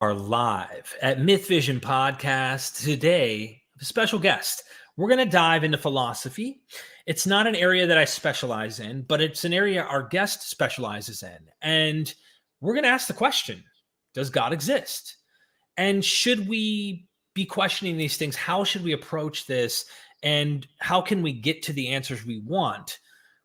Are live at MythVision podcast today. A special guest. We're going to dive into philosophy. It's not an area that I specialize in, but it's an area our guest specializes in. And we're going to ask the question, does God exist? And should we be questioning these things? How should we approach this? And how can we get to the answers we want?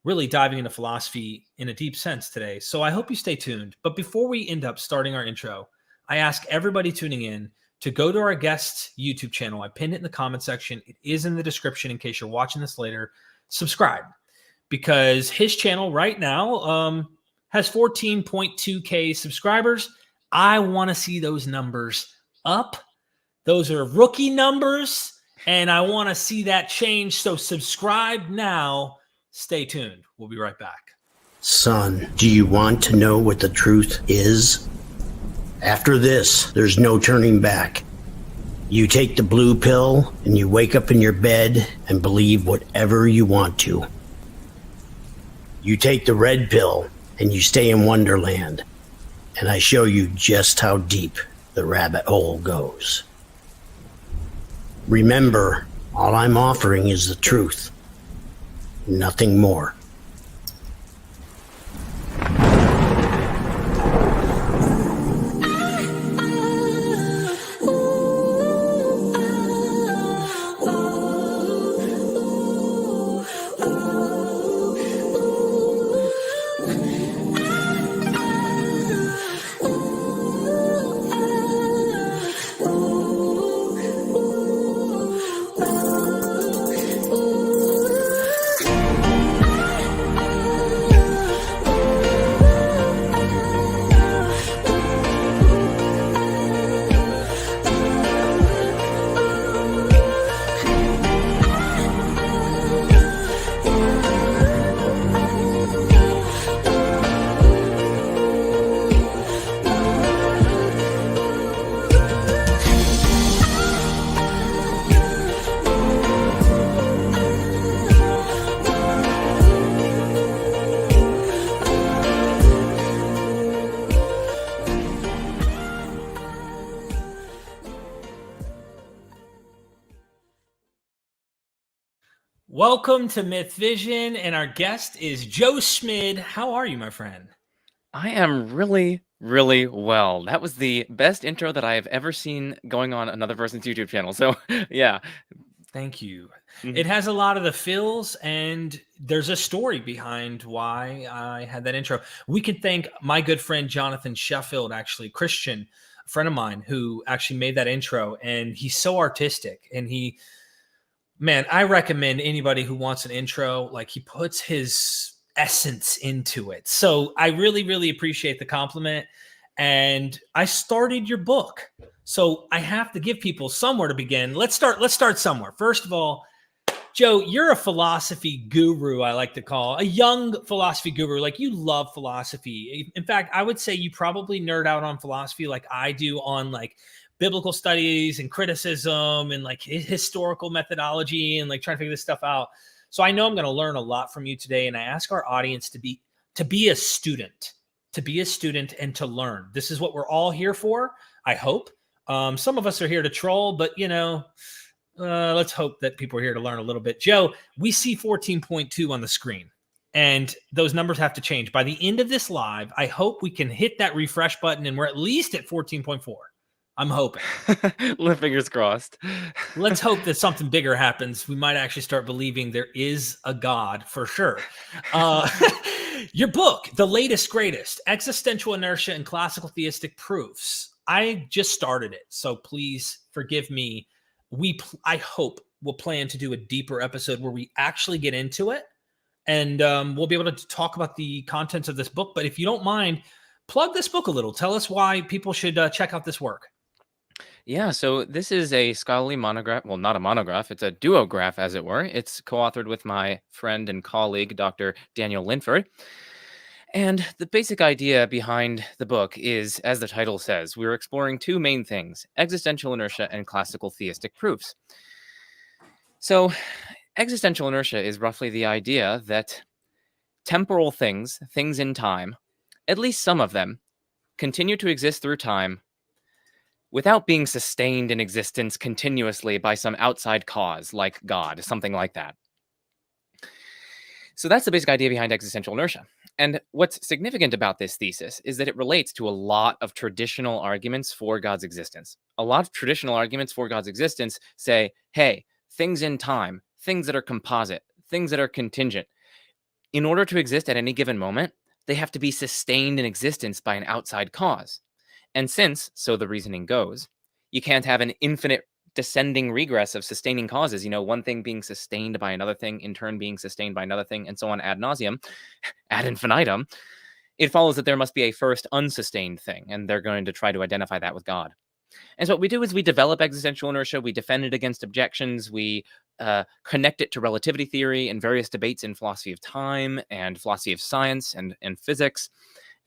Really diving into philosophy in a deep sense today. So I hope you stay tuned. But before we end up starting our intro, I ask everybody tuning in to go to our guest's YouTube channel. I pinned it in the comment section. It is in the description in case you're watching this later. Subscribe, because his channel right now has 14.2K subscribers. I want to see those numbers up. Those are rookie numbers, and I want to see that change. So subscribe now. Stay tuned. We'll be right back. Son, do you want to know what the truth is? After this, there's no turning back. You take the blue pill and you wake up in your bed and believe whatever you want to. You take the red pill and you stay in Wonderland, and I show you just how deep the rabbit hole goes. Remember, all I'm offering is the truth. Nothing more. Welcome to MythVision, and our guest is Joe Schmid. How are you, my friend? I am really, really well. That was the best intro that I have ever seen going on another person's YouTube channel. So, yeah. Thank you. Mhm. It has a lot of the feels, and there's a story behind why I had that intro. We can thank my good friend Jonathan Sheffield, actually, Christian, a friend of mine, who actually made that intro, and he's so artistic, and man, I recommend anybody who wants an intro, like, he puts his essence into it. So I really, really appreciate the compliment. And I started your book, so I have to give people somewhere to begin. Let's start somewhere. First of all, Joe, you're a philosophy guru, I like to call a young philosophy guru. Like, you love philosophy. In fact, I would say you probably nerd out on philosophy like I do on like biblical studies and criticism and like historical methodology and like trying to figure this stuff out. So I know I'm going to learn a lot from you today. And I ask our audience to be a student, and to learn. This is what we're all here for, I hope. Some of us are here to troll, but let's hope that people are here to learn a little bit. Joe, we see 14.2 on the screen, and those numbers have to change. By the end of this live, I hope we can hit that refresh button and we're at least at 14.4. I'm hoping. Fingers crossed. Let's hope that something bigger happens. We might actually start believing there is a God for sure. Your book, The Latest Greatest, Existential Inertia and Classical Theistic Proofs. I just started it, so please forgive me. I hope we'll plan to do a deeper episode where we actually get into it, and we'll be able to talk about the contents of this book. But if you don't mind, plug this book a little. Tell us why people should check out this work. Yeah, so this is a scholarly monograph. Well, not a monograph. It's a duograph, as it were. It's co-authored with my friend and colleague, Dr. Daniel Linford. And the basic idea behind the book is, as the title says, we're exploring two main things: existential inertia and classical theistic proofs. So existential inertia is roughly the idea that temporal things in time, at least some of them, continue to exist through time without being sustained in existence continuously by some outside cause like God, something like that. So that's the basic idea behind existential inertia. And what's significant about this thesis is that it relates to a lot of traditional arguments for God's existence. A lot of traditional arguments for God's existence say, hey, things in time, things that are composite, things that are contingent, in order to exist at any given moment, they have to be sustained in existence by an outside cause. And since, so the reasoning goes, you can't have an infinite descending regress of sustaining causes, one thing being sustained by another thing, in turn being sustained by another thing, and so on ad nauseum, ad infinitum, it follows that there must be a first unsustained thing, and they're going to try to identify that with God. And so what we do is we develop existential inertia, we defend it against objections, we connect it to relativity theory and various debates in philosophy of time and philosophy of science and physics.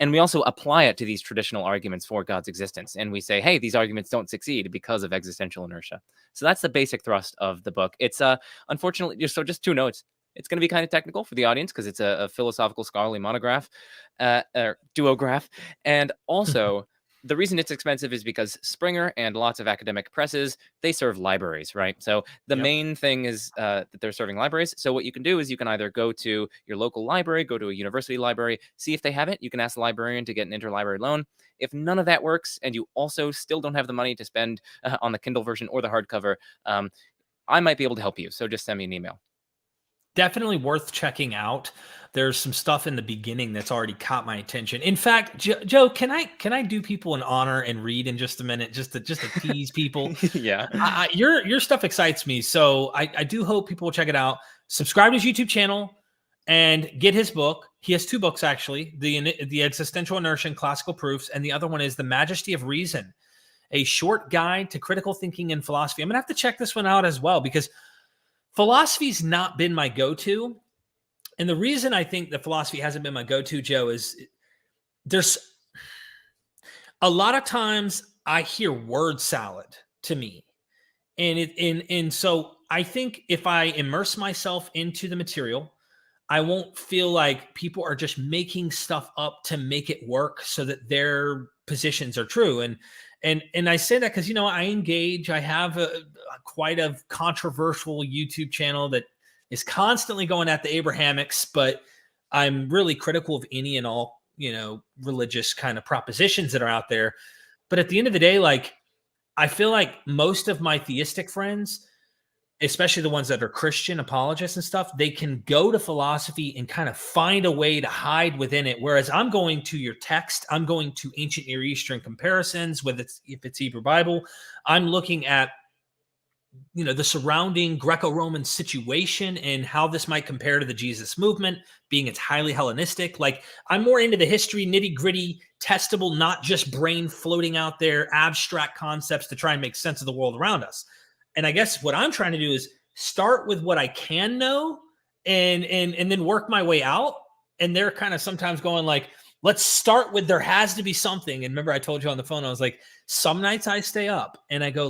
And we also apply it to these traditional arguments for God's existence. And we say, hey, these arguments don't succeed because of existential inertia. So that's the basic thrust of the book. It's unfortunately, so just 2 notes. It's going to be kind of technical for the audience because it's a philosophical scholarly monograph, or duograph. And also, the reason it's expensive is because Springer and lots of academic presses, they serve libraries, right? So the main thing is that they're serving libraries. So what you can do is you can either go to your local library, go to a university library, see if they have it. You can ask the librarian to get an interlibrary loan. If none of that works and you also still don't have the money to spend on the Kindle version or the hardcover, I might be able to help you. So just send me an email. Definitely worth checking out. There's some stuff in the beginning that's already caught my attention. In fact, Joe, can I do people an honor and read in just a minute, just to tease people? Yeah. Your stuff excites me, so I do hope people will check it out. Subscribe to his YouTube channel and get his book. He has 2 books actually: the Existential Inertia and Classical Proofs, and the other one is The Majesty of Reason, a short guide to critical thinking and philosophy. I'm gonna have to check this one out as well because philosophy's not been my go-to. And the reason I think that philosophy hasn't been my go-to, Joe, is there's a lot of times I hear word salad to me. And so I think if I immerse myself into the material, I won't feel like people are just making stuff up to make it work so that their positions are true. And I say that because, I engage. I have quite a controversial YouTube channel that is constantly going at the Abrahamics, but I'm really critical of any and all, religious kind of propositions that are out there. But at the end of the day, I feel like most of my theistic friends, especially the ones that are Christian apologists and stuff, they can go to philosophy and kind of find a way to hide within it. Whereas I'm going to your text, I'm going to ancient Near Eastern comparisons, if it's Hebrew Bible. I'm looking at, the surrounding Greco-Roman situation and how this might compare to the Jesus movement, being it's highly Hellenistic. I'm more into the history, nitty-gritty, testable, not just brain floating out there, abstract concepts to try and make sense of the world around us. And I guess what I'm trying to do is start with what I can know and then work my way out. And they're kind of sometimes going let's start with there has to be something. And remember, I told you on the phone, I was like, some nights I stay up and I go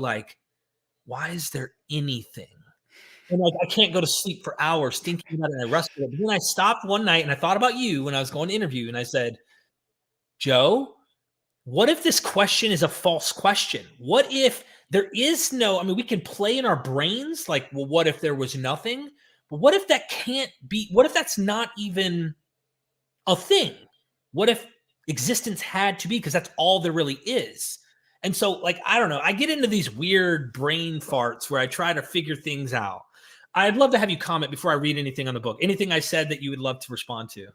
why is there anything? And I can't go to sleep for hours thinking about it and I wrestle with it. But then I stopped one night and I thought about you when I was going to interview and I said, Joe, what if this question is a false question? What if there is we can play in our brains what if there was nothing? But what if that can't be? What if that's not even a thing? What if existence had to be because that's all there really is? And so, I don't know, I get into these weird brain farts where I try to figure things out. I'd love to have you comment before I read anything on the book. Anything I said that you would love to respond to?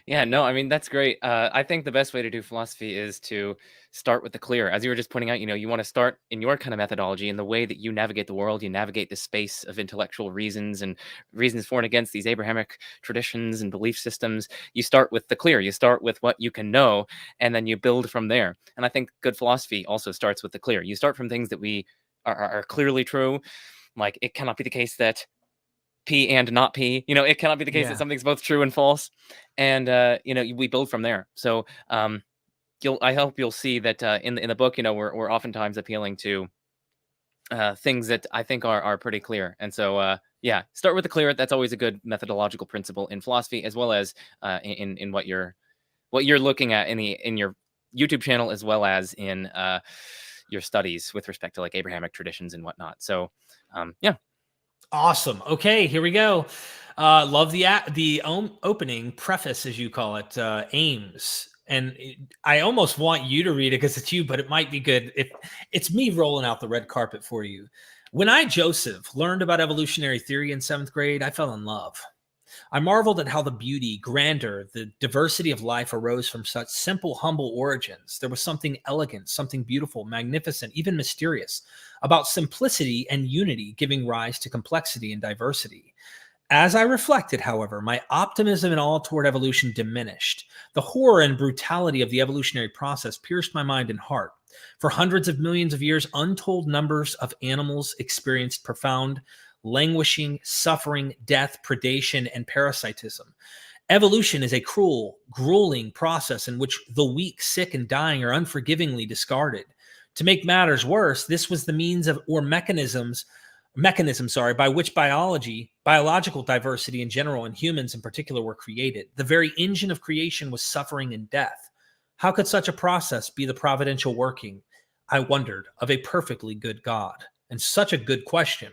Yeah, no, that's great. I think the best way to do philosophy is to start with the clear. As you were just pointing out, you want to start in your kind of methodology, in the way that you navigate the world, you navigate the space of intellectual reasons and reasons for and against these Abrahamic traditions and belief systems. You start with the clear. You start with what you can know, and then you build from there. And I think good philosophy also starts with the clear. You start from things that we are clearly true. It cannot be the case that P and not P, it cannot be the case that something's both true and false. And, we build from there. So I hope you'll see that in the book, we're oftentimes appealing to things that I think are pretty clear. And so, start with the clear. That's always a good methodological principle in philosophy, as well as in what you're looking at in your YouTube channel, as well as in your studies with respect to like Abrahamic traditions and whatnot. So, yeah. Awesome. Okay, here we go. Love the opening preface, as you call it, aims. And I almost want you to read it because it's you, but it might be good if it's me rolling out the red carpet for you. When I, Joseph, learned about evolutionary theory in 7th grade, I fell in love. I marveled at how the beauty, grandeur, the diversity of life arose from such simple, humble origins. There was something elegant, something beautiful, magnificent, even mysterious about simplicity and unity giving rise to complexity and diversity. As I reflected, however, my optimism and all toward evolution diminished. The horror and brutality of the evolutionary process pierced my mind and heart. For hundreds of millions of years, untold numbers of animals experienced profound languishing, suffering, death, predation, and parasitism. Evolution is a cruel, grueling process in which the weak, sick, and dying are unforgivingly discarded. To make matters worse, this was the means of or mechanism by which biological diversity in general and humans in particular were created. The very engine of creation was suffering and death. How could such a process be the providential working, I wondered, of a perfectly good God? And such a good question.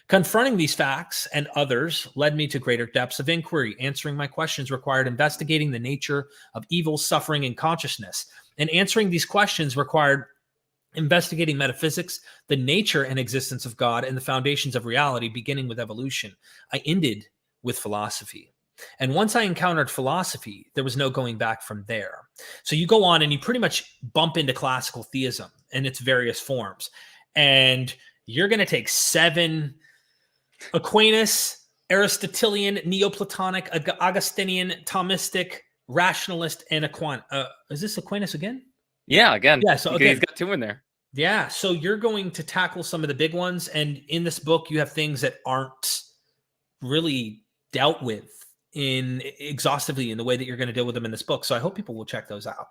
Confronting these facts and others led me to greater depths of inquiry. Answering my questions required investigating the nature of evil, suffering, and consciousness. And answering these questions required investigating metaphysics, the nature and existence of God, and the foundations of reality, beginning with evolution. I ended with philosophy. And once I encountered philosophy, there was no going back from there. So you go on and you pretty much bump into classical theism in its various forms. And you're going to take 7 Aquinas, Aristotelian, Neoplatonic, Augustinian, Thomistic, rationalist, and Aquinas. Is this Aquinas again? Yeah, again. Yeah, so okay. He's got 2 in there. Yeah, so you're going to tackle some of the big ones, and in this book, you have things that aren't really dealt with exhaustively in the way that you're going to deal with them in this book. So I hope people will check those out.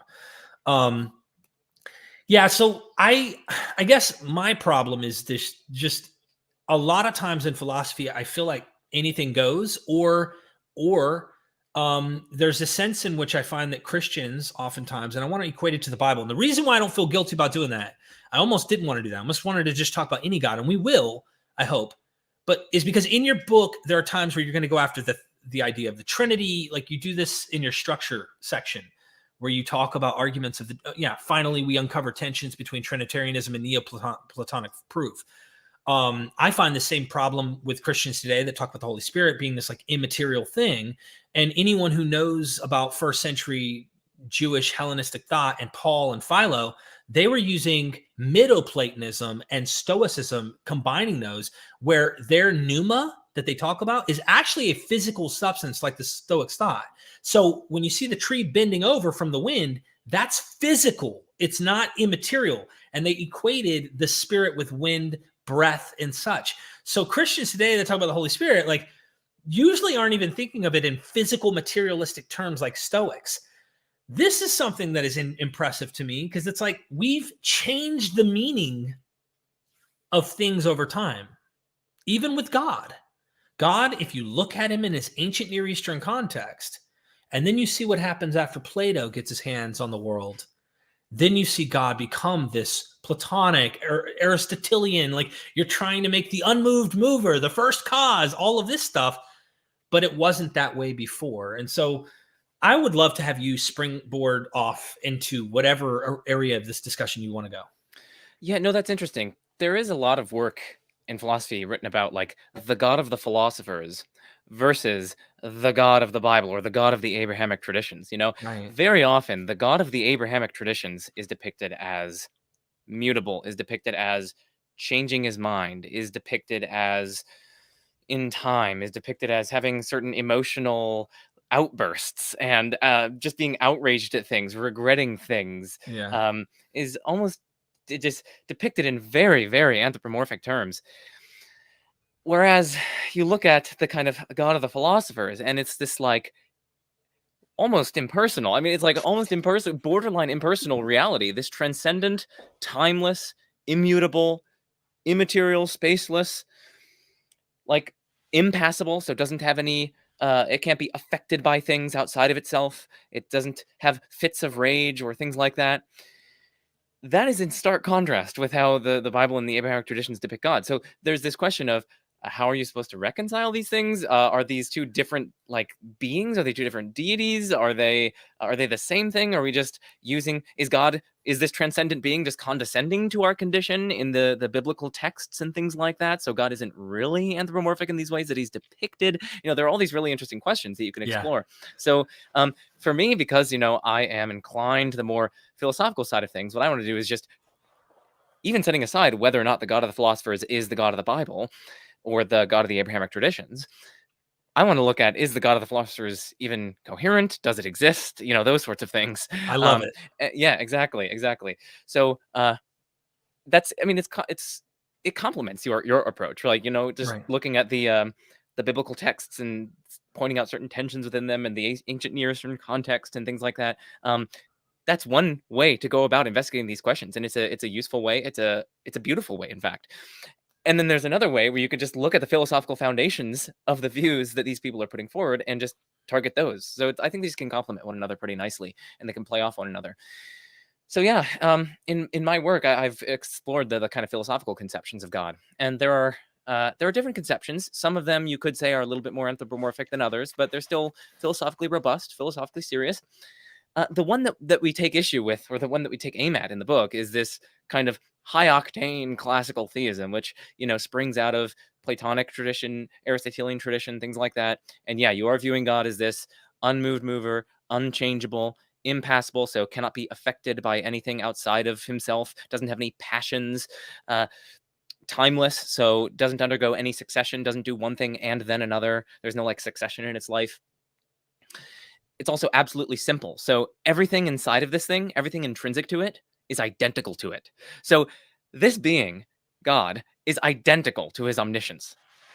Yeah, so I guess my problem is this: just a lot of times in philosophy, I feel like anything goes, or there's a sense in which I find that Christians oftentimes, and I want to equate it to the Bible. And the reason why I don't feel guilty about doing that, I almost didn't want to do that. I almost wanted to just talk about any God, and we will, I hope, but is because in your book, there are times where you're going to go after the idea of the Trinity. Like you do this in your structure section, where you talk about arguments of finally we uncover tensions between Trinitarianism and Neoplatonic proof. I find the same problem with Christians today that talk about the Holy Spirit being this like immaterial thing. And anyone who knows about first century Jewish Hellenistic thought and Paul and Philo, they were using Middle-Platonism and Stoicism, combining those, where their pneuma that they talk about is actually a physical substance like the Stoics thought. So when you see the tree bending over from the wind, that's physical. It's not immaterial. And they equated the spirit with wind, breath, and such. So Christians today that talk about the Holy Spirit, like usually aren't even thinking of it in physical materialistic terms like Stoics. This is something that is impressive to me because it's like we've changed the meaning of things over time, even with God. God, if you look at him in his ancient Near Eastern context, and then you see what happens after Plato gets his hands on the world, then you see God become this Platonic or Aristotelian, like you're trying to make the unmoved mover, the first cause, all of this stuff, but it wasn't that way before. And so I would love to have you springboard off into whatever area of this discussion you want to go. Yeah, no, that's interesting. There is a lot of work in philosophy written about like the God of the philosophers versus the God of the Bible or the God of the Abrahamic traditions. Right. Very often the God of the Abrahamic traditions is depicted as mutable, is depicted as changing his mind, is depicted as in time, is depicted as having certain emotional outbursts and just being outraged at things, regretting things, is almost just depicted in very, very anthropomorphic terms. Whereas you look at the kind of God of the philosophers, and it's this like almost impersonal. I mean, it's like almost impersonal, borderline impersonal reality. This transcendent, timeless, immutable, immaterial, spaceless, like impassible. So it doesn't have any. It can't be affected by things outside of itself. It doesn't have fits of rage or things like that. that is in stark contrast with how the Bible and the Abrahamic traditions depict God. So there's this question of how are you supposed to reconcile these things? Are these two different like beings? Are they two different deities? Are they the same thing? Are we just using is this transcendent being just condescending to our condition in the biblical texts and things like that? So God isn't really anthropomorphic in these ways that he's depicted. There are all these really interesting questions that you can explore. So for me, because I am inclined to the more philosophical side of things, what I want to do is just, even setting aside whether or not the God of the philosophers is the God of the Bible or the God of the Abrahamic traditions, I want to look at, is the God of the philosophers even coherent? Does it exist? Those sorts of things. I love it. Yeah, exactly. So that's, I mean, it complements your approach, like, just Right. looking at the biblical texts and pointing out certain tensions within them and the ancient Near Eastern context and things like that. That's one way to go about investigating these questions, and it's a useful way. It's a beautiful way, in fact. And then there's another way where you could just look at the philosophical foundations of the views that these people are putting forward and just target those. So I think these can complement one another pretty nicely, and they can play off one another. So yeah, in my work, I've explored the kind of philosophical conceptions of God, and there are different conceptions. Some of them you could say are a little bit more anthropomorphic than others, but they're still philosophically robust, philosophically serious. The one that we take issue with, or the one that we take aim at in the book, is this kind of high octane classical theism, which springs out of Platonic tradition, Aristotelian tradition, things like that. And yeah, you are viewing God as this unmoved mover, unchangeable, impassible, so cannot be affected by anything outside of himself, doesn't have any passions, timeless, so doesn't undergo any succession, doesn't do one thing and then another. There's no like succession in its life. It's also absolutely simple. So everything inside of this thing, everything intrinsic to it, is identical to it. So this being, God, is identical to his omniscience.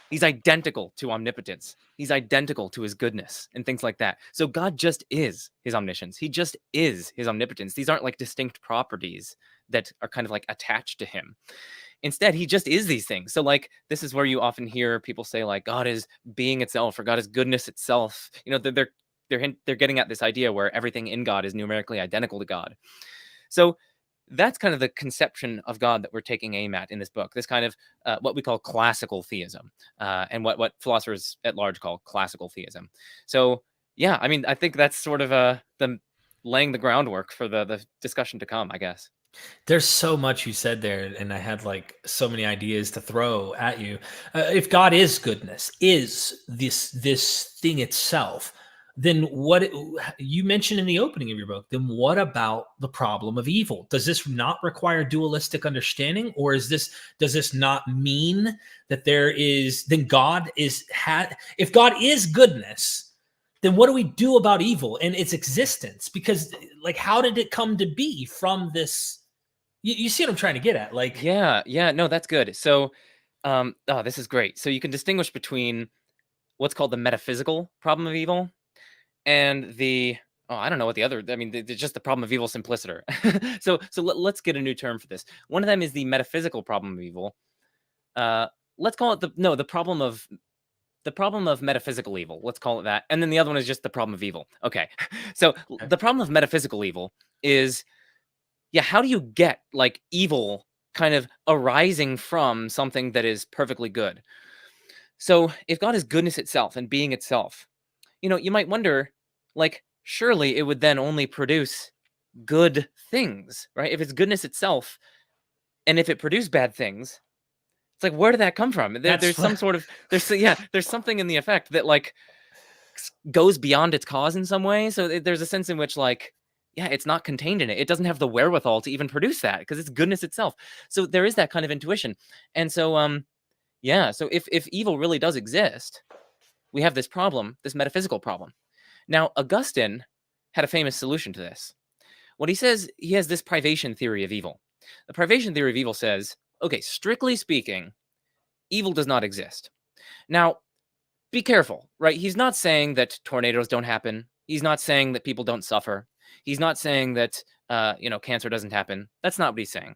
He's identical to omnipotence. He's identical to his goodness and things like that. So God just is his omniscience. He just is his omnipotence. These aren't like distinct properties that are kind of like attached to him. Instead, he just is these things. So like, this is where you often hear people say like, God is being itself, or God is goodness itself. They're getting at this idea where everything in God is numerically identical to God. So that's kind of the conception of God that we're taking aim at in this book, this kind of what we call classical theism, and what philosophers at large call classical theism. So yeah, I mean, I think that's sort of the laying the groundwork for the discussion to come, I guess. There's so much you said there, and I had like so many ideas to throw at you. If God is goodness, is this thing itself, then what you mentioned in the opening of your book, then what about the problem of evil? Does this not require dualistic understanding, or does this not mean that then God if God is goodness, then what do we do about evil and its existence? Because like, how did it come to be from this? You see what I'm trying to get at? Like, Yeah, no, that's good. So, this is great. So you can distinguish between what's called the metaphysical problem of evil and I don't know what the other. I mean, it's just the problem of evil simpliciter. So let's get a new term for this. One of them is the metaphysical problem of evil. Let's call it the problem of metaphysical evil. Let's call it that. And then the other one is just the problem of evil. Okay. So the problem of metaphysical evil is, yeah, how do you get like evil kind of arising from something that is perfectly good? So if God is goodness itself and being itself, you might wonder, like, surely it would then only produce good things, right? If it's goodness itself, and if it produced bad things, it's like, where did that come from? There's some sort of there's something in the effect that like goes beyond its cause in some way. So there's a sense in which like, yeah, it's not contained in it. It doesn't have the wherewithal to even produce that because it's goodness itself. So there is that kind of intuition. And so yeah, so if evil really does exist, we have this problem, this metaphysical problem. Now, Augustine had a famous solution to this. What he says, he has this privation theory of evil. The privation theory of evil says, okay, strictly speaking, evil does not exist. Now, be careful, right? He's not saying that tornadoes don't happen. He's not saying that people don't suffer. He's not saying that, cancer doesn't happen. That's not what he's saying.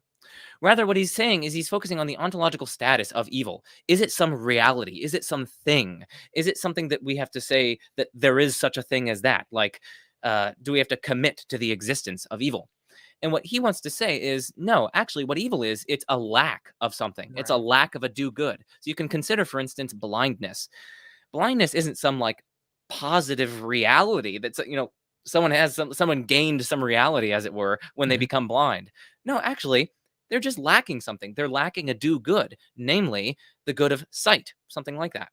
Rather, what he's saying is he's focusing on the ontological status of evil. Is it some reality? Is it something? Is it something that we have to say that there is such a thing as that? Like, do we have to commit to the existence of evil? And what he wants to say is, no, actually, what evil is, it's a lack of something. It's a Right. lack of a do-good. So you can consider, for instance, blindness. Blindness isn't some like positive reality that's, someone gained some reality, as it were, when they Mhm. become blind. No, actually, they're just lacking something. They're lacking a do-good, namely the good of sight, something like that.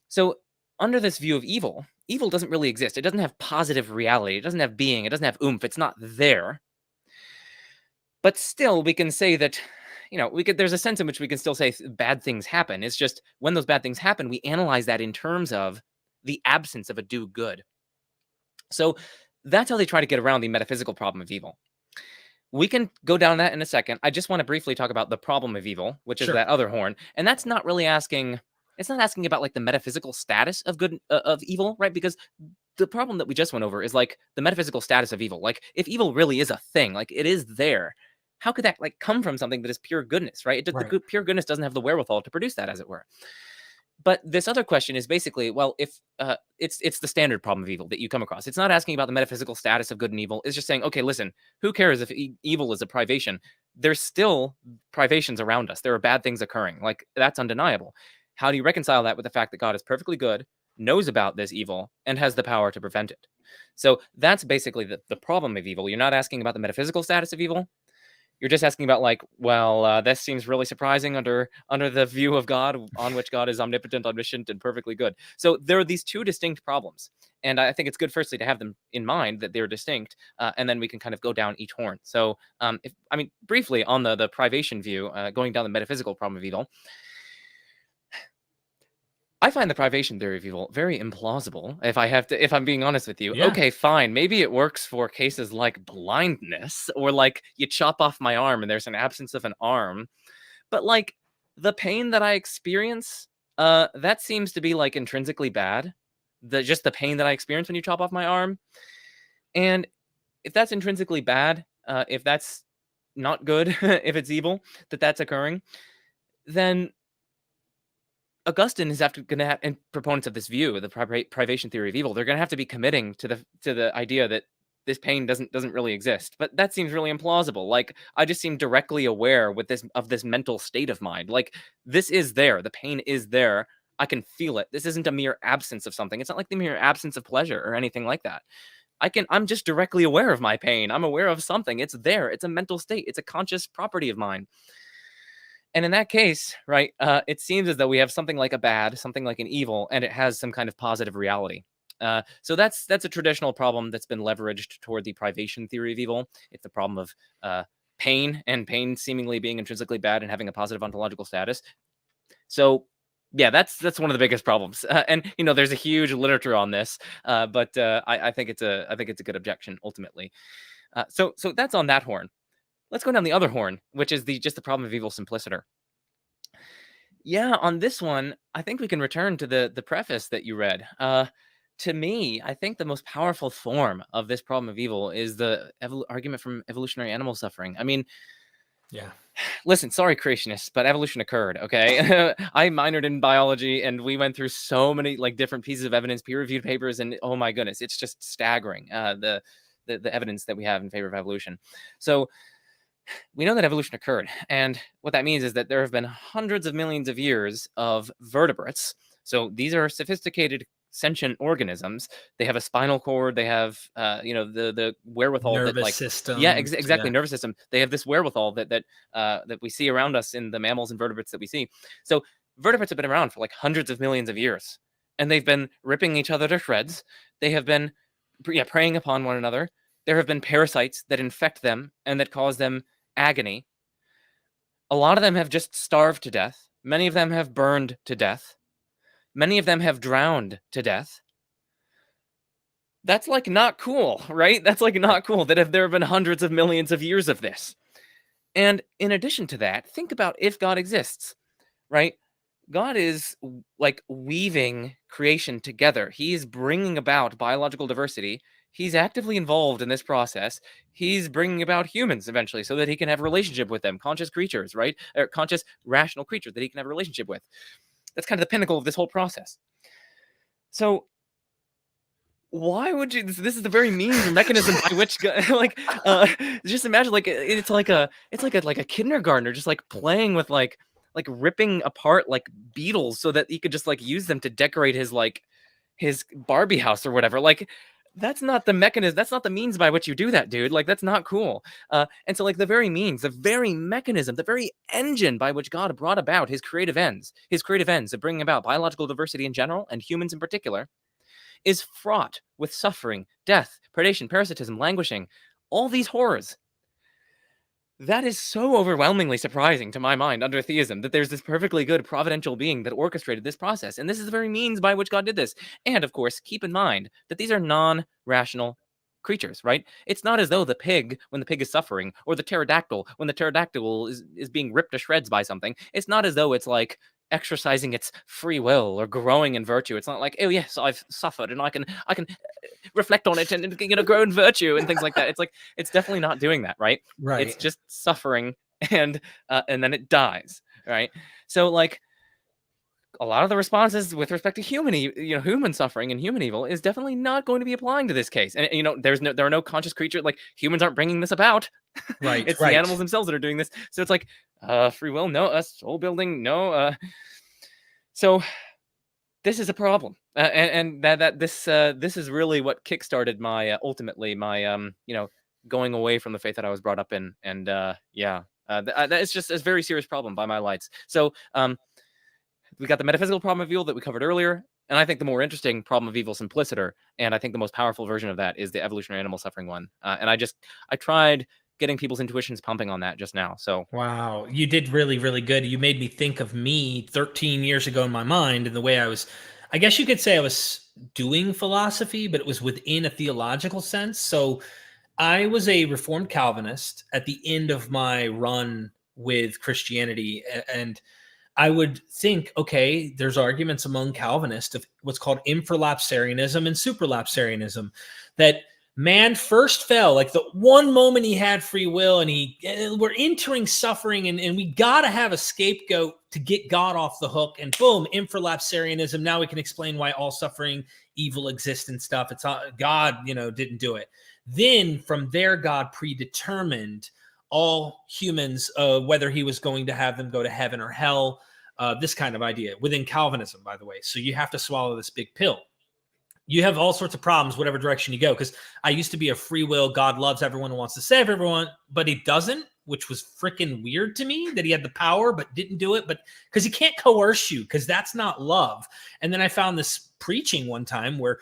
So under this view of evil, evil doesn't really exist. It doesn't have positive reality. It doesn't have being. It doesn't have oomph. It's not there. But still, we can say that, there's a sense in which we can still say bad things happen. It's just when those bad things happen, we analyze that in terms of the absence of a do good. So that's how they try to get around the metaphysical problem of evil. We can go down that in a second. I just want to briefly talk about the problem of evil, which is Sure. that other horn. And that's not really asking, it's not asking about like the metaphysical status of good, of evil, right? Because the problem that we just went over is like the metaphysical status of evil. Like if evil really is a thing, like it is there, how could that like come from something that is pure goodness, right? Right. Pure goodness doesn't have the wherewithal to produce that, as it were. But this other question is basically, well, if it's the standard problem of evil that you come across. It's not asking about the metaphysical status of good and evil. It's just saying, okay, listen, who cares if evil is a privation? There's still privations around us. There are bad things occurring. Like that's undeniable. How do you reconcile that with the fact that God is perfectly good, knows about this evil, and has the power to prevent it? So that's basically the problem of evil. You're not asking about the metaphysical status of evil. You're just asking about like, well, this seems really surprising under the view of God, on which God is omnipotent, omniscient, and perfectly good. So there are these two distinct problems, and I think it's good, firstly, to have them in mind that they're distinct, and then we can kind of go down each horn. So, briefly on the privation view, going down the metaphysical problem of evil. I find the privation theory of evil very implausible. If I'm being honest with you, Yeah. okay, fine. Maybe it works for cases like blindness, or like you chop off my arm and there's an absence of an arm. But like the pain that I experience, that seems to be like intrinsically bad. Just the pain that I experience when you chop off my arm. And if that's intrinsically bad, if that's not good, if it's evil that's occurring, then Augustine is going to have, and proponents of this view, the privation theory of evil, they're going to have to be committing to the idea that this pain doesn't really exist. But that seems really implausible. Like I just seem directly aware of this mental state of mind. Like this is there, the pain is there. I can feel it. This isn't a mere absence of something. It's not like the mere absence of pleasure or anything like that. I'm just directly aware of my pain. I'm aware of something. It's there. It's a mental state. It's a conscious property of mine. And in that case, right, it seems as though we have something like a bad, something like an evil, and it has some kind of positive reality. So that's a traditional problem that's been leveraged toward the privation theory of evil. It's the problem of pain, and pain seemingly being intrinsically bad and having a positive ontological status. So yeah, that's one of the biggest problems. And there's a huge literature on this, but I think it's a good objection ultimately. So that's on that horn. Let's go down the other horn, which is just the problem of evil simpliciter. Yeah, on this one, I think we can return to the preface that you read. To me, I think the most powerful form of this problem of evil is the argument from evolutionary animal suffering. I mean, Yeah. listen, sorry, creationists, but evolution occurred, okay? I minored in biology, and we went through so many like different pieces of evidence, peer-reviewed papers, and oh my goodness, it's just staggering, the evidence that we have in favor of evolution. So we know that evolution occurred, and what that means is that there have been hundreds of millions of years of vertebrates. So these are sophisticated sentient organisms. They have a spinal cord. They have, the wherewithal that, Nervous like, system. yeah, exactly, Yeah. nervous system. They have this wherewithal that we see around us in the mammals and vertebrates that we see. So vertebrates have been around for like hundreds of millions of years, and they've been ripping each other to shreds. They have been, preying upon one another. There have been parasites that infect them and that cause them agony. A lot of them have just starved to death. Many of them have burned to death. Many of them have drowned to death. That's like not cool, right? That's like not cool that there have been hundreds of millions of years of this. And in addition to that, think about if God exists, right? God is like weaving creation together. He's bringing about biological diversity. He's actively involved in this process. He's bringing about humans eventually so that he can have a relationship with them, conscious creatures, right? Or conscious, rational creatures that he can have a relationship with. That's kind of the pinnacle of this whole process. So why would you? This is the very means or mechanism by which, just imagine, like it's like a kindergartner just like playing with like ripping apart like beetles so that he could just like use them to decorate his Barbie house or whatever. Like, that's not the mechanism. That's not the means by which you do that, dude. Like, that's not cool. And so, like, the very means, the very mechanism, the very engine by which God brought about his creative ends of bringing about biological diversity in general and humans in particular, is fraught with suffering, death, predation, parasitism, languishing, all these horrors. That is so overwhelmingly surprising to my mind under theism, that there's this perfectly good providential being that orchestrated this process. And this is the very means by which God did this. And of course, keep in mind that these are non-rational creatures, right? It's not as though the pig, when the pig is suffering, or the pterodactyl, when the pterodactyl is being ripped to shreds by something, it's not as though it's like exercising its free will or growing in virtue. It's not like, oh yes, I've suffered and I can reflect on it and grow in virtue and things like that. It's like, it's definitely not doing that, right? Right. It's just suffering and then it dies, right? So like, a lot of the responses with respect to human suffering and human evil is definitely not going to be applying to this case. And there are no conscious creatures, like humans aren't bringing this about. Right. It's right. the animals themselves that are doing this. So it's like free will, no. Soul building, no. So this is a problem, and this is really what kickstarted my ultimately my going away from the faith that I was brought up in, and that is just a very serious problem by my lights. So we got the metaphysical problem of evil that we covered earlier, and I think the more interesting problem of evil simpliciter, and I think the most powerful version of that is the evolutionary animal suffering one. And I tried getting people's intuitions pumping on that just now. So wow, you did really, really good. You made me think of me 13 years ago in my mind, and the way I guess you could say I was doing philosophy, but it was within a theological sense. So I was a Reformed Calvinist at the end of my run with Christianity, and I would think, okay, there's arguments among Calvinists of what's called infralapsarianism and supralapsarianism, that man first fell, like the one moment he had free will, and we're entering suffering, and we got to have a scapegoat to get God off the hook, and boom, infralapsarianism. Now we can explain why all suffering, evil exists and stuff. It's God, didn't do it. Then from there, God predetermined all humans, whether he was going to have them go to heaven or hell, this kind of idea within Calvinism, by the way. So you have to swallow this big pill. You have all sorts of problems, whatever direction you go, because I used to be a free will, God loves everyone and wants to save everyone, but he doesn't, which was freaking weird to me, that he had the power but didn't do it, but because he can't coerce you, because that's not love. And then I found this preaching one time where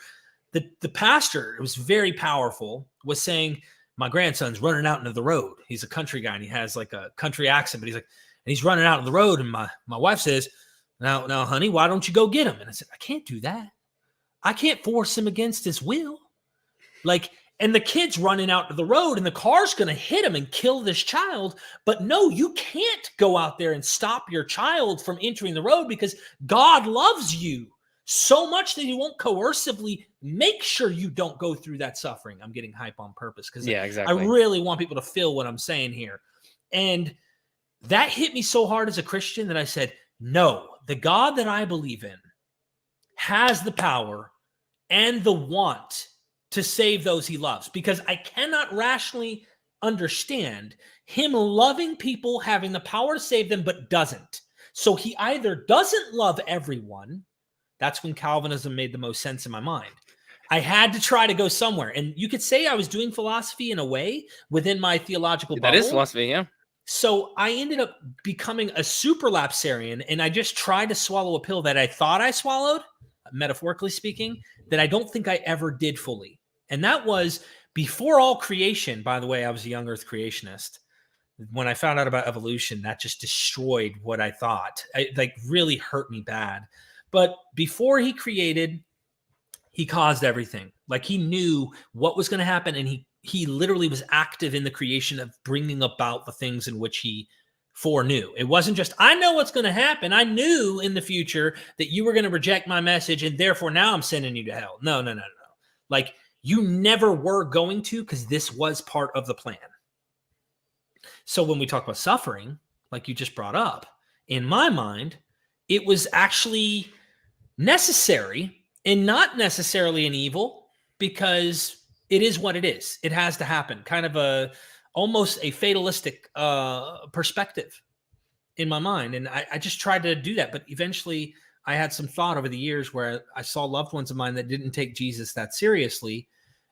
the pastor, it was very powerful, was saying, my grandson's running out into the road. He's a country guy and he has like a country accent, but he's like, and he's running out in the road. And my wife says, now, honey, why don't you go get him? And I said, I can't do that. I can't force him against his will. Like, and the kid's running out to the road and the car's going to hit him and kill this child. But no, you can't go out there and stop your child from entering the road, because God loves you so much that he won't coercively make sure you don't go through that suffering. I'm getting hype on purpose because exactly. I really want people to feel what I'm saying here. And that hit me so hard as a Christian that I said, no, the God that I believe in has the power and the want to save those he loves, because I cannot rationally understand him loving people, having the power to save them, but doesn't. So he either doesn't love everyone. That's when Calvinism made the most sense in my mind. I had to try to go somewhere. And you could say I was doing philosophy in a way within my theological bubble. That is philosophy, yeah. So I ended up becoming a supralapsarian, and I just tried to swallow a pill that I thought I swallowed, metaphorically speaking, that I don't think I ever did fully. And that was before all creation. By the way, I was a young earth creationist. When I found out about evolution, that just destroyed what I thought. It really hurt me bad. But before he created, he caused everything. Like, he knew what was going to happen, and he literally was active in the creation of bringing about the things in which he foreknew. It wasn't just, I know what's going to happen. I knew in the future that you were going to reject my message, and therefore now I'm sending you to hell. No. Like, you never were going to, because this was part of the plan. So when we talk about suffering, like you just brought up, in my mind, it was actually necessary and not necessarily an evil. because it is what it is. It has to happen. Kind of almost a fatalistic perspective in my mind. And I just tried to do that. But eventually I had some thought over the years where I saw loved ones of mine that didn't take Jesus that seriously.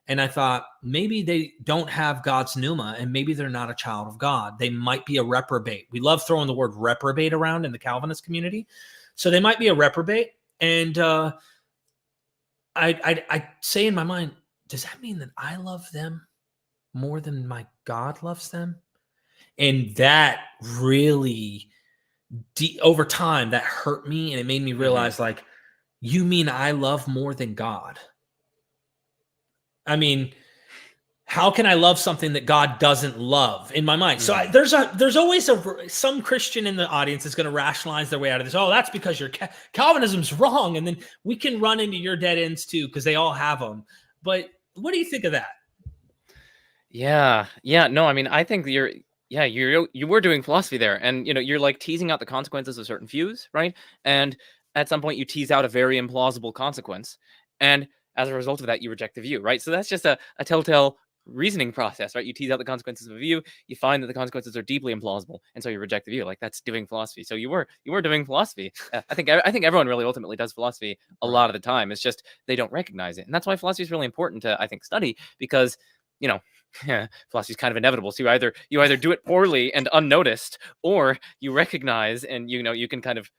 And I thought maybe they don't have God's pneuma, and maybe they're not a child of God. They might be a reprobate. We love throwing the word reprobate around in the Calvinist community. So they might be a reprobate. And I say in my mind, does that mean that I love them more than my God loves them? And that really, over time, that hurt me. And it made me realize, like, you mean I love more than God? I mean, how can I love something that God doesn't love in my mind? So there's always some Christian in the audience is going to rationalize their way out of this. Oh, that's because your Calvinism's wrong. And then we can run into your dead ends too, because they all have them. But what do you think of that? Yeah. No, I mean, I think you were doing philosophy there, and you're like teasing out the consequences of certain views, right? And at some point you tease out a very implausible consequence, and as a result of that, you reject the view, right? So that's just a telltale reasoning process, right? You tease out the consequences of a view, you find that the consequences are deeply implausible, and so you reject the view. Like, that's doing philosophy. So you were doing philosophy. I think everyone really ultimately does philosophy a lot of the time. It's just they don't recognize it, and that's why philosophy is really important to, I think, study, because philosophy is kind of inevitable. So you either do it poorly and unnoticed, or you recognize and you can kind of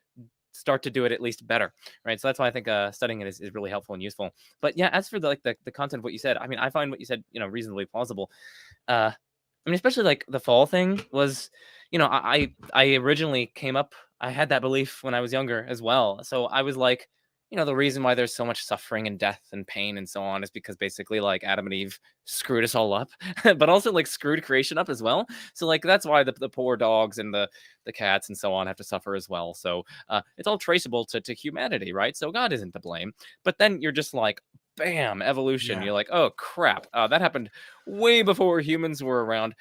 start to do it at least better, right? So that's why I think studying it is really helpful and useful. But yeah, as for the content of what you said, I mean, I find what you said reasonably plausible. I mean, especially like the fall thing was, I originally came up, I had that belief when I was younger as well. So I was like, the reason why there's so much suffering and death and pain and so on is because basically like Adam and Eve screwed us all up, but also like screwed creation up as well. So like that's why the poor dogs and the cats and so on have to suffer as well. So it's all traceable to humanity, right? So God isn't to blame. But then you're just like, bam, evolution. Yeah. You're like, oh crap, that happened way before humans were around.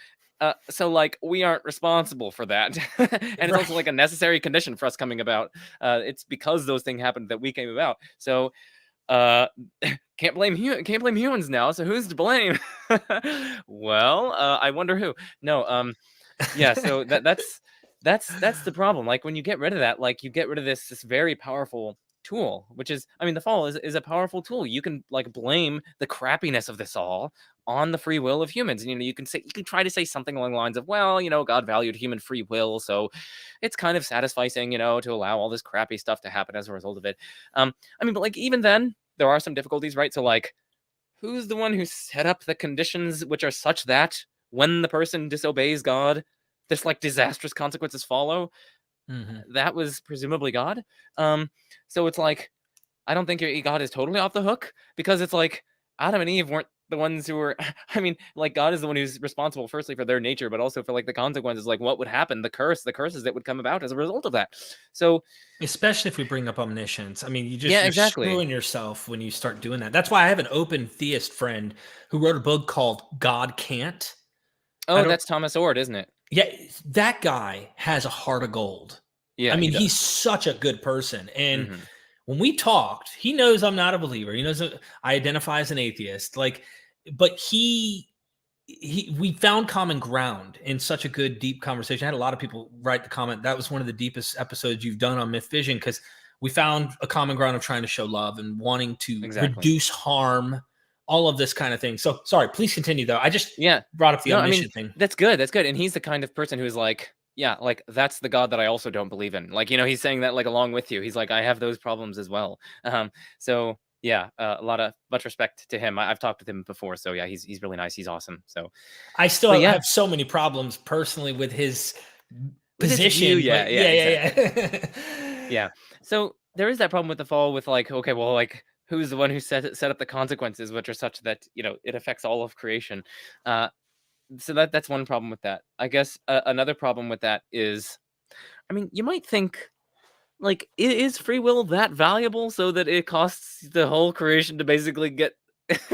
So like we aren't responsible for that. And it's also like a necessary condition for us coming about. It's because those things happened that we came about. So can't blame humans now. So who's to blame? Well, I wonder who. No, yeah, so that's the problem. Like when you get rid of that, like you get rid of this very powerful tool, which is, I mean, the fall is a powerful tool. You can like blame the crappiness of this all on the free will of humans. And you can try to say something along the lines of, well, God valued human free will, so it's kind of satisfying, to allow all this crappy stuff to happen as a result of it. I mean, but like even then there are some difficulties, right? So like, who's the one who set up the conditions which are such that when the person disobeys God, this like disastrous consequences follow? That was presumably God. So it's like, I don't think God is totally off the hook, because it's like Adam and Eve weren't the ones who were, I mean, like God is the one who's responsible firstly for their nature, but also for like the consequences, like what would happen, the curses that would come about as a result of that. So especially if we bring up omniscience, I mean, you're exactly screwing yourself when you start doing that. That's why I have an open theist friend who wrote a book called God Can't. Oh, that's Thomas Ord, isn't it? Yeah, that guy has a heart of gold. Yeah, I mean, he's such a good person. And when we talked, he knows I'm not a believer. He knows I identify as an atheist. Like, but we found common ground in such a good, deep conversation. I had a lot of people write the comment. That was one of the deepest episodes you've done on MythVision, because we found a common ground of trying to show love and wanting to reduce harm, all of this kind of thing. So sorry, please continue though. I just brought up the omniscient thing. That's good. And he's the kind of person who's like, yeah, like that's the God that I also don't believe in. Like, he's saying that like along with you. He's like, I have those problems as well. So yeah, much respect to him. I've talked with him before, so yeah, he's really nice. He's awesome. So I still have so many problems personally with his position. Yeah. So there is that problem with the fall with like, okay, well, like who's the one who set up the consequences, which are such that it affects all of creation. So that's one problem with that. I guess another problem with that is, I mean, you might think, like, is free will that valuable so that it costs the whole creation to basically get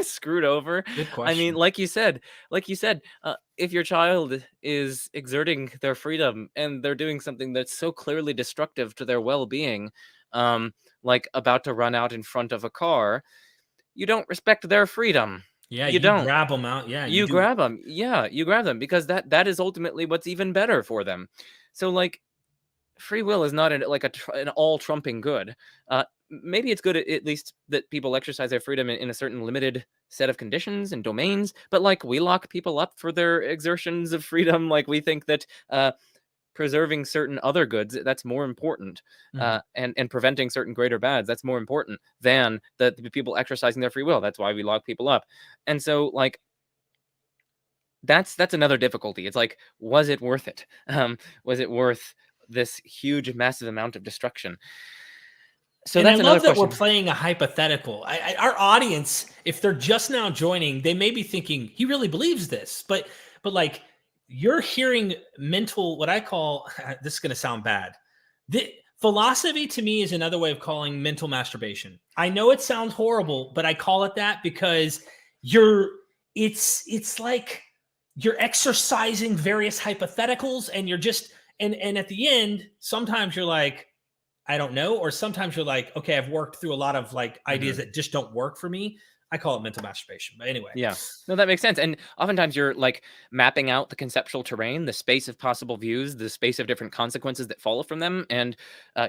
screwed over? Good question. I mean, like you said, if your child is exerting their freedom and they're doing something that's so clearly destructive to their well-being, like about to run out in front of a car, you don't respect their freedom. Yeah, You you don't. grab them out. Yeah, you You do. grab them. Yeah, you grab them because that is ultimately what's even better for them. So like free will is not an all trumping good. Maybe it's good at least that people exercise their freedom in a certain limited set of conditions and domains. But like we lock people up for their exertions of freedom. Like we think that preserving certain other goods, that's more important, Mhm. and preventing certain greater bads, that's more important than the people exercising their free will. That's why we lock people up. And so like that's another difficulty. It's like, was it worth it? Was it worth this huge, massive amount of destruction? So And I that's another love that we're question. playing a hypothetical. Our audience, if they're just now joining, they may be thinking he really believes this, but like you're hearing mental, what I call this is going to sound bad. The philosophy to me is another way of calling mental masturbation. I know it sounds horrible, but I call it that because you're it's like you're exercising various hypotheticals and you're just and at the end, sometimes you're like, I don't know. Or sometimes you're like, okay, I've worked through a lot of like ideas Mhm. that just don't work for me. I call it mental masturbation. But anyway, Yeah. No, that makes sense. And oftentimes you're like mapping out the conceptual terrain, the space of possible views, the space of different consequences that follow from them. And,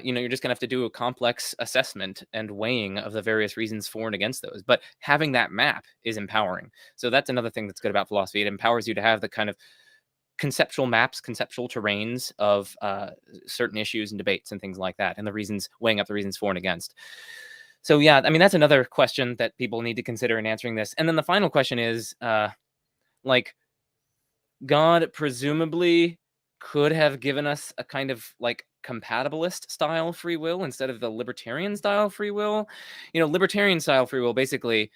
you're just going to have to do a complex assessment and weighing of the various reasons for and against those. But having that map is empowering. So that's another thing that's good about philosophy. It empowers you to have the kind of conceptual maps, conceptual terrains of certain issues and debates and things like that, and the reasons, weighing up the reasons for and against. So yeah, I mean that's another question that people need to consider in answering this. And then the final question is, like, God presumably could have given us a kind of like compatibilist style free will instead of the libertarian style free will. Libertarian style free will basically,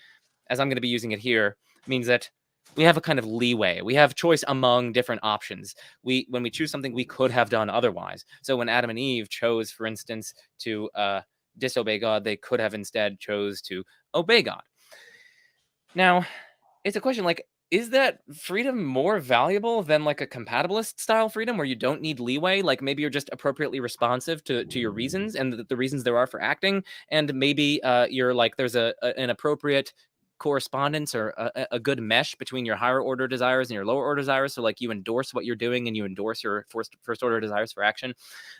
as I'm going to be using it here, means that we have a kind of leeway. We have choice among different options. When we choose something we could have done otherwise. So when Adam and Eve chose, for instance, to disobey God, they could have instead chose to obey God. Now, it's a question like, is that freedom more valuable than like a compatibilist style freedom where you don't need leeway? Like maybe you're just appropriately responsive to your reasons and the reasons there are for acting. And maybe you're like, there's an appropriate correspondence or a good mesh between your higher order desires and your lower order desires. So like you endorse what you're doing and you endorse your first order desires for action.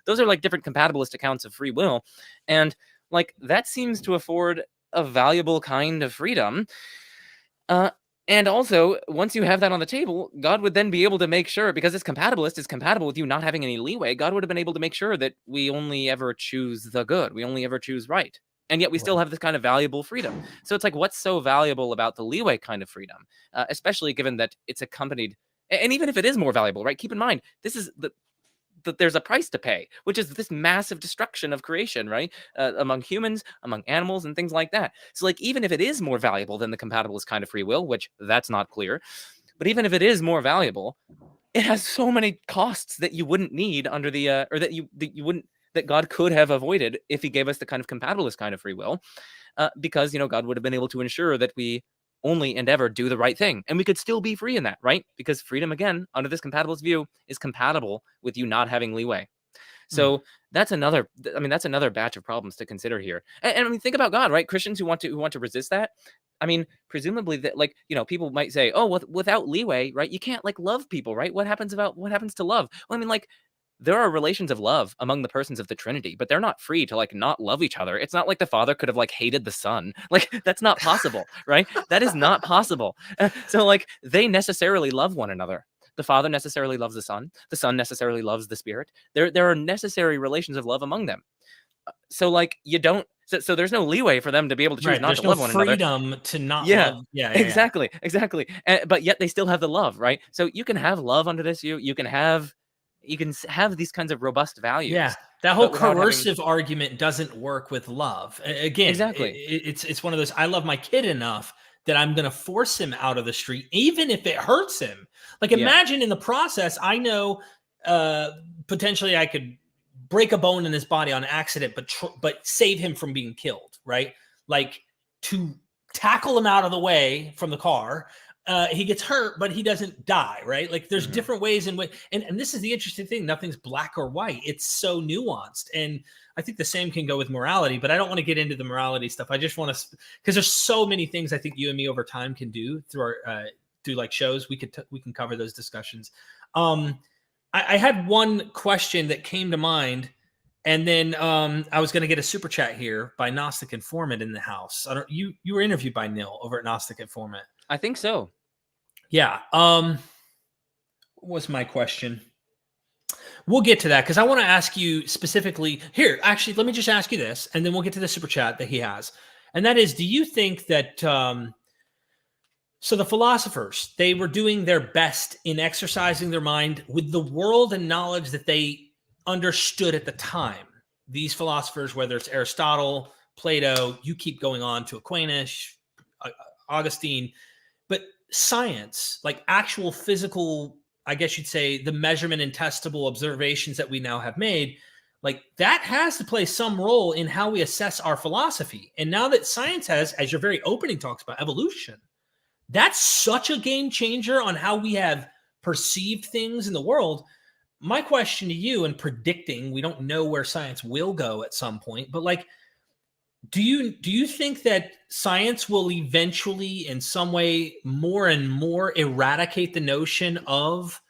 Those are like different compatibilist accounts of free will. And like that seems to afford a valuable kind of freedom. And also, once you have that on the table, God would then be able to make sure, because it's compatibilist, it's compatible with you not having any leeway. God would have been able to make sure that we only ever choose the good. We only ever choose right. And yet we still right. have this kind of valuable freedom. So it's like, what's so valuable about the leeway kind of freedom? Especially given that it's accompanied, and even if it is more valuable, right? Keep in mind, this is that there's a price to pay, which is this massive destruction of creation, right? Among humans, among animals, and things like that. So, like, even if it is more valuable than the compatibilist kind of free will, which that's not clear, but even if it is more valuable, it has so many costs that you wouldn't need under the, or that you wouldn't, that God could have avoided if he gave us the kind of compatibilist kind of free will, because, God would have been able to ensure that we only and ever do the right thing. And we could still be free in that, right? Because freedom, again, under this compatibilist view, is compatible with you not having leeway. Mm. So that's another batch of problems to consider here. And I mean, think about God, right? Christians who want to resist that. I mean, presumably that, like, people might say, oh, without leeway, right? You can't like love people, right? What happens to love? Well, I mean, like, there are relations of love among the persons of the Trinity, but they're not free to like not love each other. It's not like the Father could have like hated the Son. Like that's not possible, right? That is not possible. So like they necessarily love one another. The Father necessarily loves the Son. The Son necessarily loves the Spirit. There are necessary relations of love among them. So like you don't. So there's no leeway for them to be able to choose Right. not There's to no love one another. freedom to not Yeah, love. Yeah. Yeah. Yeah. exactly. But yet they still have the love, right? So you can have love under this. You can have these kinds of robust Yeah, values, that whole but without having coercive argument doesn't work with love. Again, exactly. it's one of those. I love my kid enough that I'm going to force him out of the street, even if it hurts him. Like Yeah, imagine in the process, I know potentially I could break a bone in his body on accident, but save him from being killed. Right, like to tackle him out of the way from the car. he gets hurt, but he doesn't die, right? Like there's Mhm. different ways in which, and this is the interesting thing. Nothing's black or white. It's so nuanced. And I think the same can go with morality, but I don't want to get into the morality stuff. I just want to, because there's so many things I think you and me over time can do through our, through like shows. We can cover those discussions. I had one question that came to mind, and then I was going to get a super chat here by Gnostic Informant in the house. You were interviewed by Neil over at Gnostic Informant. I think so. Yeah. What was my question? We'll get to that because I want to ask you specifically here. Actually, let me just ask you this, and then we'll get to the super chat that he has. And that is, do you think that so the philosophers, they were doing their best in exercising their mind with the world and knowledge that they understood at the time? These philosophers, whether it's Aristotle, Plato, you keep going on to Aquinas, Augustine, but science, like actual physical, I guess you'd say, the measurement and testable observations that we now have made, like that has to play some role in how we assess our philosophy. And now that science has, as your very opening talks about, evolution, that's such a game changer on how we have perceived things in the world. My question to you, and predicting, we don't know where science will go at some point, but like, do you think that science will eventually, in some way, more and more eradicate the notion of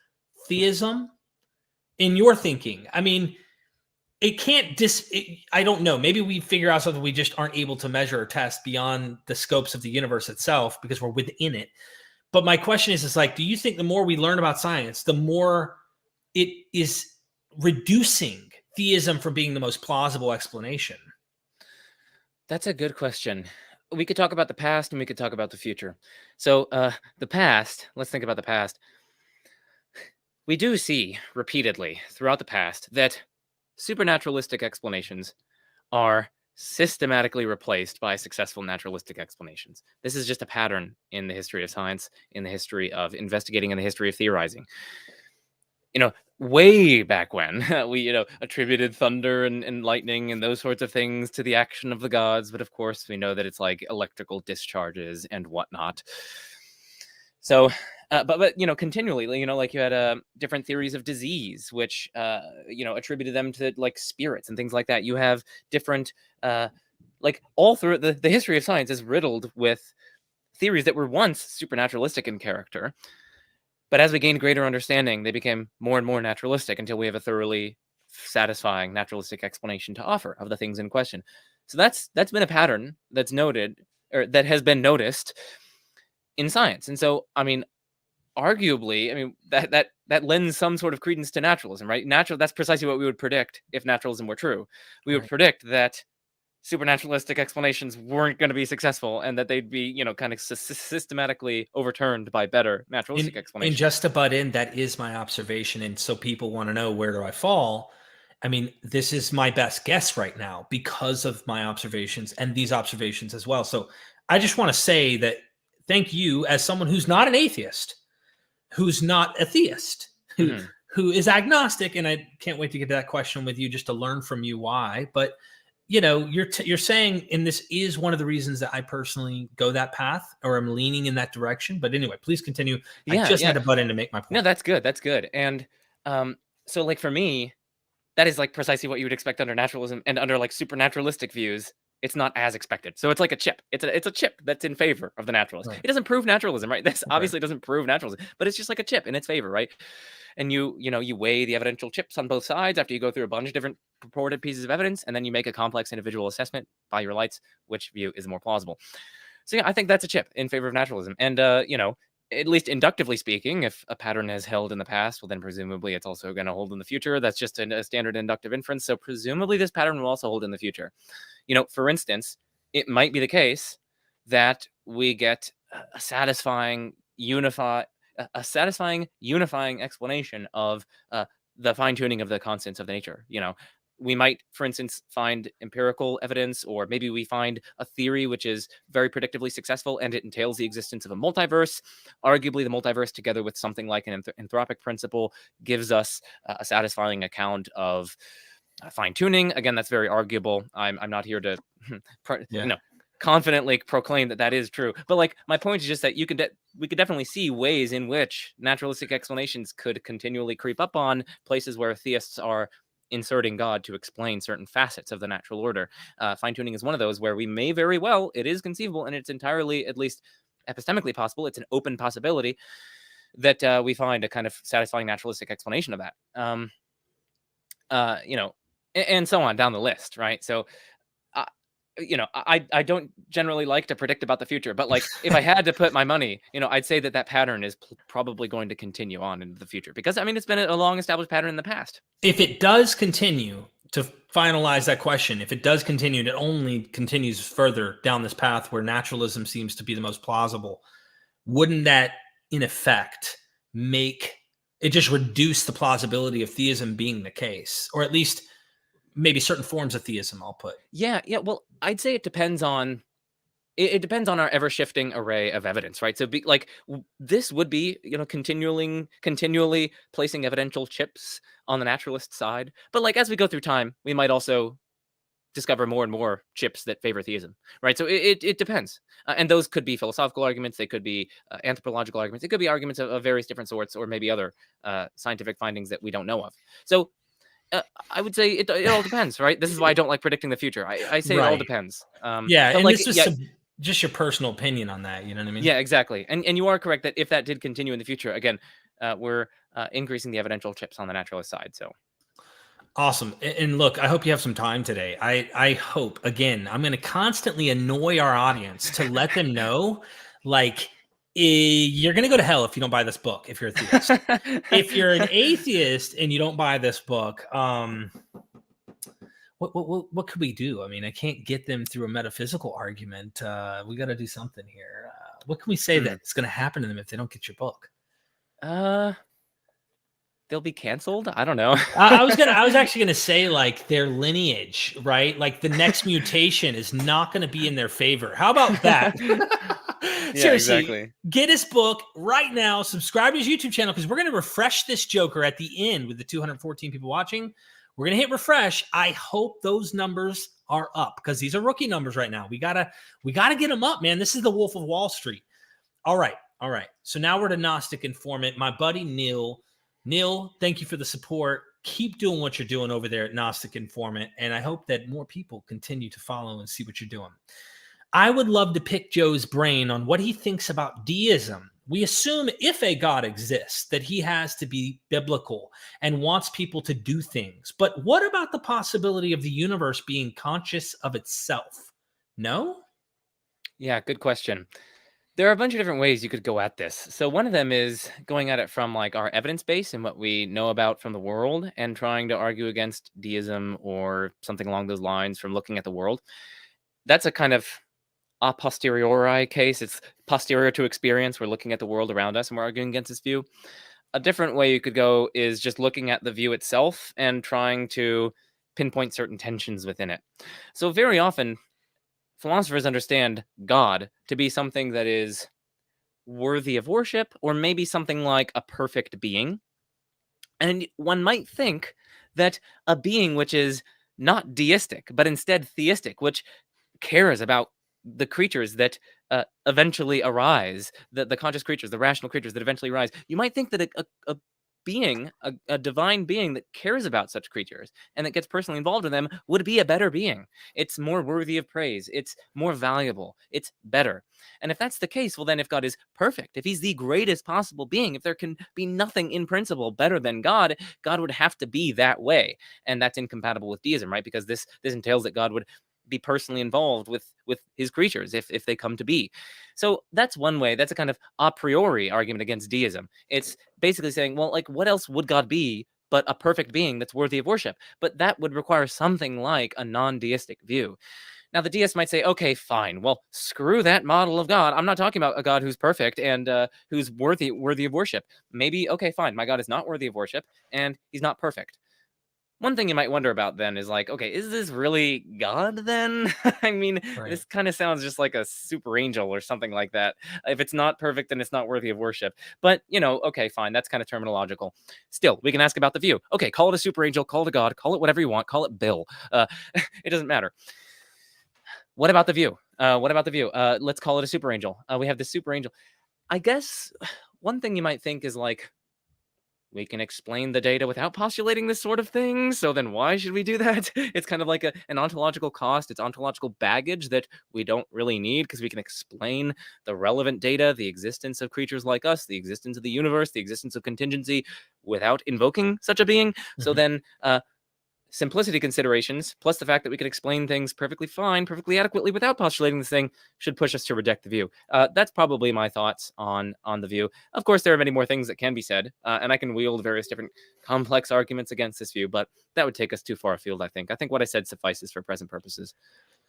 theism in your thinking? I mean, it can't I don't know. Maybe we figure out something we just aren't able to measure or test beyond the scopes of the universe itself because we're within it. But my question is like, do you think the more we learn about science, the more it is reducing theism from being the most plausible explanation? That's a good question. We could talk about the past and we could talk about the future. So the past, let's think about the past. We do see repeatedly throughout the past that supernaturalistic explanations are systematically replaced by successful naturalistic explanations. This is just a pattern in the history of science, in the history of investigating, in the history of theorizing. Way back when we, attributed thunder and lightning and those sorts of things to the action of the gods. But of course, we know that it's like electrical discharges and whatnot. So, but continually, like you had different theories of disease, which, attributed them to like spirits and things like that. You have different, like all through the history of science is riddled with theories that were once supernaturalistic in character. But as we gained greater understanding, they became more and more naturalistic until we have a thoroughly satisfying naturalistic explanation to offer of the things in question. So that's been a pattern that's noted, or that has been noticed in science. And so, I mean, arguably, that lends some sort of credence to naturalism, right? That's precisely what we would predict if naturalism were true. We would predict that supernaturalistic explanations weren't going to be successful and that they'd be, kind of systematically overturned by better naturalistic explanations. And just to butt in, that is my observation. And so people want to know, where do I fall? I mean, this is my best guess right now because of my observations and these observations as well. So I just want to say that thank you, as someone who's not an atheist, who's not a theist, who is agnostic. And I can't wait to get to that question with you just to learn from you why. But you're saying, and this is one of the reasons that I personally go that path, or I'm leaning in that direction. But anyway, please continue. I just had to butt in to make my point. No, that's good. That's good. And so like for me, that is like precisely what you would expect under naturalism, and under like supernaturalistic views, it's not as expected. So it's like a chip. It's a chip that's in favor of the naturalist. Right. It doesn't prove naturalism, right? This obviously doesn't prove naturalism, but it's just like a chip in its favor, right? And you weigh the evidential chips on both sides after you go through a bunch of different purported pieces of evidence, and then you make a complex individual assessment by your lights, which view is more plausible. So yeah, I think that's a chip in favor of naturalism. And at least inductively speaking, if a pattern has held in the past, well, then presumably it's also going to hold in the future. That's just a standard inductive inference. So presumably this pattern will also hold in the future. For instance, it might be the case that we get a satisfying, unifying explanation of the fine-tuning of the constants of the nature. We might, for instance, find empirical evidence, or maybe we find a theory which is very predictably successful and it entails the existence of a multiverse. Arguably, the multiverse, together with something like an anthropic principle, gives us a satisfying account of fine-tuning. Again, that's very arguable. I'm not here to, confidently proclaim that that is true. But like, my point is just that we could definitely see ways in which naturalistic explanations could continually creep up on places where theists are inserting God to explain certain facets of the natural order. Fine-tuning is one of those where we may very well, it is conceivable, and it's entirely, at least epistemically possible, it's an open possibility that we find a kind of satisfying naturalistic explanation of that. You know, and so on down the list, right? So, you know, I don't generally like to predict about the future, but like, if I had to put my money, you know, I'd say that pattern is probably going to continue on into the future, because I mean, it's been a long established pattern in the past. If it does continue, to finalize that question, if it does continue, and it only continues further down this path where naturalism seems to be the most plausible, wouldn't that in effect make it just reduce the plausibility of theism being the case, or at least maybe certain forms of theism, I'll put? Yeah. Well, I'd say it depends on it depends on our ever shifting array of evidence, right? So this would be, you know, continually placing evidential chips on the naturalist side. But like, as we go through time, we might also discover more and more chips that favor theism, right? So it depends. And those could be philosophical arguments. They could be anthropological arguments. It could be arguments of various different sorts, or maybe other scientific findings that we don't know of. So I would say it all depends, right? This is why I don't like predicting the future. I say it all depends. Yeah, and like, this is just your personal opinion on that. You know what I mean? Yeah, exactly. And you are correct that if that did continue in the future, again, we're increasing the evidential chips on the naturalist side. So awesome. And look, I hope you have some time today. I hope, again, I'm going to constantly annoy our audience to let them know, like, you're going to go to hell if you don't buy this book, if you're a theist. If you're an atheist and you don't buy this book, what could we do? I mean, I can't get them through a metaphysical argument. We got to do something here. What can we say that's going to happen to them if they don't get your book? They'll be canceled. I don't know. I was actually gonna say, like, their lineage, right? Like, the next mutation is not going to be in their favor. How about that? Yeah, Seriously, exactly. get his book right now. Subscribe to his YouTube channel, because we're going to refresh this joker at the end with the 214 people watching. We're going to hit refresh. I hope those numbers are up, because these are rookie numbers right now. We gotta get them up, man. This is the Wolf of Wall Street. All right. So now we're to Gnostic Informant. My buddy Neil, thank you for the support. Keep doing what you're doing over there at Gnostic Informant, and I hope that more people continue to follow and see what you're doing. I would love to pick Joe's brain on what he thinks about deism. We assume if a God exists, that he has to be biblical and wants people to do things. But what about the possibility of the universe being conscious of itself? No? Yeah, good question. There are a bunch of different ways you could go at this. So one of them is going at it from like our evidence base and what we know about from the world, and trying to argue against deism or something along those lines from looking at the world. That's a kind of a posteriori case. It's posterior to experience. We're looking at the world around us and we're arguing against this view. A different way you could go is just looking at the view itself and trying to pinpoint certain tensions within it. So very often, philosophers understand God to be something that is worthy of worship, or maybe something like a perfect being. And one might think that a being which is not deistic, but instead theistic, which cares about the creatures that eventually arise, the conscious creatures, the rational creatures that eventually arise, you might think that a being, a divine being that cares about such creatures and that gets personally involved in them would be a better being. It's more worthy of praise. It's more valuable. It's better. And if that's the case, well, then if God is perfect, if he's the greatest possible being, if there can be nothing in principle better than God, God would have to be that way. And that's incompatible with deism, right? Because this entails that God would be personally involved with his creatures if they come to be. So that's one way. That's a kind of a priori argument against deism. It's basically saying, well, like, what else would God be but a perfect being that's worthy of worship? But that would require something like a non-deistic view. Now, the deist might say, okay, fine. Well, screw that model of God. I'm not talking about a God who's perfect and who's worthy of worship. Maybe, okay, fine. My God is not worthy of worship and he's not perfect. One thing you might wonder about then is like, okay, is this really God then? I mean, Right. This kind of sounds just like a super angel or something like that. If it's not perfect, then it's not worthy of worship. But, okay, fine. That's kind of terminological. Still, we can ask about the view. Okay, call it a super angel, call it a God, call it whatever you want, call it Bill. It doesn't matter. What about the view? What about the view? Let's call it a super angel. We have the super angel. I guess one thing you might think is like, we can explain the data without postulating this sort of thing. So then why should we do that? It's kind of like an ontological cost. It's ontological baggage that we don't really need because we can explain the relevant data, the existence of creatures like us, the existence of the universe, the existence of contingency without invoking such a being. So then simplicity considerations, plus the fact that we can explain things perfectly fine, perfectly adequately without postulating this thing, should push us to reject the view. That's probably my thoughts on the view. Of course, there are many more things that can be said, and I can wield various different complex arguments against this view, but that would take us too far afield, I think. I think what I said suffices for present purposes.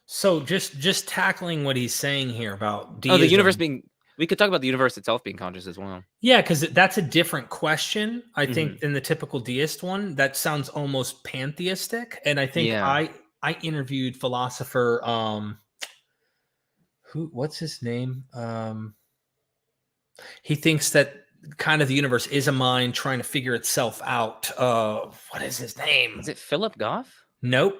So just tackling what he's saying here about deism. Oh, the universe being... We could talk about the universe itself being conscious as well. Yeah, because that's a different question, I think, than the typical deist one. That sounds almost pantheistic. And I think I interviewed philosopher, what's his name? He thinks that kind of the universe is a mind trying to figure itself out. What is his name? Is it Philip Goff? Nope.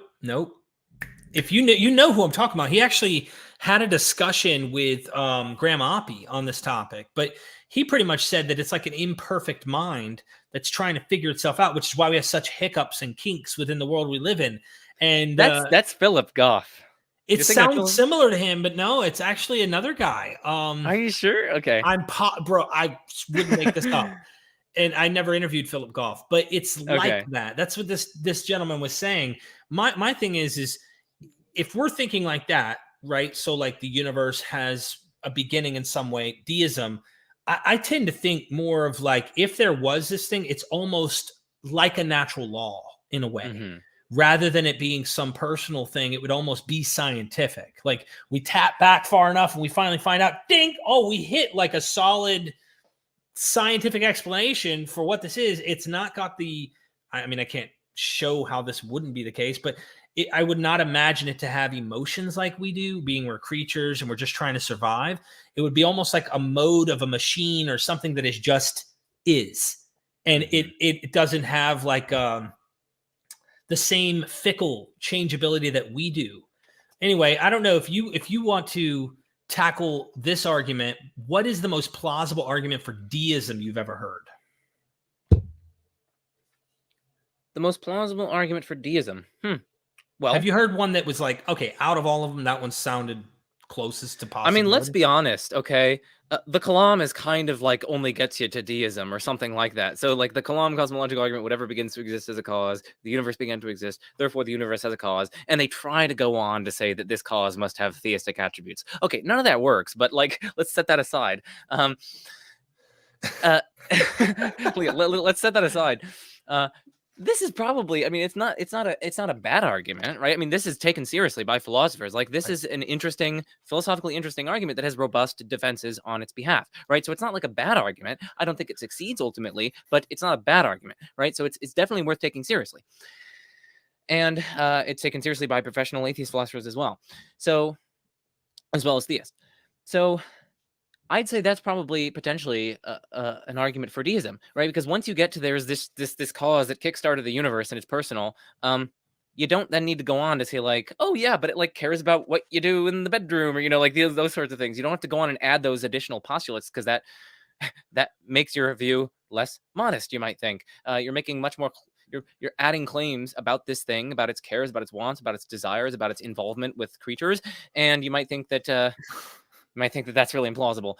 If you know who I'm talking about. He actually had a discussion with Graham Oppie on this topic, but he pretty much said that it's like an imperfect mind that's trying to figure itself out, which is why we have such hiccups and kinks within the world we live in. And that's Philip Goff. It sounds similar to him, but no, it's actually another guy. Are you sure? Okay. Bro, I wouldn't make this up. And I never interviewed Philip Goff, but it's like that. That's what this gentleman was saying. My thing is if we're thinking like that, right? So like the universe has a beginning in some way, deism, I tend to think more of like, if there was this thing, it's almost like a natural law in a way, rather than it being some personal thing. It would almost be scientific. Like we tap back far enough and we finally find out, ding, oh, we hit like a solid scientific explanation for what this is. It's not got I mean, I can't show how this wouldn't be the case, but I would not imagine it to have emotions like we do, being we're creatures and we're just trying to survive. It would be almost like a mode of a machine or something that is. And it doesn't have like the same fickle changeability that we do. Anyway, I don't know if you want to tackle this argument. What is the most plausible argument for deism you've ever heard? The most plausible argument for deism. Well, have you heard one that was like, okay, out of all of them, that one sounded closest to possible? I mean, let's be honest, okay? The Kalam is kind of like only gets you to deism or something like that. So like the Kalam cosmological argument, whatever begins to exist as a cause, the universe began to exist, therefore the universe has a cause. And they try to go on to say that this cause must have theistic attributes. Okay, none of that works, but like, let's set that aside. Let's set that aside. This is probably, I mean, it's not a bad argument, right? I mean, this is taken seriously by philosophers. Like this is an philosophically interesting argument that has robust defenses on its behalf, right? So it's not like a bad argument. I don't think it succeeds ultimately, but it's not a bad argument, right? So it's definitely worth taking seriously. And it's taken seriously by professional atheist philosophers as well. So, as well as theists. So I'd say that's probably potentially an argument for deism, right? Because once you get to there's this cause that kickstarted the universe and it's personal, you don't then need to go on to say like, oh yeah, but it like cares about what you do in the bedroom, or like those sorts of things. You don't have to go on and add those additional postulates because that makes your view less modest. You might think you're making much more. You're adding claims about this thing, about its cares, about its wants, about its desires, about its involvement with creatures, and you might think that. You might think that that's really implausible.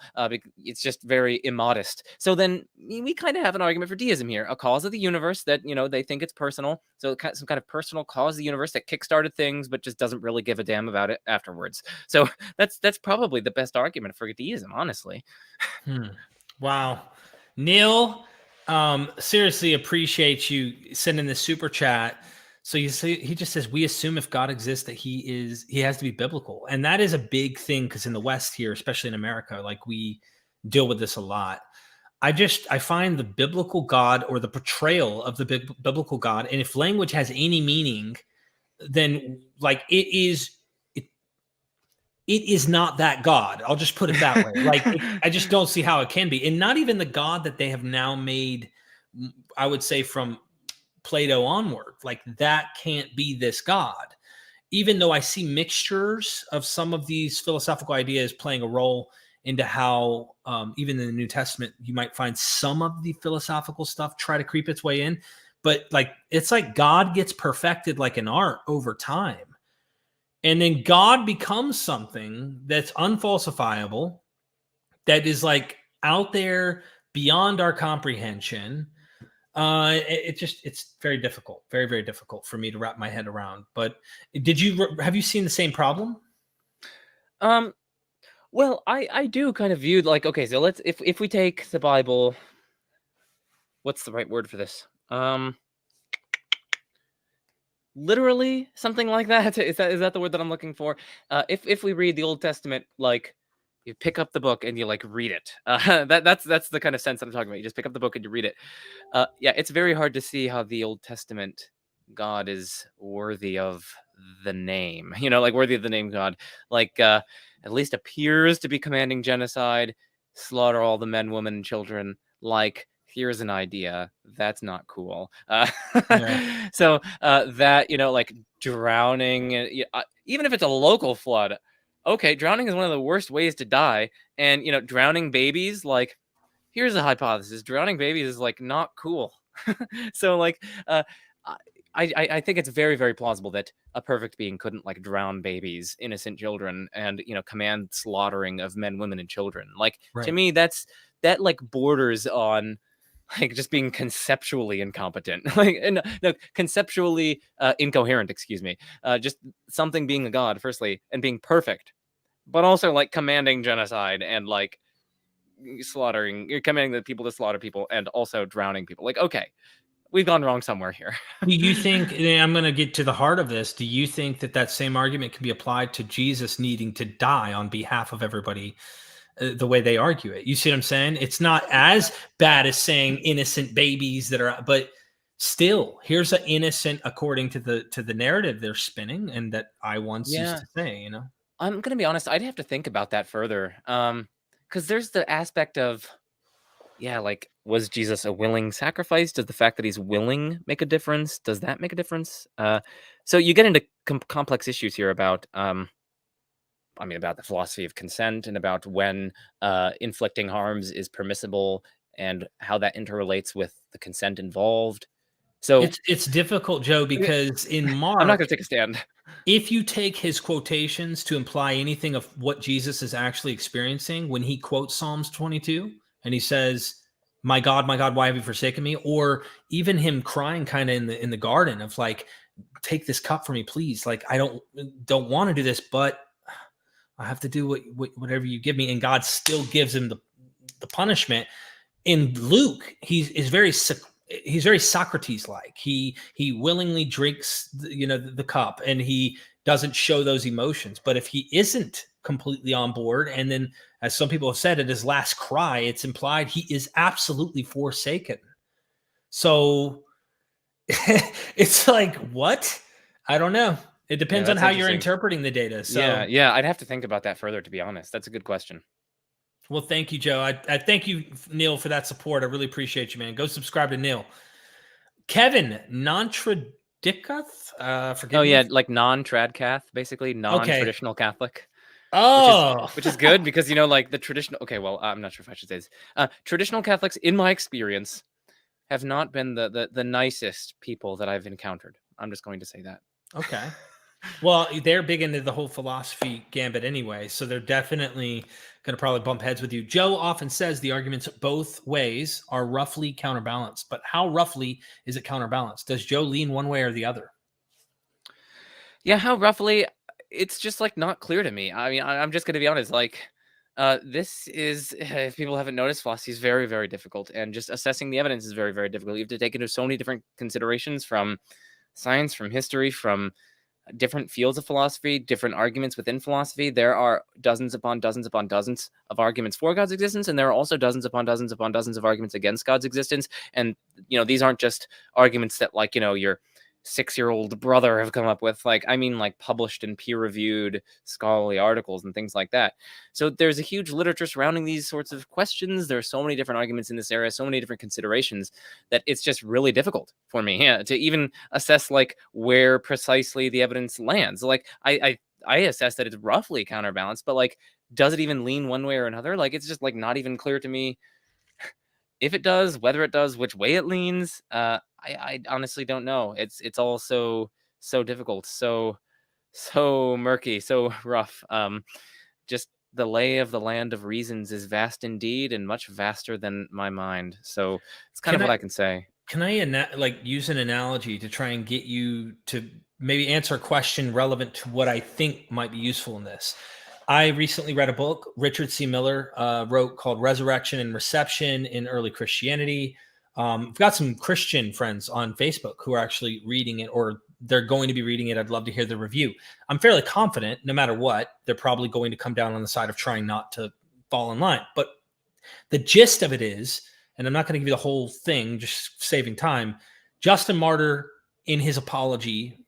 It's just very immodest. So then we kind of have an argument for deism here, a cause of the universe that, they think it's personal. So some kind of personal cause of the universe that kickstarted things, but just doesn't really give a damn about it afterwards. So that's probably the best argument for deism, honestly. Wow. Neil, seriously appreciate you sending this super chat. So you see, he just says, we assume if God exists that he has to be biblical. And that is a big thing because in the West here, especially in America, like we deal with this a lot. I find the biblical God or the portrayal of the biblical God, and if language has any meaning, then like it is not that God. I'll just put it that way. Like I just don't see how it can be. And not even the God that they have now made, I would say from Plato onward, like that can't be this God. even though I see mixtures of some of these philosophical ideas playing a role into how even in the New Testament, you might find some of the philosophical stuff try to creep its way in. But like, it's like God gets perfected like an art over time. And then God becomes something that's unfalsifiable, that is like out there beyond our comprehension. It's very difficult, very, very difficult for me to wrap my head around. But have you seen the same problem? Well, I do kind of view like, okay, so let's, if we take the Bible, what's the right word for this? Literally, something like that. Is that the word that I'm looking for? If we read the Old Testament, like, you pick up the book and you like read it. That's the kind of sense that I'm talking about. You just pick up the book and you read it. Yeah, it's very hard to see how the Old Testament God is worthy of the name. Like worthy of the name God. Like at least appears to be commanding genocide, slaughter all the men, women, and children. Like, here's an idea that's not cool. Yeah. So that, like drowning, even if it's a local flood. Okay, drowning is one of the worst ways to die. And, drowning babies, like, here's a hypothesis. Drowning babies is, like, not cool. So, like, I think it's very, very plausible that a perfect being couldn't, like, drown babies, innocent children, and, command slaughtering of men, women, and children. Like, Right. to me, that, like, borders on, like, just being conceptually incompetent, like, no, conceptually incoherent, excuse me. Just something being a god, firstly, and being perfect, but also like commanding genocide and like commanding the people to slaughter people and also drowning people. Like, okay, we've gone wrong somewhere here. Do you think, and I'm going to get to the heart of this, do you think that same argument can be applied to Jesus needing to die on behalf of everybody? The way they argue it, you see what I'm saying? It's not as bad as saying innocent babies that are, but still, here's an innocent according to the narrative they're spinning, and that I once used to say. I'm gonna be honest, I'd have to think about that further, because there's the aspect of, yeah, like, was Jesus a willing sacrifice? Does the fact that he's willing make a difference? Does that make a difference? So you get into complex issues here about about the philosophy of consent and about when inflicting harms is permissible and how that interrelates with the consent involved. So it's difficult, Joe, because in Mark, I'm not going to take a stand. If you take his quotations to imply anything of what Jesus is actually experiencing, when he quotes Psalms 22 and he says, my God, why have you forsaken me? Or even him crying kind of in the garden of like, take this cup from me, please. Like, I don't want to do this, but I have to do whatever you give me. And God still gives him the punishment. In Luke, he's very Socrates-like. He willingly drinks the cup, and he doesn't show those emotions. But if he isn't completely on board, and then, as some people have said, at his last cry, it's implied he is absolutely forsaken. So it's like, what? I don't know. It depends on how you're interpreting the data. So yeah, I'd have to think about that further, to be honest. That's a good question. Well, thank you, Joe. I thank you, Neil, for that support. I really appreciate you, man. Go subscribe to Neil. Kevin, non-tradicath? Oh, yeah, like non-tradcath, basically non-traditional Catholic. Oh, which is good because, like the traditional... Okay, well, I'm not sure if I should say this. Traditional Catholics, in my experience, have not been the nicest people that I've encountered. I'm just going to say that. Okay. Well, they're big into the whole philosophy gambit anyway, so they're definitely going to probably bump heads with you. Joe often says the arguments both ways are roughly counterbalanced, but how roughly is it counterbalanced? Does Joe lean one way or the other? Yeah, how roughly? It's just like not clear to me. I mean, I'm just going to be honest. Like, this is, if people haven't noticed, philosophy is very, very difficult, and just assessing the evidence is very, very difficult. You have to take into so many different considerations from science, from history, from different fields of philosophy, different arguments within philosophy. There are dozens upon dozens upon dozens of arguments for God's existence, and there are also dozens upon dozens upon dozens of arguments against God's existence. And these aren't just arguments that, like, you're 6-year-old brother have come up with. Like, I mean, like published in peer-reviewed scholarly articles and things like that. So there's a huge literature surrounding these sorts of questions. There are so many different arguments in this area, so many different considerations, that it's just really difficult for me, to even assess like where precisely the evidence lands. Like I assess that it's roughly counterbalanced, but like, does it even lean one way or another? Like, it's just like not even clear to me if it does, whether it does, which way it leans. I honestly don't know. It's all so difficult, so murky, so rough. Just the lay of the land of reasons is vast indeed, and much vaster than my mind. So it's kind of what I can say. Can I like use an analogy to try and get you to maybe answer a question relevant to what I think might be useful in this? I recently read a book Richard C. Miller wrote called Resurrection and Reception in Early Christianity. I've got some Christian friends on Facebook who are actually reading it, or they're going to be reading it. I'd love to hear the review. I'm fairly confident no matter what, they're probably going to come down on the side of trying not to fall in line. But the gist of it is, and I'm not going to give you the whole thing, just saving time, Justin Martyr in his apology,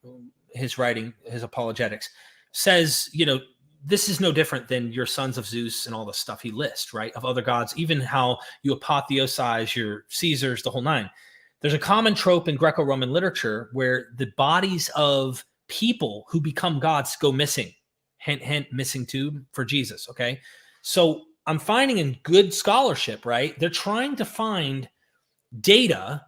his writing, his apologetics, says, this is no different than your sons of Zeus and all the stuff he lists, right? Of other gods, even how you apotheosize your Caesars, the whole nine. There's a common trope in Greco-Roman literature where the bodies of people who become gods go missing. Hint, hint, missing tube for Jesus, okay? So I'm finding in good scholarship, right? They're trying to find data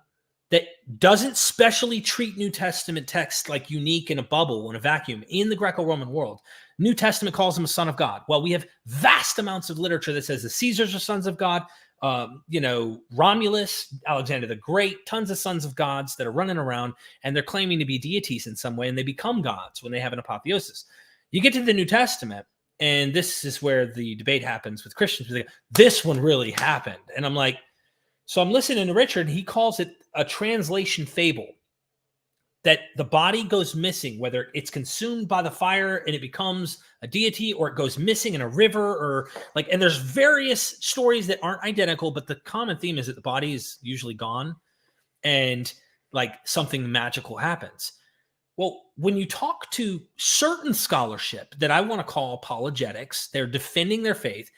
that doesn't specially treat New Testament text like unique in a bubble, in a vacuum, in the Greco-Roman world. New Testament calls him a son of God. Well, we have vast amounts of literature that says the Caesars are sons of God. Romulus, Alexander the Great, tons of sons of gods that are running around, and they're claiming to be deities in some way, and they become gods when they have an apotheosis. You get to the New Testament, and this is where the debate happens with Christians. They go, this one really happened. And I'm like, so I'm listening to Richard. He calls it a translation fable, that the body goes missing, whether it's consumed by the fire and it becomes a deity, or it goes missing in a river, or like, and there's various stories that aren't identical, but the common theme is that the body is usually gone and like something magical happens. Well, when you talk to certain scholarship that I want to call apologetics, they're defending their faith.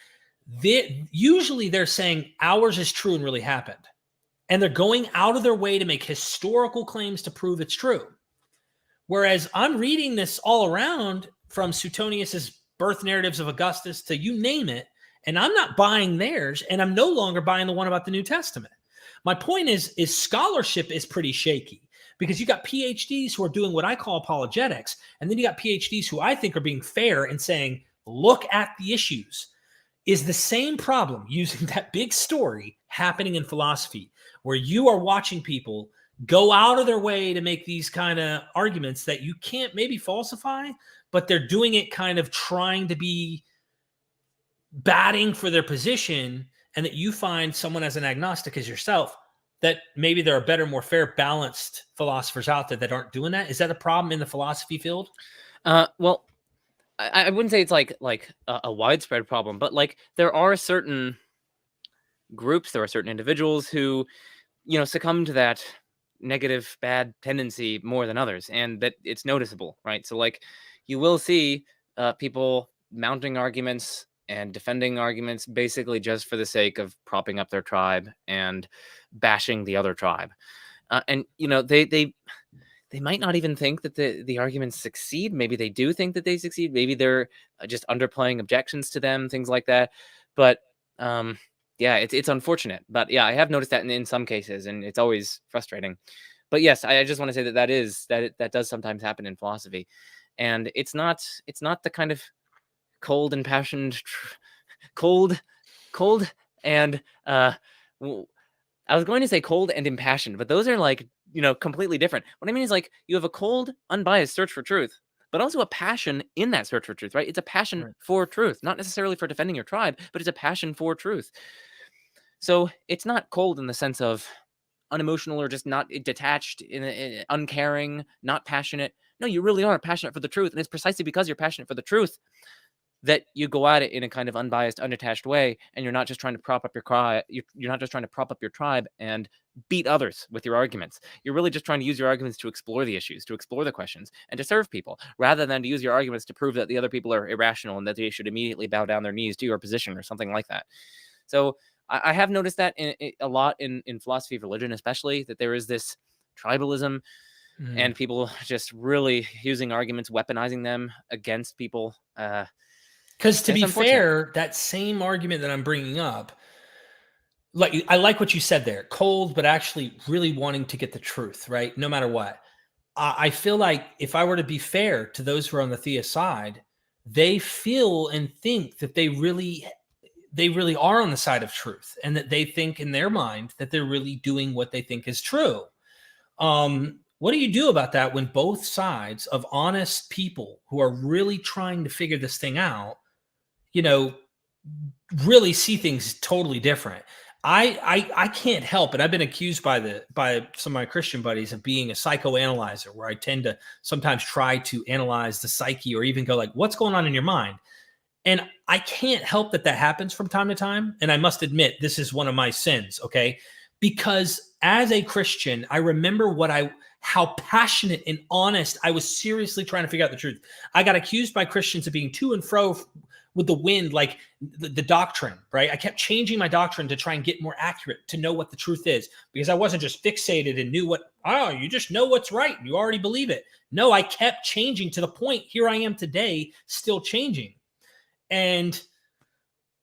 Usually they're saying ours is true and really happened. And they're going out of their way to make historical claims to prove it's true. Whereas I'm reading this all around, from Suetonius's birth narratives of Augustus to you name it, and I'm not buying theirs, and I'm no longer buying the one about the New Testament. My point is scholarship is pretty shaky, because you got PhDs who are doing what I call apologetics, and then you got PhDs who I think are being fair and saying, look at the issues. Is the same problem using that big story happening in philosophy, where you are watching people go out of their way to make these kind of arguments that you can't maybe falsify, but they're doing it kind of trying to be batting for their position, and that you find someone as an agnostic as yourself, that maybe there are better, more fair, balanced philosophers out there that aren't doing that? Is that a problem in the philosophy field? Well, I wouldn't say it's like a widespread problem, but like there are certain groups, there are certain individuals who, succumb to that negative, bad tendency more than others, and that it's noticeable, right? So like you will see people mounting arguments and defending arguments basically just for the sake of propping up their tribe and bashing the other tribe. And they might not even think that the arguments succeed. Maybe they do think that they succeed. Maybe they're just underplaying objections to them, things like that. But yeah, it's unfortunate. But yeah, I have noticed that in some cases, and it's always frustrating. But yes, I just want to say that does sometimes happen in philosophy, and it's not the kind of cold and passioned, cold and I was going to say cold and impassioned, but those are like, completely different. What I mean is like you have a cold, unbiased search for truth, but also a passion in that search for truth, right? It's a passion for truth, not necessarily for defending your tribe, but it's a passion for truth. So it's not cold in the sense of unemotional or just not detached, in uncaring, not passionate. No, you really are passionate for the truth. And it's precisely because you're passionate for the truth that you go at it in a kind of unbiased, unattached way, and you're not just trying to prop up you're not just trying to prop up your tribe and beat others with your arguments. You're really just trying to use your arguments to explore the issues, to explore the questions, and to serve people, rather than to use your arguments to prove that the other people are irrational and that they should immediately bow down their knees to your position or something like that. So I have noticed that a lot in philosophy of religion, especially, that there is this tribalism and people just really using arguments, weaponizing them against people. Because to be fair, that same argument that I'm bringing up, like, I like what you said there, cold, but actually really wanting to get the truth, right? No matter what. I feel like if I were to be fair to those who are on the theist side, they feel and think that they really are on the side of truth, and that they think in their mind that they're really doing what they think is true. What do you do about that when both sides of honest people who are really trying to figure this thing out, really see things totally different? I can't help it. I've been accused by some of my Christian buddies of being a psychoanalyzer, where I tend to sometimes try to analyze the psyche, or even go like, what's going on in your mind? And I can't help that happens from time to time. And I must admit, this is one of my sins, okay? Because as a Christian, I remember how passionate and honest I was seriously trying to figure out the truth. I got accused by Christians of being to and fro with the wind, like the doctrine, right? I kept changing my doctrine to try and get more accurate, to know what the truth is, because I wasn't just fixated and knew you just know what's right. You already believe it. No, I kept changing to the point here I am today, still changing. And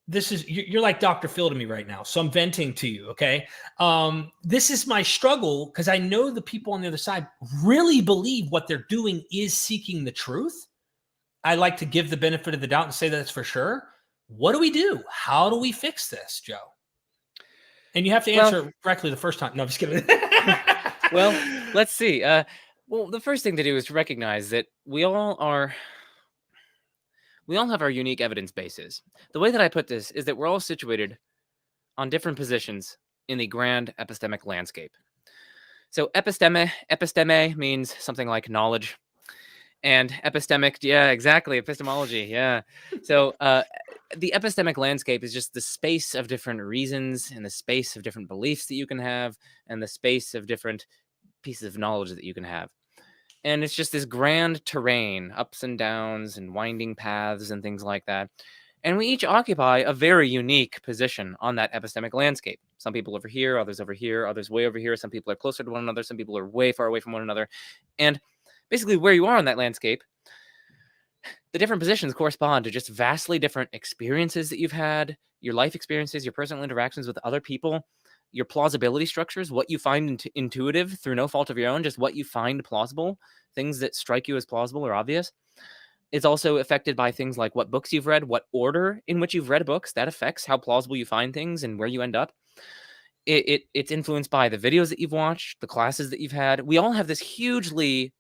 you're like Dr. Phil to me right now. So I'm venting to you. Okay. This is my struggle, because I know the people on the other side really believe what they're doing is seeking the truth. I like to give the benefit of the doubt and say that's for sure. What do we do? How do we fix this, Joe? And you have to answer correctly the first time. No, I'm just kidding. Well, let's see. The first thing to do is to recognize that we all have our unique evidence bases. The way that I put this is that we're all situated on different positions in the grand epistemic landscape. So episteme means something like knowledge. And epistemic, yeah, exactly, epistemology, yeah. So the epistemic landscape is just the space of different reasons, and the space of different beliefs that you can have, and the space of different pieces of knowledge that you can have. And it's just this grand terrain, ups and downs and winding paths and things like that. And we each occupy a very unique position on that epistemic landscape. Some people over here, others way over here. Some people are closer to one another. Some people are way far away from one another. And basically, where you are on that landscape, the different positions correspond to just vastly different experiences that you've had, your life experiences, your personal interactions with other people, your plausibility structures, what you find intuitive through no fault of your own, just what you find plausible, things that strike you as plausible or obvious. It's also affected by things like what books you've read, what order in which you've read books. That affects how plausible you find things and where you end up. It's influenced by the videos that you've watched, the classes that you've had. We all have this hugely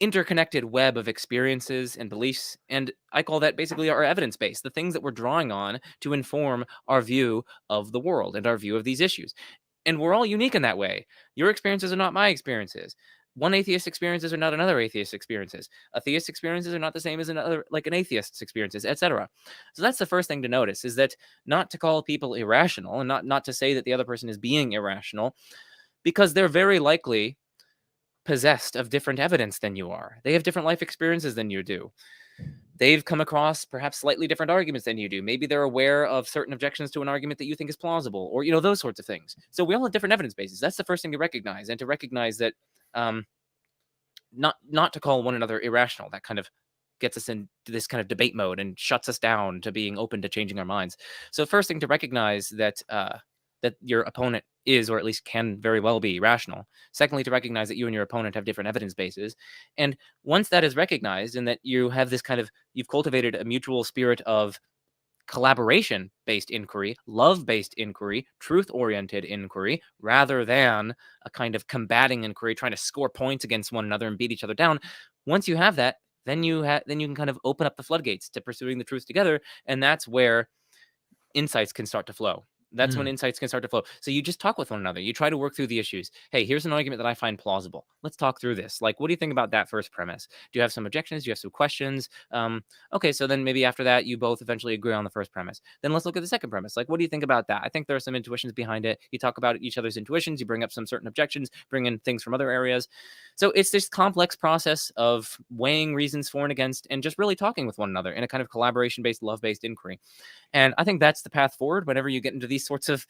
interconnected web of experiences and beliefs, and I call that basically our evidence base, the things that we're drawing on to inform our view of the world and our view of these issues. And we're all unique in that way. Your experiences are not my experiences. One atheist experiences are not another atheist experiences. A theist experiences are not the same as an atheist's experiences, etc. So that's the first thing to notice, is that not to call people irrational, and not to say that the other person is being irrational, because they're very likely possessed of different evidence than you are. They have different life experiences than you do. They've come across perhaps slightly different arguments than you do. Maybe they're aware of certain objections to an argument that you think is plausible, or those sorts of things. So we all have different evidence bases. That's the first thing to recognize, and to recognize that not to call one another irrational. That kind of gets us into this kind of debate mode and shuts us down to being open to changing our minds. So first thing to recognize that your opponent is, or at least can very well be, rational. Secondly, to recognize that you and your opponent have different evidence bases. And once that is recognized, and that you have this you've cultivated a mutual spirit of collaboration-based inquiry, love-based inquiry, truth-oriented inquiry, rather than a kind of combating inquiry, trying to score points against one another and beat each other down. Once you have that, then you can kind of open up the floodgates to pursuing the truth together, and that's where insights can start to flow. That's when insights can start to flow. So you just talk with one another. You try to work through the issues. Hey, here's an argument that I find plausible. Let's talk through this. Like, what do you think about that first premise? Do you have some objections? Do you have some questions? Okay, so then maybe after that, you both eventually agree on the first premise. Then let's look at the second premise. Like, what do you think about that? I think there are some intuitions behind it. You talk about each other's intuitions. You bring up some certain objections, bring in things from other areas. So it's this complex process of weighing reasons for and against, and just really talking with one another in a kind of collaboration-based, love-based inquiry. And I think that's the path forward whenever you get into these sorts of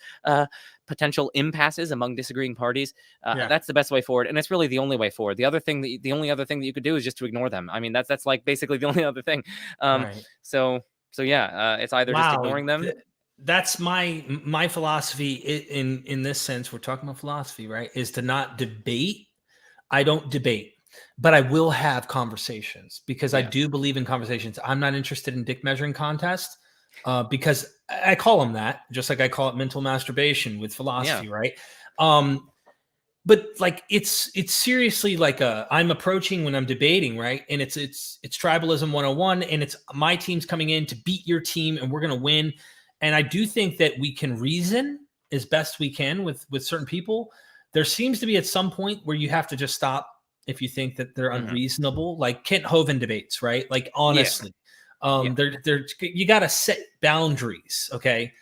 potential impasses among disagreeing parties. That's the best way forward, and it's really the only way forward. The only other thing that you could do is just to ignore them. I mean, that's like basically the only other thing. Right. So yeah, it's either just ignoring them. That's my philosophy in this sense. We're talking about philosophy, right? Is to not debate. I don't debate, but I will have conversations because I do believe in conversations. I'm not interested in dick measuring contests. Because I call them that, just like I call it mental masturbation with philosophy, right? But like it's seriously like I'm approaching when I'm debating, right? And it's tribalism 101, and it's my team's coming in to beat your team, and we're gonna win. And I do think that we can reason as best we can with certain people. There seems to be at some point where you have to just stop if you think that they're unreasonable, like Kent Hovind debates, right? Like honestly. You got to set boundaries. Okay.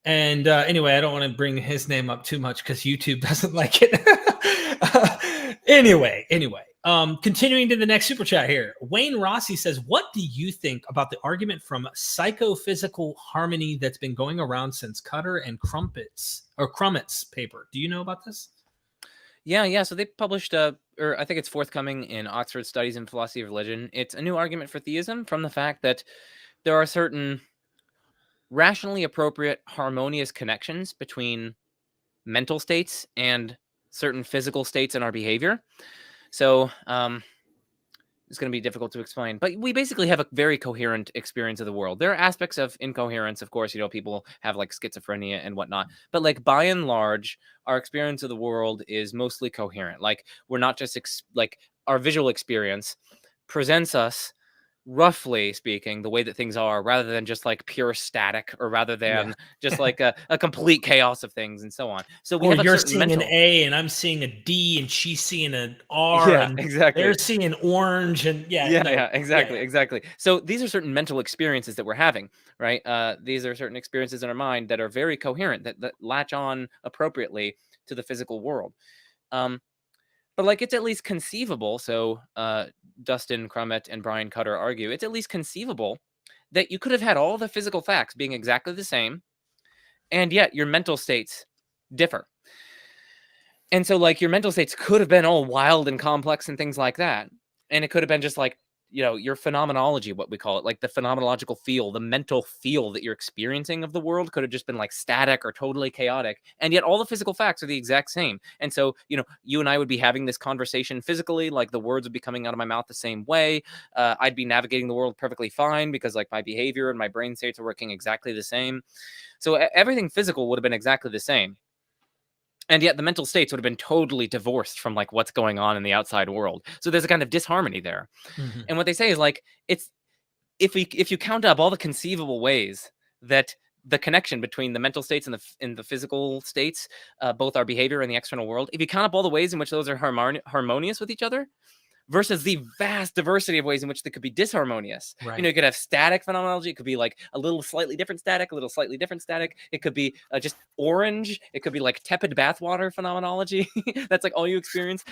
And anyway, I don't want to bring his name up too much because YouTube doesn't like it. Anyway, continuing to the next super chat here. Wayne Rossi says, what do you think about the argument from psychophysical harmony that's been going around since Cutter and Crummett's paper? Do you know about this? Yeah. So they published or I think it's forthcoming in Oxford Studies in Philosophy of Religion. It's a new argument for theism from the fact that there are certain rationally appropriate, harmonious connections between mental states and certain physical states in our behavior. So it's going to be difficult to explain, but we basically have a very coherent experience of the world. There are aspects of incoherence, of course, people have like schizophrenia and whatnot, but like by and large, our experience of the world is mostly coherent. Like we're not just like our visual experience presents us, roughly speaking, the way that things are, rather than just like pure static, or rather than just like a complete chaos of things and so on. So we have you're seeing an A and I'm seeing a D and she's seeing an R. Yeah, and exactly. They're seeing orange and exactly. So these are certain mental experiences that we're having, right? These are certain experiences in our mind that are very coherent, that latch on appropriately to the physical world. But like it's at least conceivable. So Dustin Crummett and Brian Cutter argue it's at least conceivable that you could have had all the physical facts being exactly the same, and yet your mental states differ. And so like your mental states could have been all wild and complex and things like that. And it could have been just like, your phenomenology, what we call it, like the phenomenological feel, the mental feel that you're experiencing of the world could have just been like static or totally chaotic. And yet all the physical facts are the exact same. And so, you and I would be having this conversation physically, like the words would be coming out of my mouth the same way. I'd be navigating the world perfectly fine because like my behavior and my brain states are working exactly the same. So everything physical would have been exactly the same. And yet the mental states would have been totally divorced from like what's going on in the outside world. So there's a kind of disharmony there. Mm-hmm. And what they say is like, it's if you count up all the conceivable ways that the connection between the mental states and the physical states, both our behavior and the external world, if you count up all the ways in which those are harmonious with each other, versus the vast diversity of ways in which they could be disharmonious. Right. You could have static phenomenology. It could be like a little slightly different static, a little slightly different static. It could be just orange. It could be like tepid bathwater phenomenology. That's like all you experience.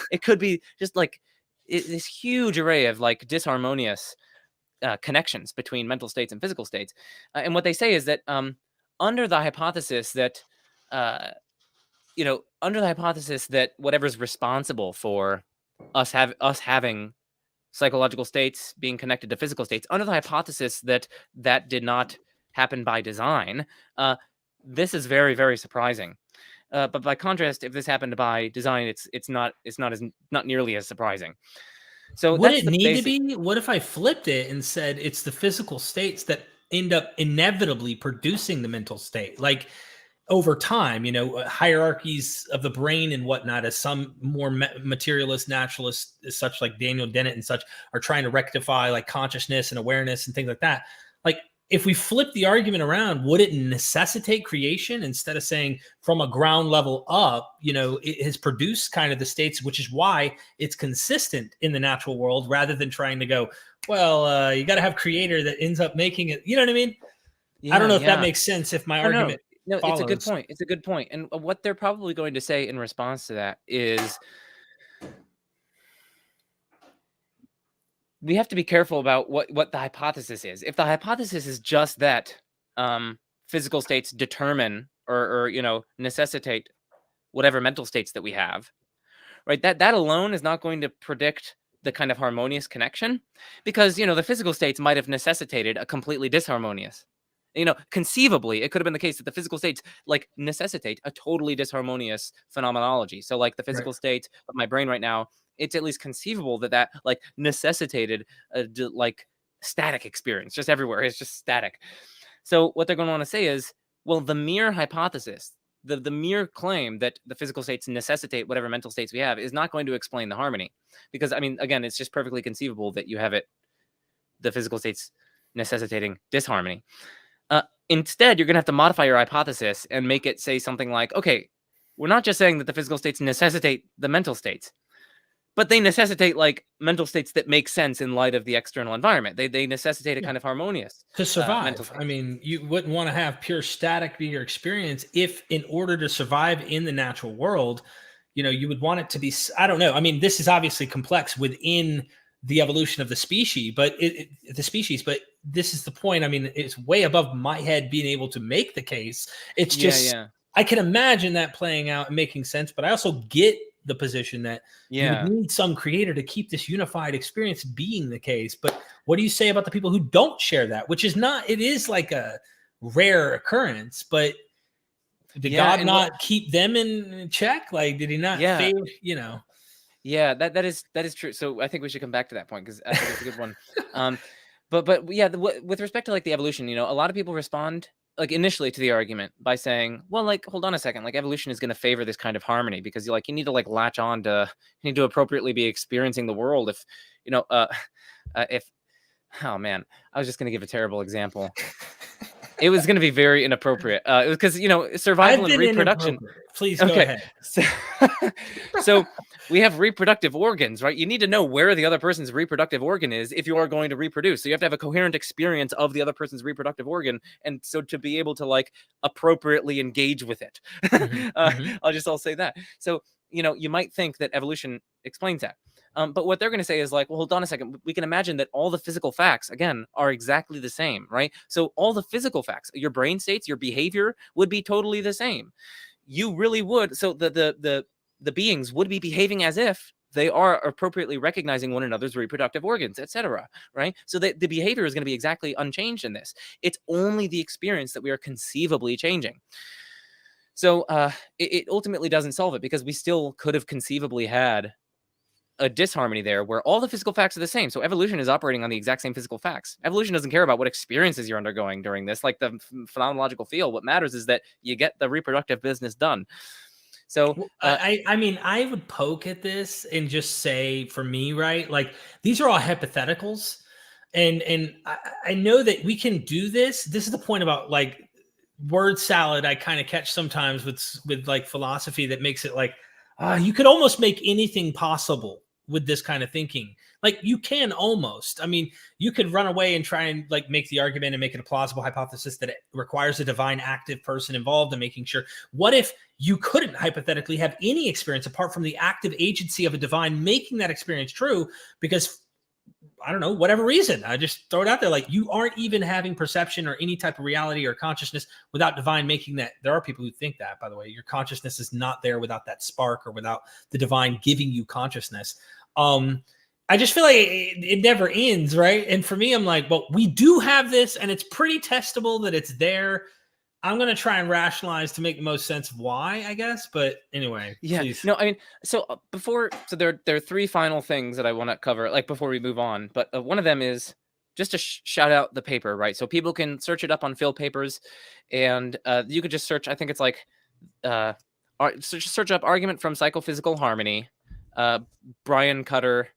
It could be just like this huge array of like disharmonious connections between mental states and physical states. And what they say is that under the hypothesis that, whatever's responsible for us having psychological states being connected to physical states, under the hypothesis that did not happen by design, this is very, very surprising. But by contrast, if this happened by design, it's not nearly as surprising. So would it need to be? What if I flipped it and said it's the physical states that end up inevitably producing the mental state? Like over time, hierarchies of the brain and whatnot, as some more materialist naturalists, such like Daniel Dennett and such, are trying to rectify like consciousness and awareness and things like that. Like if we flip the argument around, would it necessitate creation instead of saying from a ground level up, it has produced kind of the states, which is why it's consistent in the natural world rather than trying to go, well, you got to have creator that ends up making it. You know what I mean? Yeah, I don't know if that makes sense. If my argument no, follows. it's a good point. It's a good point. And what they're probably going to say in response to that is, we have to be careful about what the hypothesis is. If the hypothesis is just that physical states determine or necessitate whatever mental states that we have, right? That alone is not going to predict the kind of harmonious connection, because the physical states might have necessitated a completely disharmonious. Conceivably, it could have been the case that the physical states necessitate a totally disharmonious phenomenology. So the physical state of my brain right now, it's at least conceivable that necessitated a static experience just everywhere. It's just static. So what they're going to want to say is, well, the mere hypothesis, the mere claim that the physical states necessitate whatever mental states we have is not going to explain the harmony. Because, again, it's just perfectly conceivable that you have the physical states necessitating disharmony. Instead, you're going to have to modify your hypothesis and make it say something like, okay, we're not just saying that the physical states necessitate the mental states, but they necessitate mental states that make sense in light of the external environment. They necessitate a kind of harmonious to survive. Mental state. You wouldn't want to have pure static be your experience if, in order to survive in the natural world, you would want it to be. I don't know. This is obviously complex within the evolution of the species, but this is the point. It's way above my head being able to make the case. It's just I can imagine that playing out and making sense, but I also get the position that you would need some creator to keep this unified experience being the case. But what do you say about the people who don't share that? Which is not, it is like a rare occurrence, but did God not keep them in check? Did he not favor, Yeah, that is true. So I think we should come back to that point, because I think it's a good one. But yeah, with respect to the evolution, a lot of people respond initially to the argument by saying, well, hold on a second, evolution is going to favor this kind of harmony, because you need to latch on to, you need to appropriately be experiencing the world. If oh man, I was just going to give a terrible example. It was going to be very inappropriate. It was because survival and reproduction. Please go ahead. So we have reproductive organs, right? You need to know where the other person's reproductive organ is if you are going to reproduce. So you have to have a coherent experience of the other person's reproductive organ, and so to be able to appropriately engage with it. I'll say that. So you might think that evolution explains that. But what they're going to say is well, hold on a second. We can imagine that all the physical facts, again, are exactly the same, right? So all the physical facts, your brain states, your behavior would be totally the same. You really would. So the beings would be behaving as if they are appropriately recognizing one another's reproductive organs, etc. Right? So the behavior is going to be exactly unchanged in this. It's only the experience that we are conceivably changing. So it ultimately doesn't solve it, because we still could have conceivably had a disharmony there where all the physical facts are the same. So evolution is operating on the exact same physical facts. Evolution doesn't care about what experiences you're undergoing during this, the phenomenological field. What matters is that you get the reproductive business done. So I would poke at this and just say, for me, right, these are all hypotheticals, and I know that we can do this. This is the point about word salad I kind of catch sometimes with philosophy that makes it you could almost make anything possible with this kind of thinking. You can almost, you could run away and try and make the argument and make it a plausible hypothesis that it requires a divine active person involved in making sure. What if you couldn't hypothetically have any experience apart from the active agency of a divine making that experience true? Because I don't know, whatever reason, I just throw it out there. You aren't even having perception or any type of reality or consciousness without divine making that. There are people who think that, by the way, your consciousness is not there without that spark or without the divine giving you consciousness. I just feel it never ends, right? And for me, I'm well, we do have this, and it's pretty testable that it's there. I'm going to try and rationalize to make the most sense of why, I guess. But anyway, yeah. Please. No, so there are three final things that I want to cover, before we move on. But one of them is just to shout out the paper, right? So people can search it up on Phil Papers, and you could just search. I think it's search up argument from psychophysical harmony, Brian Cutter,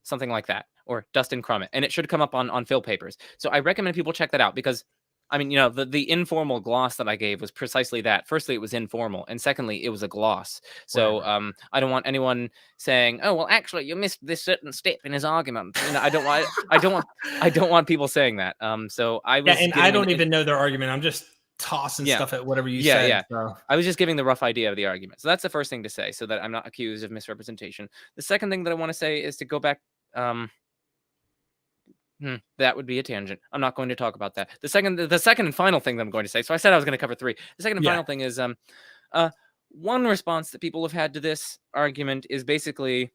something like that. or Dustin Crummett, and it should come up on Phil Papers. So I recommend people check that out because, I mean, the informal gloss that I gave was precisely that. Firstly, it was informal, and secondly, it was a gloss. So Right. I don't want anyone saying, "Oh, well, actually, you missed this certain step in his argument." I don't want people saying that. So I Yeah, was and I giving don't even know their argument. I'm just tossing yeah, stuff at whatever you yeah, said. yeah. So I was just giving the rough idea of the argument. So that's the first thing to say, so that I'm not accused of misrepresentation. The second thing that I want to say is to go back. That would be a tangent. I'm not going to talk about that. The second and final thing that I'm going to say. So I said I was going to cover three. The second and yeah, final thing is one response that people have had to this argument is basically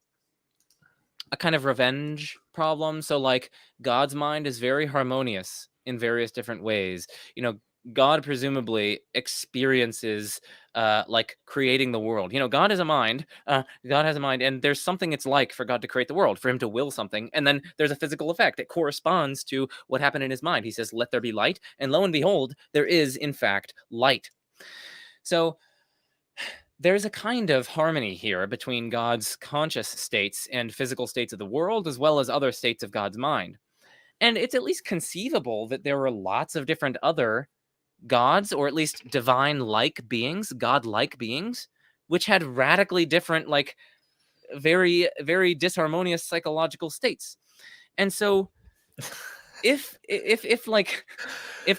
a kind of revenge problem. So like God's mind is very harmonious in various different ways. God presumably experiences like creating the world. God has a mind. God has a mind, and there's something it's like for God to create the world, for him to will something, and then there's a physical effect. It corresponds to what happened in his mind. He says, "Let there be light," and lo and behold, there is in fact light. So there's a kind of harmony here between God's conscious states and physical states of the world, as well as other states of God's mind. And it's at least conceivable that there are lots of different other gods, or at least divine-like beings, god-like beings, which had radically different, like, very, very disharmonious psychological states. And so if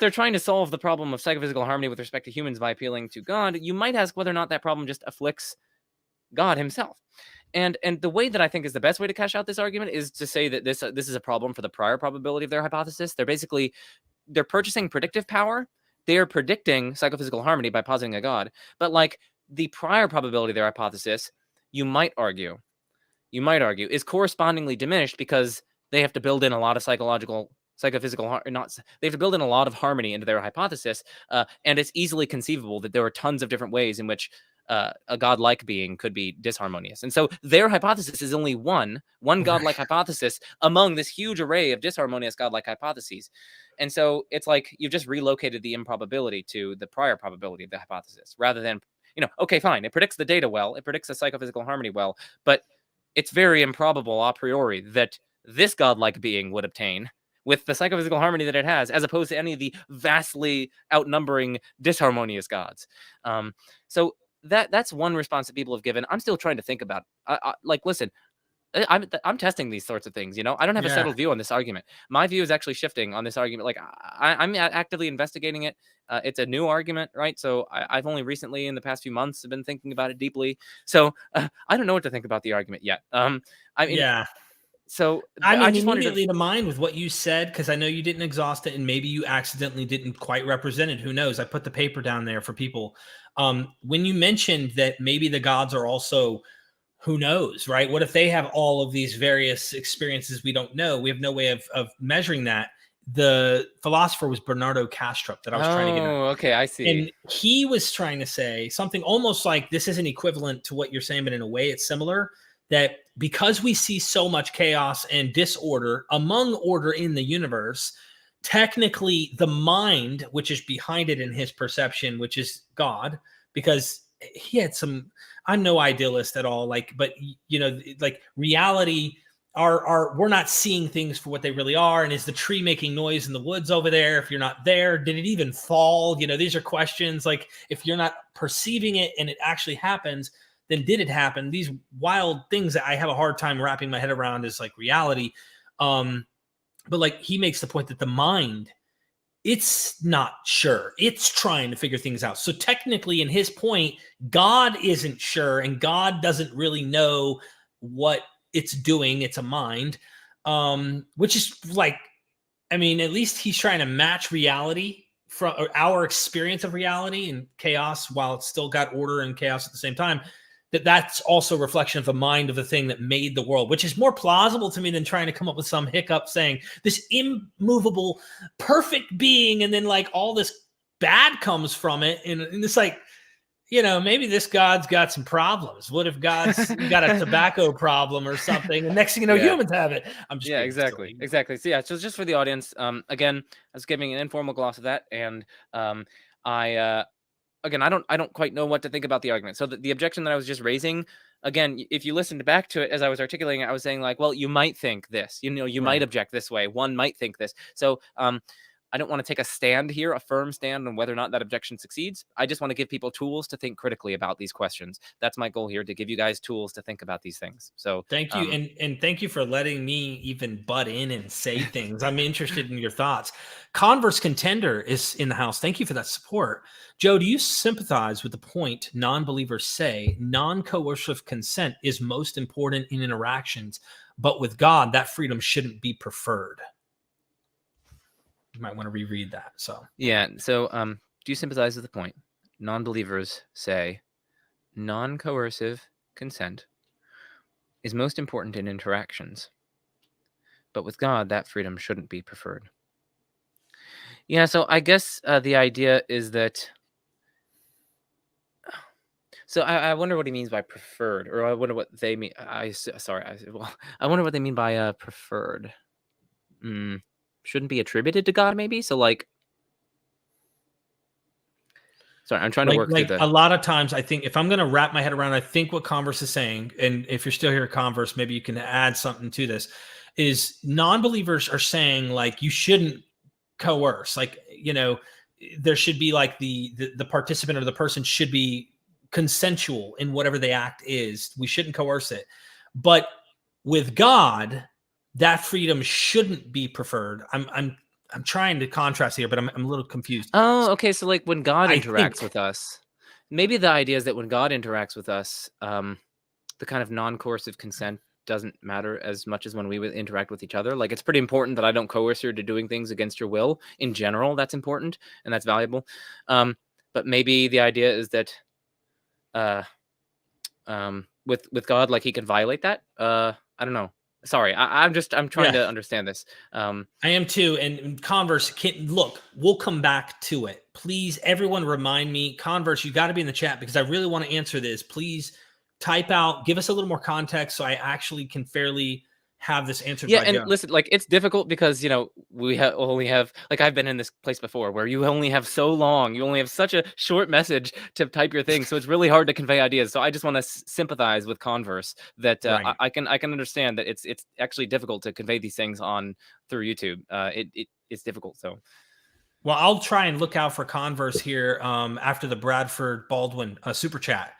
they're trying to solve the problem of psychophysical harmony with respect to humans by appealing to God, you might ask whether or not that problem just afflicts God himself. And the way that I think is the best way to cash out this argument is to say that this is a problem for the prior probability of their hypothesis. They're purchasing predictive power. They are predicting psychophysical harmony by positing a God. But like the prior probability of their hypothesis, you might argue, is correspondingly diminished because they have to build in a lot of psychophysical, they have to build in a lot of harmony into their hypothesis. And it's easily conceivable that there are tons of different ways in which a godlike being could be disharmonious. And so their hypothesis is only one godlike hypothesis among this huge array of disharmonious godlike hypotheses. And so it's like you've just relocated the improbability to the prior probability of the hypothesis, rather than, okay, fine, it predicts the data well, it predicts the psychophysical harmony well, but it's very improbable a priori that this godlike being would obtain with the psychophysical harmony that it has, as opposed to any of the vastly outnumbering disharmonious gods. So that's one response that people have given. I'm still trying to think about. Listen, I'm testing these sorts of things. I don't have a yeah. settled view on this argument. My view is actually shifting on this argument. Like I'm actively investigating it. It's a new argument, right? So I've only recently, in the past few months, been thinking about it deeply. So I don't know what to think about the argument yet. I mean, Yeah. so I I mean, just wanted immediately to mind with what you said, because I know you didn't exhaust it and maybe you accidentally didn't quite represent it. Who knows? I put the paper down there for people. When you mentioned that maybe the gods are also, who knows, right? What if they have all of these various experiences we don't know? We have no way of measuring that. The philosopher was Bernardo Kastrup that I was trying to get at. okay, I see. And he was trying to say something almost like this isn't equivalent to what you're saying, but in a way it's similar, that because we see so much chaos and disorder among order in the universe, technically the mind, which is behind it in his perception, which is God, because he had some, I'm no idealist at all, but like reality, we're not seeing things for what they really are. And is the tree making noise in the woods over there? If you're not there, did it even fall? These are questions. Like, if you're not perceiving it and it actually happens, then did it happen? These wild things that I have a hard time wrapping my head around is like reality. But like he makes the point that the mind, it's not sure. It's trying to figure things out. So technically, in his point, God isn't sure and God doesn't really know what it's doing. It's a mind, which is like, I mean, at least he's trying to match reality from our experience of reality and chaos, while it's still got order and chaos at the same time. That's also a reflection of the mind of the thing that made the world, which is more plausible to me than trying to come up with some hiccup saying this immovable, perfect being, and then like all this bad comes from it. And it's like, maybe this God's got some problems. What if God's got a tobacco problem or something? And next thing you know, humans have it. I'm just exactly. So yeah, so just for the audience, again, I was giving an informal gloss of that, and Again, I don't quite know what to think about the argument. So the objection that I was just raising, again, if you listened back to it as I was articulating it, I was saying like, well, you might think this, you might object this way. One might think this. So I don't want to take a stand here, a firm stand on whether or not that objection succeeds. I just want to give people tools to think critically about these questions. That's my goal here, to give you guys tools to think about these things. So thank you. And thank you for letting me even butt in and say things. I'm interested in your thoughts. Converse Contender is in the house. Thank you for that support. Joe, do you sympathize with the point non-believers say non-coercive consent is most important in interactions, but with God, that freedom shouldn't be preferred? You might want to reread that. So yeah. So do you sympathize with the point non-believers say non-coercive consent is most important in interactions, but with God, that freedom shouldn't be preferred? Yeah, so I guess the idea is that. So I wonder what he means by preferred, or I wonder what they mean. I wonder what they mean by preferred. Shouldn't be attributed to God, maybe. So like, sorry, I'm trying to work through a lot of times. I think if I'm going to wrap my head around, I think what Converse is saying, and if you're still here, Converse, maybe you can add something to this. Is non-believers are saying like you shouldn't coerce, like there should be like the participant or the person should be consensual in whatever the act is. We shouldn't coerce it. But with God, that freedom shouldn't be preferred. I'm trying to contrast here, but I'm a little confused. Oh, okay. So like when God interacts with us, maybe the idea is that when God interacts with us, the kind of non-coercive consent doesn't matter as much as when we would interact with each other. Like it's pretty important that I don't coerce you to doing things against your will. In general, that's important and that's valuable. But maybe the idea is that with God, like he can violate that. I don't know. Sorry, I'm trying to understand this. I am too. And Converse, look, we'll come back to it. Please, everyone remind me. Converse, you got to be in the chat because I really want to answer this. Please type out, give us a little more context so I actually can fairly have this answered. Yeah, and listen, like it's difficult because we only have, like I've been in this place before where you only have so long, you only have such a short message to type your thing, so it's really hard to convey ideas. So I just want to sympathize with Converse that right. I can understand that it's actually difficult to convey these things through YouTube. It's difficult. So. Well, I'll try and look out for Converse here after the Bradford Baldwin super chat.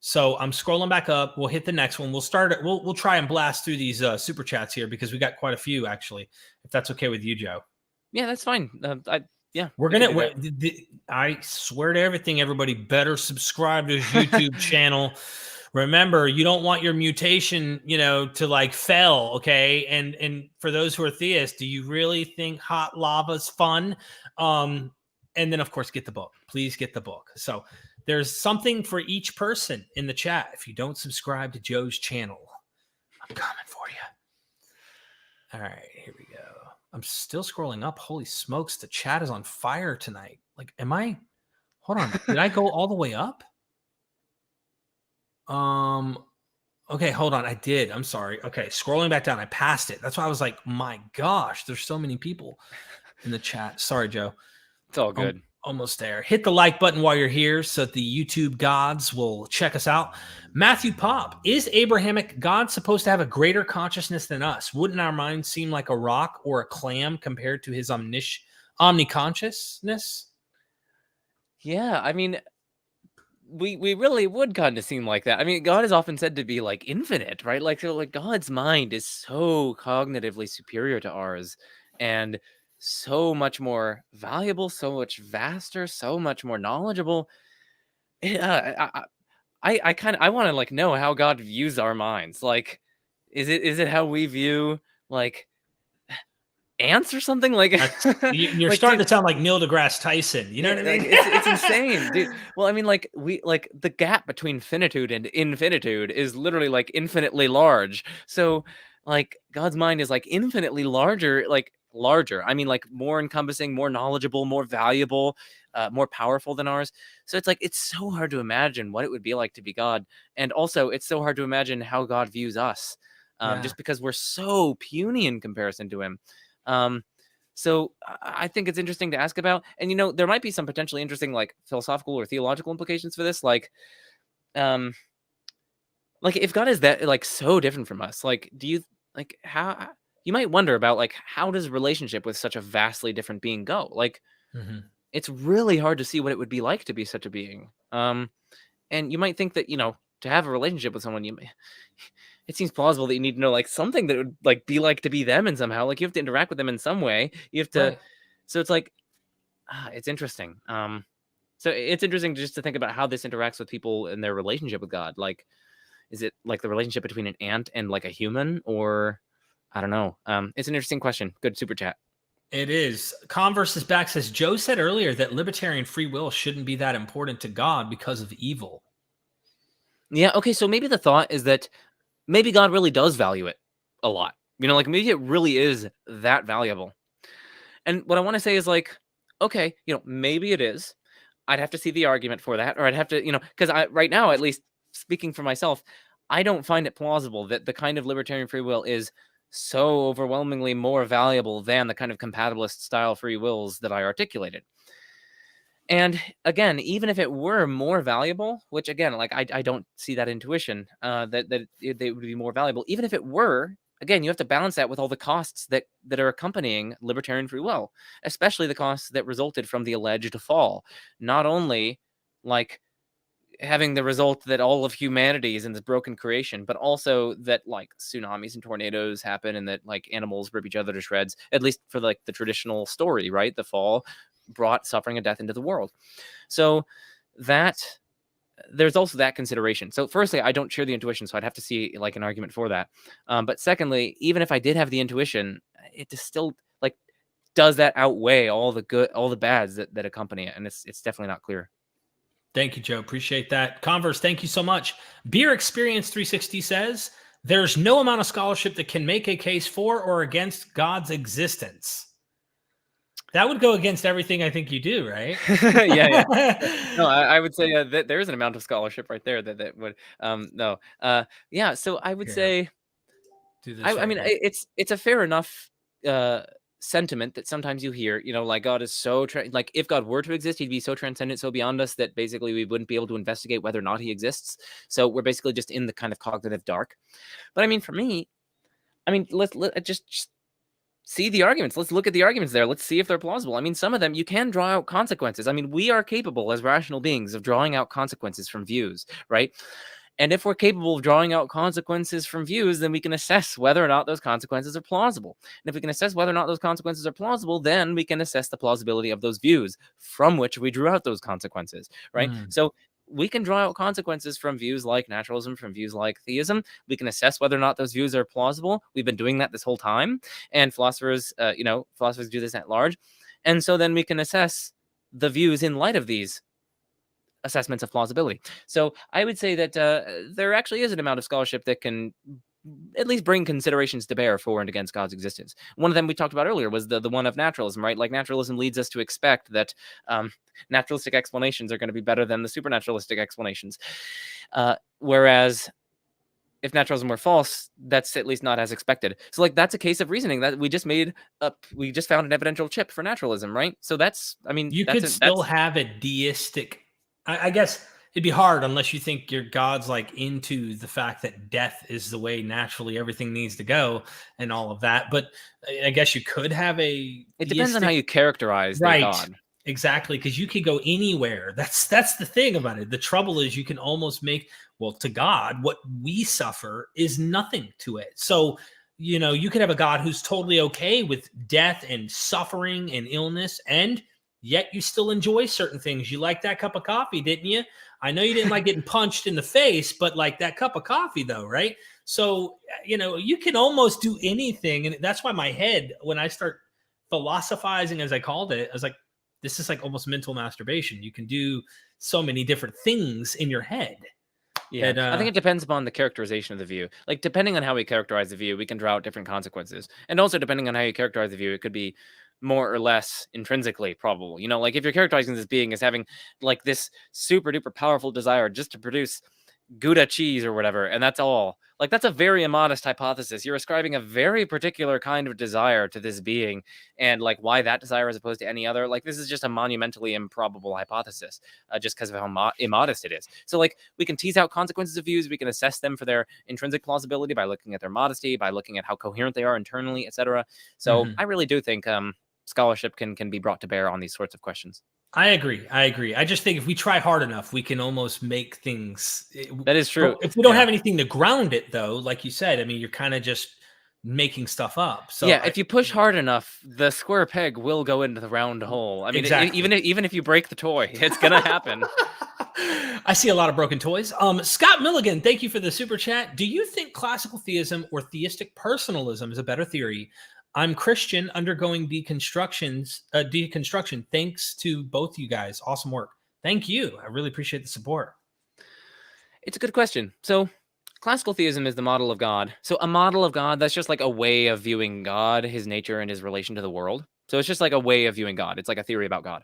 So I'm scrolling back up. We'll hit the next one. We'll start it. We'll try and blast through these super chats here because we got quite a few actually. If that's okay with you, Joe. Yeah, that's fine. We're gonna. I swear to everything, everybody better subscribe to his YouTube channel. Remember, you don't want your mutation, to like fail. Okay, and for those who are theists, do you really think hot lava's fun? And then of course get the book. Please get the book. So. There's something for each person in the chat. If you don't subscribe to Joe's channel, I'm coming for you. All right, here we go. I'm still scrolling up. Holy smokes, the chat is on fire tonight. Like, hold on. Did I go all the way up? Okay, hold on. I did. I'm sorry. Okay, scrolling back down. I passed it. That's why I was like, my gosh, there's so many people in the chat. Sorry, Joe. It's all good. Almost there. Hit the like button while you're here so that the YouTube gods will check us out. Matthew Pop, is Abrahamic God supposed to have a greater consciousness than us? Wouldn't our mind seem like a rock or a clam compared to his omni-consciousness? Yeah, I mean, we really would kind of seem like that. I mean, God is often said to be like infinite, right? Like God's mind is so cognitively superior to ours, and so much more valuable, so much vaster, so much more knowledgeable. I want to like know how God views our minds. Like, is it how we view like ants or something? Like you're like, starting to sound like Neil deGrasse Tyson. You know what I mean? It's insane, dude. Well, I mean, like the gap between finitude and infinitude is literally like infinitely large. So like God's mind is like infinitely larger, I mean, like more encompassing, more knowledgeable, more valuable, more powerful than ours. So it's like it's so hard to imagine what it would be like to be God, and also it's so hard to imagine how God views us, just because we're so puny in comparison to him. So I think it's interesting to ask about, and there might be some potentially interesting like philosophical or theological implications for this, like Like, if God is that, like, so different from us, like, do you, like, how, you might wonder about, like, how does relationship with such a vastly different being go? Like, Mhm. it's really hard to see what it would be like to be such a being. And you might think that, to have a relationship with someone, it seems plausible that you need to know, like, something that would, like, be like to be them in somehow. Like, you have to interact with them in some way. You have to, Right. so it's like, it's interesting. So it's interesting just to think about how this interacts with people and their relationship with God. Like, is it like the relationship between an ant and like a human, or I don't know. It's an interesting question. Good super chat. It is. Converse is back, says Joe said earlier that libertarian free will shouldn't be that important to God because of evil. Yeah. Okay. So maybe the thought is that maybe God really does value it a lot. Like maybe it really is that valuable. And what I want to say is like, okay, maybe it is. I'd have to see the argument for that, or I'd have to, because right now, at least speaking for myself, I don't find it plausible that the kind of libertarian free will is so overwhelmingly more valuable than the kind of compatibilist style free wills that I articulated. And again, even if it were more valuable, which again, like I don't see that intuition that they would be more valuable. Even if it were, again, you have to balance that with all the costs that are accompanying libertarian free will, especially the costs that resulted from the alleged fall. Not only like having the result that all of humanity is in this broken creation, but also that like tsunamis and tornadoes happen and that like animals rip each other to shreds, at least for like the traditional story, right? The fall brought suffering and death into the world. So that there's also that consideration. So firstly, I don't share the intuition, so I'd have to see like an argument for that. But secondly, even if I did have the intuition, it is still like, does that outweigh all the good, all the bads that accompany it? And it's definitely not clear. Thank you, Joe. Appreciate that. Converse, thank you so much. Beer Experience 360 says there's no amount of scholarship that can make a case for or against God's existence. That would go against everything I think you do, right? Yeah. No, I would say that there is an amount of scholarship right there that would no. Yeah, so I would Here, say do this I right mean here. it's a fair enough sentiment that sometimes you hear, like God is so like if God were to exist, he'd be so transcendent, so beyond us that basically we wouldn't be able to investigate whether or not he exists. So we're basically just in the kind of cognitive dark. But I mean, for me, let's just see the arguments. Let's look at the arguments there. Let's see if they're plausible. I mean, some of them you can draw out consequences. I mean, we are capable as rational beings of drawing out consequences from views, right? And if we're capable of drawing out consequences from views, then we can assess whether or not those consequences are plausible. And if we can assess whether or not those consequences are plausible, then we can assess the plausibility of those views from which we drew out those consequences, right? So we can draw out consequences from views like naturalism, from views like theism. We can assess whether or not those views are plausible. We've been doing that this whole time. And philosophers do this at large. And so then we can assess the views in light of these assessments of plausibility. So I would say that there actually is an amount of scholarship that can at least bring considerations to bear for and against God's existence. One of them we talked about earlier was the one of naturalism, right? Like naturalism leads us to expect that naturalistic explanations are going to be better than the supernaturalistic explanations. Whereas if naturalism were false, that's at least not as expected. So like that's a case of reasoning that we just found an evidential chip for naturalism, right? So You could still have a deistic. I guess it'd be hard unless you think your God's like into the fact that death is the way naturally everything needs to go and all of that. But I guess you could have a. It depends on how you characterize their God. Exactly, because you could go anywhere. That's the thing about it. The trouble is you can almost make, well, to God, what we suffer is nothing to it. So, you could have a God who's totally okay with death and suffering and illness, and yet you still enjoy certain things. You like that cup of coffee, didn't you? I know you didn't like getting punched in the face, but like that cup of coffee though, right? So, you can almost do anything. And that's why my head, when I start philosophizing, as I called it, I was like, this is like almost mental masturbation. You can do so many different things in your head. Yeah, I think it depends upon the characterization of the view. Like, depending on how we characterize the view, we can draw out different consequences. And also, depending on how you characterize the view, it could be more or less intrinsically probable. Like if you're characterizing this being as having like this super duper powerful desire just to produce Gouda cheese or whatever, and that's all, Like, that's a very immodest hypothesis. You're ascribing a very particular kind of desire to this being, and like why that desire as opposed to any other. Like, this is just a monumentally improbable hypothesis, just because of how immodest it is. So like, we can tease out consequences of views, we can assess them for their intrinsic plausibility by looking at their modesty, by looking at how coherent they are internally, etc. So I really do think scholarship can be brought to bear on these sorts of questions. I agree. I just think if we try hard enough, we can almost make things. That is true. If we don't have anything to ground it, though, like you said, I mean, you're kind of just making stuff up. So yeah, if you push hard enough, the square peg will go into the round hole. I mean, exactly. even if you break the toy, it's gonna happen. I see a lot of broken toys. Scott Milligan, thank you for the super chat. Do you think classical theism or theistic personalism is a better theory? I'm Christian, undergoing deconstruction. Thanks to both you guys. Awesome work. Thank you. I really appreciate the support. It's a good question. So classical theism is the model of God. So a model of God, that's just like a way of viewing God, his nature, and his relation to the world. So it's just like a way of viewing God. It's like a theory about God.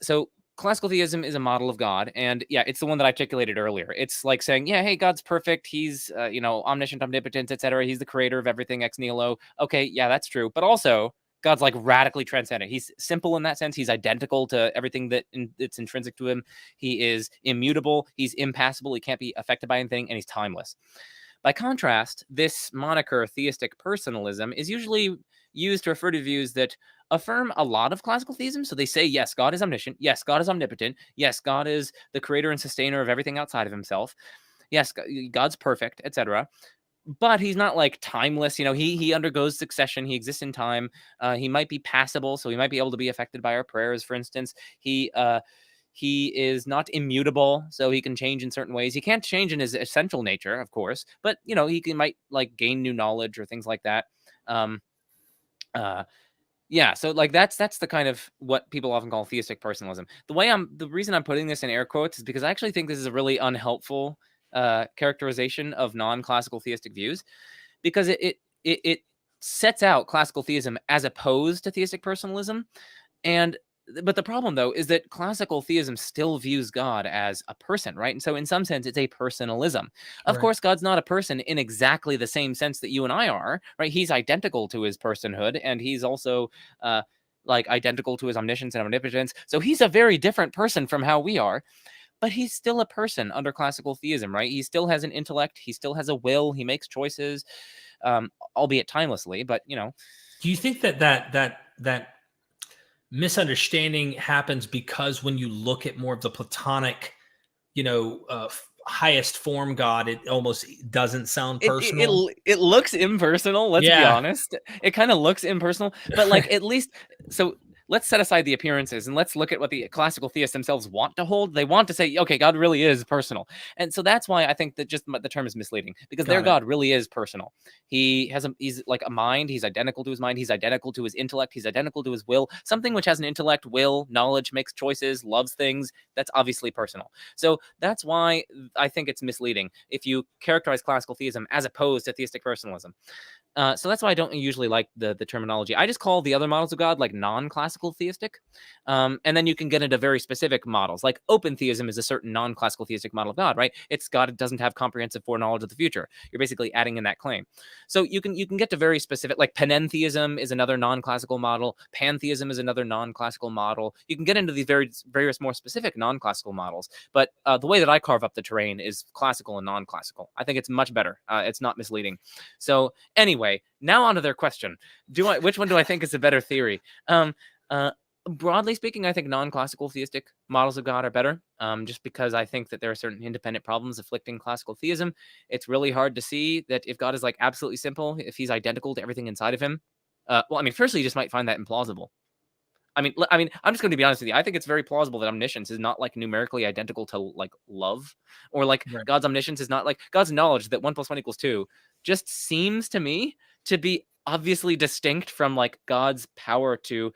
So classical theism is a model of God. And yeah, it's the one that I articulated earlier. It's like saying, yeah, hey, God's perfect. He's, omniscient, omnipotent, etc. He's the creator of everything ex nihilo. Okay, yeah, that's true. But also, God's like radically transcendent. He's simple in that sense. He's identical to everything that's intrinsic to him. He is immutable. He's impassible. He can't be affected by anything, and he's timeless. By contrast, this moniker, theistic personalism, is usually used to refer to views that affirm a lot of classical theism. So they say, yes, God is omniscient. Yes, God is omnipotent. Yes, God is the creator and sustainer of everything outside of himself. Yes, God's perfect, etc. But he's not like timeless. He undergoes succession. He exists in time. He might be passable, so he might be able to be affected by our prayers, for instance. He is not immutable, so he can change in certain ways. He can't change in his essential nature, of course, but might like gain new knowledge or things like that. Yeah, so like that's the kind of what people often call theistic personalism. The reason I'm putting this in air quotes is because I actually think this is a really unhelpful characterization of non-classical theistic views, because it sets out classical theism as opposed to theistic personalism. But the problem, though, is that classical theism still views God as a person, right? And so in some sense, it's a personalism. Of course, God's not a person in exactly the same sense that you and I are, right? He's identical to his personhood, and he's also identical to his omniscience and omnipotence. So he's a very different person from how we are. But he's still a person under classical theism, right? He still has an intellect. He still has a will. He makes choices, albeit timelessly. But do you think that misunderstanding happens because when you look at more of the Platonic, highest form God, it almost doesn't sound personal? It looks impersonal. Let's be honest. It kind of looks impersonal, but like at least so. Let's set aside the appearances and let's look at what the classical theists themselves want to hold. They want to say, okay, God really is personal. And so that's why I think that just the term is misleading, because their God really is personal. He's like a mind. He's identical to his mind. He's identical to his intellect. He's identical to his will. Something which has an intellect, will, knowledge, makes choices, loves things. That's obviously personal. So that's why I think it's misleading if you characterize classical theism as opposed to theistic personalism. So that's why I don't usually like the terminology. I just call the other models of God like non-classical theistic. And then you can get into very specific models. Like open theism is a certain non-classical theistic model of God, right? It's God doesn't have comprehensive foreknowledge of the future. You're basically adding in that claim. So you can get to very specific, like panentheism is another non-classical model. Pantheism is another non-classical model. You can get into these various more specific non-classical models. But the way that I carve up the terrain is classical and non-classical. I think it's much better. It's not misleading. So anyway, now on to their question. Which one do I think is a better theory? Broadly speaking, I think non-classical theistic models of God are better, just because I think that there are certain independent problems afflicting classical theism. It's really hard to see that if God is like absolutely simple, if he's identical to everything inside of him. Firstly, you just might find that implausible. I'm just going to be honest with you. I think it's very plausible that omniscience is not like numerically identical to like love, or like God's omniscience is not like God's knowledge that 1 + 1 = 2 just seems to me to be obviously distinct from like God's power to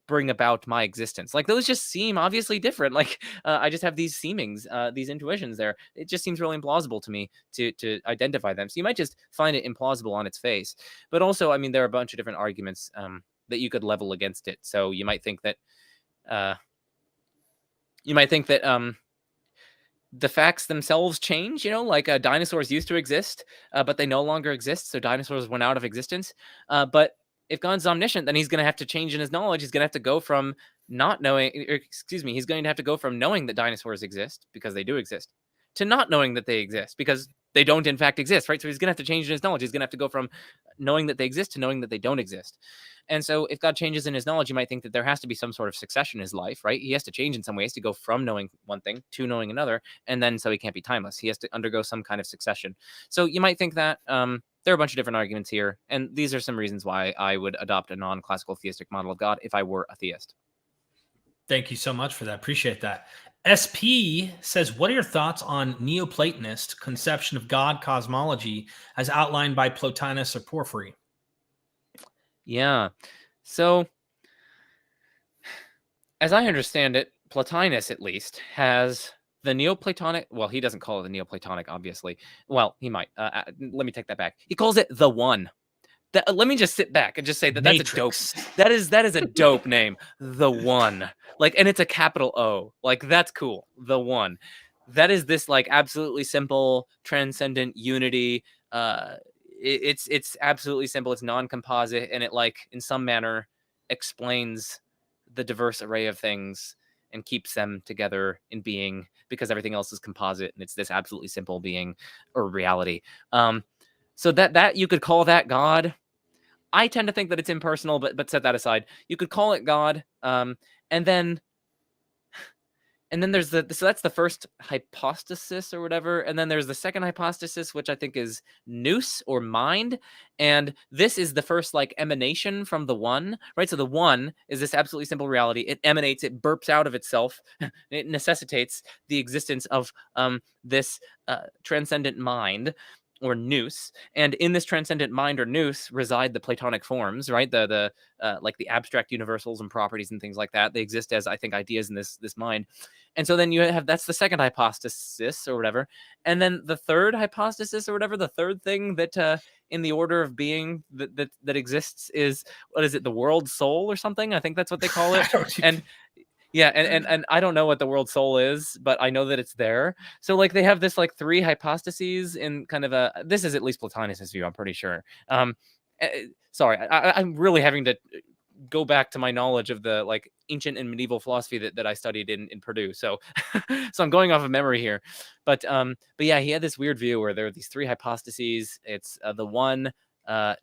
bring about my existence. Like those just seem obviously different. Like I just have these seemings, these intuitions there. It just seems really implausible to me to identify them. So you might just find it implausible on its face. But also, there are a bunch of different arguments that you could level against it. So you might think that the facts themselves change, like dinosaurs used to exist, but they no longer exist. So dinosaurs went out of existence. But if God's omniscient, then he's going to have to change in his knowledge. He's going to have to go from not knowing, he's going to have to go from knowing that dinosaurs exist because they do exist to not knowing that they exist because they don't in fact exist, right? So he's going to have to change in his knowledge. He's going to have to go from knowing that they exist to knowing that they don't exist. And so if God changes in his knowledge, you might think that there has to be some sort of succession in his life, right? He has to change in some ways to go from knowing one thing to knowing another. And then so he can't be timeless. He has to undergo some kind of succession. So you might think that there are a bunch of different arguments here. And these are some reasons why I would adopt a non-classical theistic model of God if I were a theist. Thank you so much for that. Appreciate that. SP says, what are your thoughts on Neoplatonist conception of God cosmology as outlined by Plotinus or Porphyry? Yeah. So as I understand it, Plotinus at least has the Neoplatonic. Well, he doesn't call it the Neoplatonic, obviously. Well, he might. Let me take that back. He calls it the One. Let me just sit back and just say that Matrix. that's a dope. That is a dope name. The One. Like, and it's a capital O. Like, that's cool. The One. That is this like absolutely simple, transcendent unity. It's absolutely simple. It's non-composite, and it like in some manner explains the diverse array of things and keeps them together in being because everything else is composite, and it's this absolutely simple being or reality. So that you could call that God. I tend to think that it's impersonal, but set that aside. You could call it God, and then there's so that's the first hypostasis or whatever, and then there's the second hypostasis, which I think is nous or mind, and this is the first like emanation from the One, right? So the One is this absolutely simple reality. It emanates, it burps out of itself, it necessitates the existence of this transcendent mind, or nous, and in this transcendent mind or nous reside the Platonic forms, right? The like the abstract universals and properties and things like that. They exist as I think ideas in this mind, and so then you have that's the second hypostasis or whatever, and then the third hypostasis or whatever, the third thing that in the order of being that exists is what is it? The world soul or something? I think that's what they call it, and. Yeah, and I don't know what the world soul is, but I know that it's there. So like they have this like three hypostases in kind of a this is at least Plotinus' view, I'm pretty sure. Sorry, I'm really having to go back to my knowledge of the like ancient and medieval philosophy that I studied in Purdue. So so I'm going off of memory here. But yeah, he had this weird view where there are these three hypostases. It's the One,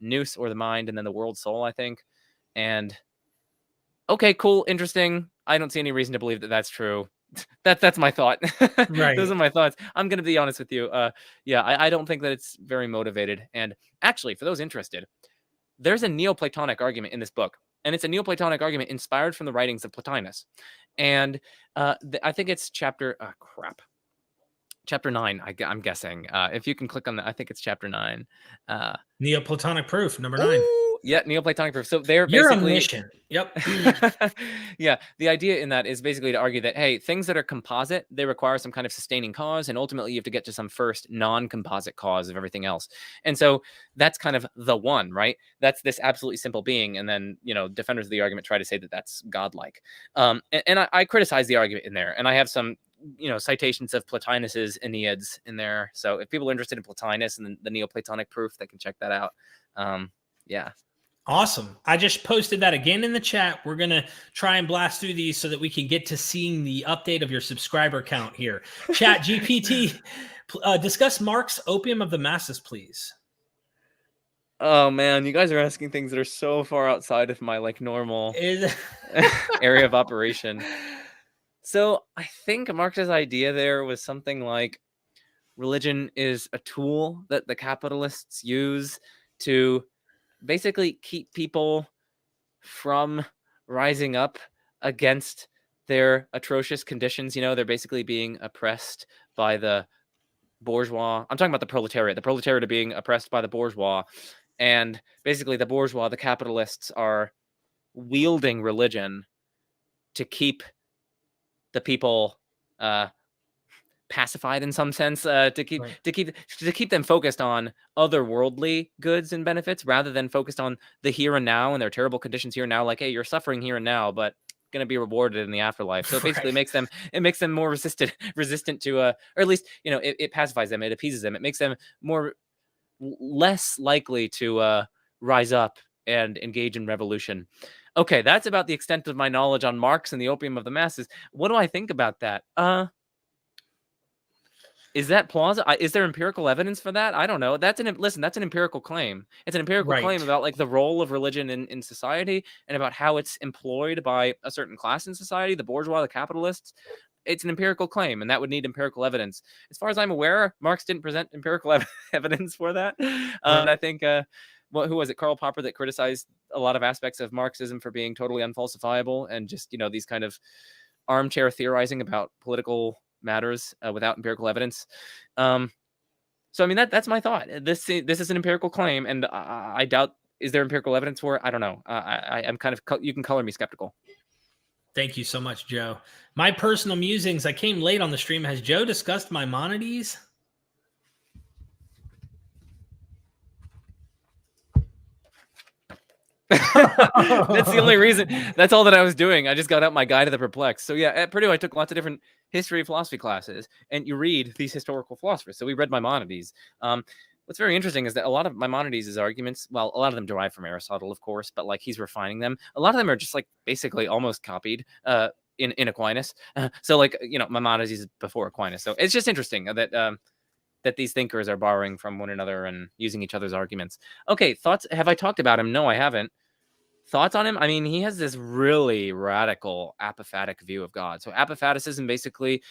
nous or the mind, and then the world soul, I think. And okay, cool, interesting. I don't see any reason to believe that that's true. That's my thought. Right. Those are my thoughts. I'm going to be honest with you. Yeah, I don't think that it's very motivated. And actually, for those interested, there's a Neoplatonic argument in this book. And it's a Neoplatonic argument inspired from the writings of Plotinus. And I think it's chapter 9, I'm guessing. If you can click on that, I think it's chapter 9. Neoplatonic proof, number 9. Yeah, Neoplatonic proof. So they're You're basically omniscient. Yep. Yeah, the idea in that is basically to argue that, hey, things that are composite, they require some kind of sustaining cause, and ultimately you have to get to some first non-composite cause of everything else. And so that's kind of the One, right? That's this absolutely simple being, and then, defenders of the argument try to say that that's godlike. And I criticize the argument in there, and I have some citations of Plotinus's Aeneads in there. So if people are interested in Plotinus and the Neoplatonic proof, they can check that out. Yeah. Awesome. I just posted that again in the chat. We're going to try and blast through these so that we can get to seeing the update of your subscriber count here. Chat GPT, discuss Marx's Opium of the Masses, please. Oh, man. You guys are asking things that are so far outside of my like normal area of operation. So I think Marx's idea there was something like religion is a tool that the capitalists use to basically keep people from rising up against their atrocious conditions. They're basically being oppressed by the bourgeois. I'm talking about the proletariat. The proletariat are being oppressed by the bourgeois. And basically the bourgeois, the capitalists, are wielding religion to keep the people pacified in some sense, to keep them focused on otherworldly goods and benefits rather than focused on the here and now and their terrible conditions here and now. Like, hey, you're suffering here and now, but going to be rewarded in the afterlife. So it basically Right. makes them more resistant to or at least, you know, it pacifies them, it appeases them, it makes them less likely to rise up and engage in revolution. Okay, that's about the extent of my knowledge on Marx and the opium of the masses. What do I think about that? Is that plausible? Is there empirical evidence for that? I don't know. That's an empirical claim. It's an empirical claim Right. about like the role of religion in society and about how it's employed by a certain class in society, the bourgeois, the capitalists. It's an empirical claim, and that would need empirical evidence. As far as I'm aware, Marx didn't present empirical evidence for that. And I think, who was it? Karl Popper that criticized a lot of aspects of Marxism for being totally unfalsifiable and just, you know, these kind of armchair theorizing about political matters without empirical evidence. So I mean that's my thought. This is an empirical claim, and I doubt, is there empirical evidence for it? I don't know. I'm kind of, you can color me skeptical. Thank you so much, Joe. My personal musings. I came late on the stream. Has Joe discussed Maimonides? That's the only reason. That's all that I was doing. I just got out my Guide to the Perplexed. So yeah, at Purdue I took lots of different history of philosophy classes, and you read these historical philosophers. So we read Maimonides. What's very interesting is that a lot of Maimonides' arguments, well, a lot of them derive from Aristotle, of course, but like he's refining them. A lot of them are just like basically almost copied in Aquinas. So like, you know, Maimonides is before Aquinas. So it's just interesting that these thinkers are borrowing from one another and using each other's arguments. Okay, thoughts? Have I talked about him? No, I haven't. Thoughts on him? I mean, he has this really radical apophatic view of God. So apophaticism, basically,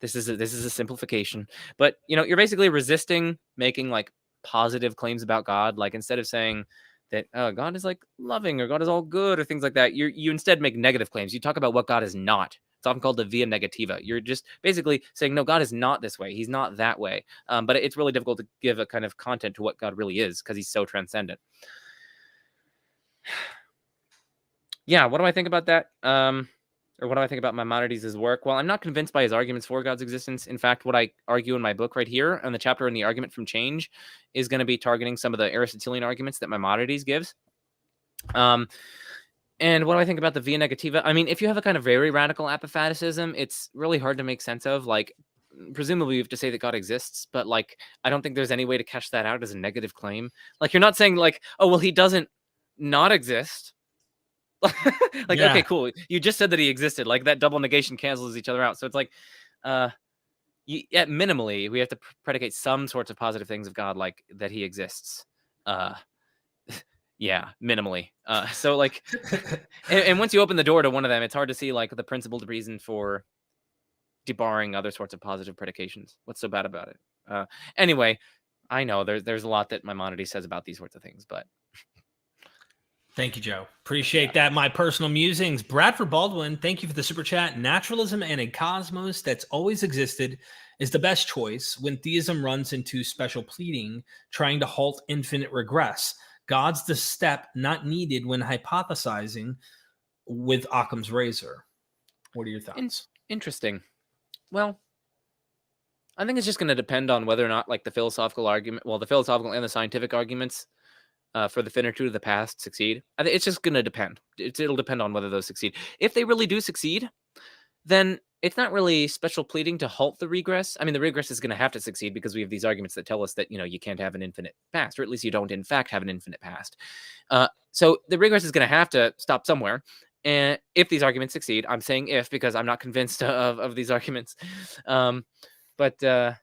this is a simplification, but you know, you're basically resisting making like positive claims about God. Like instead of saying that God is like loving or God is all good or things like that, you instead make negative claims. You talk about what God is not. It's often called the via negativa. You're just basically saying, no, God is not this way. He's not that way. But it's really difficult to give a kind of content to what God really is because he's so transcendent. Yeah, what do I think about that? Or what do I think about Maimonides' work? Well, I'm not convinced by his arguments for God's existence. In fact, what I argue in my book right here, and the chapter in the argument from change, is going to be targeting some of the Aristotelian arguments that Maimonides gives. And what do I think about the via negativa? I mean, if you have a kind of very radical apophaticism, it's really hard to make sense of. Like, presumably you have to say that God exists, but like, I don't think there's any way to catch that out as a negative claim. Like, you're not saying like, oh, well, he doesn't not exist. Like, Yeah. okay, cool. You just said that he existed. Like that double negation cancels each other out. So it's like, at minimally, we have to predicate some sorts of positive things of God, like that he exists. Yeah, minimally. So like, and once you open the door to one of them, it's hard to see like the principled reason for debarring other sorts of positive predications. What's so bad about it? Anyway, I know there's a lot that Maimonides says about these sorts of things, but. Thank you, Joe. Appreciate that. My personal musings. Bradford Baldwin, thank you for the super chat. Naturalism and a cosmos that's always existed is the best choice when theism runs into special pleading, trying to halt infinite regress. God's the step not needed when hypothesizing with Occam's razor. What are your thoughts? Interesting. Well, I think it's just going to depend on whether or not like the philosophical argument, well, the philosophical and the scientific arguments for the finitude of the past succeed. I think it's just going to depend. It'll depend on whether those succeed. If they really do succeed, then it's not really special pleading to halt the regress. I mean, the regress is going to have to succeed because we have these arguments that tell us that, you know, you can't have an infinite past, or at least you don't in fact have an infinite past. So the regress is going to have to stop somewhere. And if these arguments succeed, I'm saying if, because I'm not convinced of these arguments. But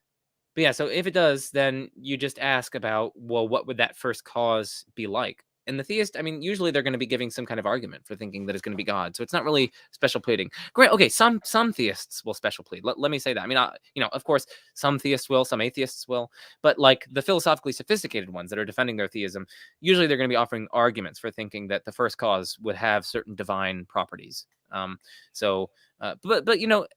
yeah, so if it does, then you just ask about, well, what would that first cause be like? And the theist, I mean, usually they're going to be giving some kind of argument for thinking that it's going to be God. So it's not really special pleading. Great. Okay, some theists will special plead. Let me say that. I mean, you know, of course, some theists will, some atheists will. But like the philosophically sophisticated ones that are defending their theism, usually they're going to be offering arguments for thinking that the first cause would have certain divine properties. But you know,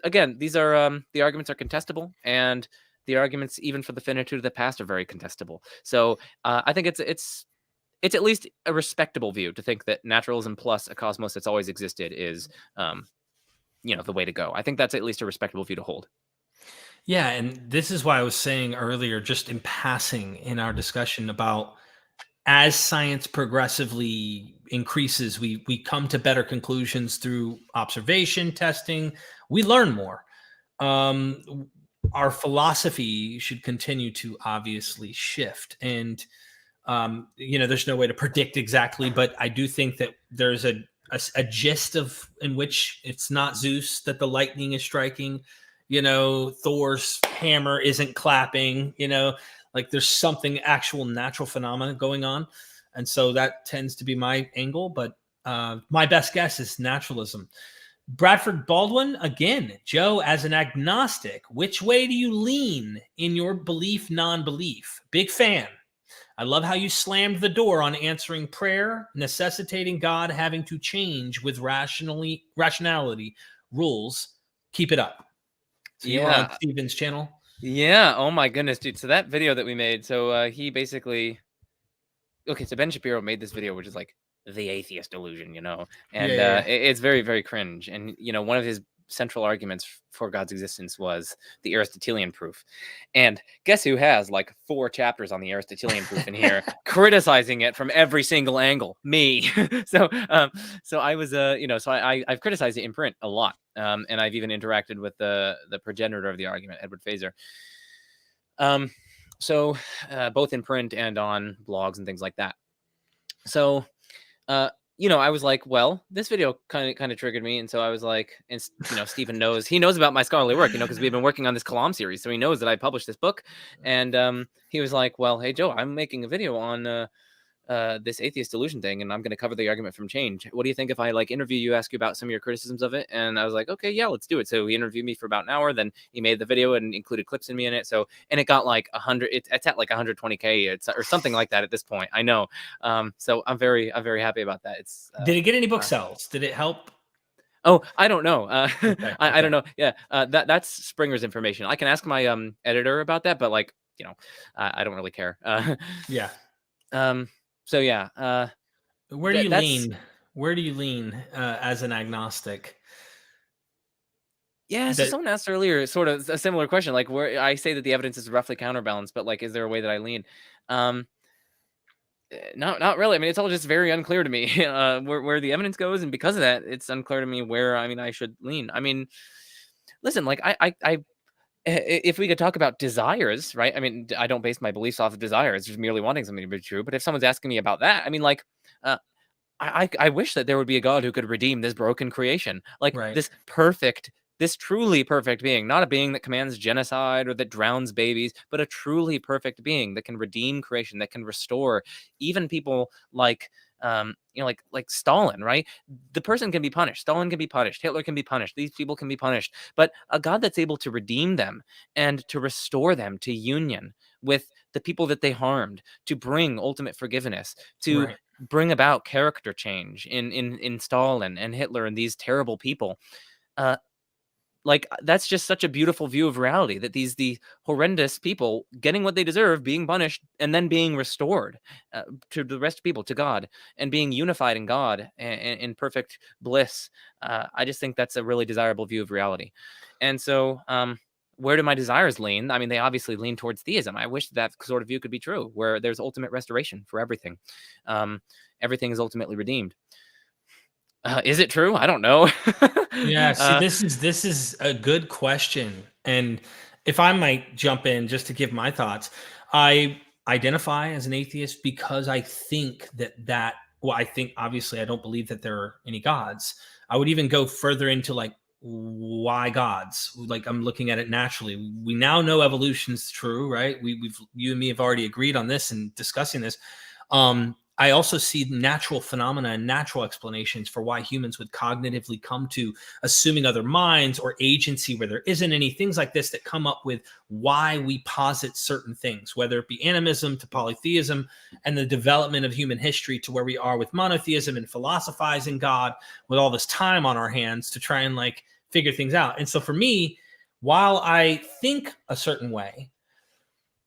again, these are the arguments are contestable, and the arguments, even for the finitude of the past, are very contestable. So I think it's at least a respectable view to think that naturalism plus a cosmos that's always existed is, you know, the way to go. I think that's at least a respectable view to hold. Yeah, and this is why I was saying earlier, just in passing in our discussion about as science progressively increases. We come to better conclusions through observation, testing. We learn more. Our philosophy should continue to obviously shift, and there's no way to predict exactly, but I do think that there's a gist of in which it's not Zeus that the lightning is striking. Thor's hammer isn't clapping. Like there's something actual natural phenomena going on, and so that tends to be my angle. But my best guess is naturalism. Bradford Baldwin, again, Joe, as an agnostic, which way do you lean in your belief, non-belief? Big fan. I love how you slammed the door on answering prayer, necessitating God having to change with rationality rules. Keep it up. So you were on Steven's channel? Yeah. Oh my goodness, dude. So that video that we made, so he basically, okay, so Ben Shapiro made this video, which is like the atheist illusion, and it's very, very cringe. And, one of his central arguments for God's existence was the Aristotelian proof. And guess who has like 4 chapters on the Aristotelian proof in here, criticizing it from every single angle? Me. So I was, so I've criticized it in print a lot. And I've even interacted with the progenitor of the argument, Edward Fazer. So both in print and on blogs and things like that. So, I was like, well, this video kind of triggered me. And so I was like, and Stephen knows about my scholarly work, because we've been working on this Kalam series. So he knows that I published this book. And he was like, well, hey, Joe, I'm making a video on this atheist delusion thing, and I'm going to cover the argument from change. What do you think if I interview you, ask you about some of your criticisms of it? And I was like, okay, yeah, let's do it. So he interviewed me for about an hour. Then he made the video and included clips in me in it. So, and it got like 100, it's at like 120K or something like that at this point. I know. So I'm very happy about that. It's did it get any book sales? Did it help? Oh, I don't know. Okay. I don't know. Yeah. That's Springer's information. I can ask my editor about that, but I don't really care. Yeah. So yeah, where do you lean? Where do you lean as an agnostic? Yeah, so someone asked earlier, sort of a similar question, like where I say that the evidence is roughly counterbalanced, but is there a way that I lean? Not really. I mean, it's all just very unclear to me where the evidence goes, and because of that, it's unclear to me where I should lean. I mean, listen, I if we could talk about desires, right? I mean, I don't base my beliefs off of desires, just merely wanting something to be true. But if someone's asking me about that, I mean, I wish that there would be a God who could redeem this broken creation, Right. this truly perfect being, not a being that commands genocide or that drowns babies, but a truly perfect being that can redeem creation, that can restore even people like Stalin, right? The person can be punished. Stalin can be punished. Hitler can be punished. These people can be punished. But a God that's able to redeem them and to restore them to union with the people that they harmed, to bring ultimate forgiveness, to bring about character change in Stalin and Hitler and these terrible people. That's just such a beautiful view of reality, that the horrendous people getting what they deserve, being punished, and then being restored to the rest of people, to God, and being unified in God and in perfect bliss. I just think that's a really desirable view of reality. And so where do my desires lean? I mean, they obviously lean towards theism. I wish that sort of view could be true, where there's ultimate restoration for everything. Everything is ultimately redeemed. Is it true? I don't know. Yeah, see, this is a good question. And if I might jump in just to give my thoughts, I identify as an atheist because I think I think obviously I don't believe that there are any gods. I would even go further into why gods? I'm looking at it naturally. We now know evolution's true, right? You and me have already agreed on this and discussing this. I also see natural phenomena and natural explanations for why humans would cognitively come to assuming other minds or agency where there isn't any, things like this that come up with why we posit certain things, whether it be animism to polytheism and the development of human history to where we are with monotheism and philosophizing God with all this time on our hands to try and figure things out. And so for me, while I think a certain way,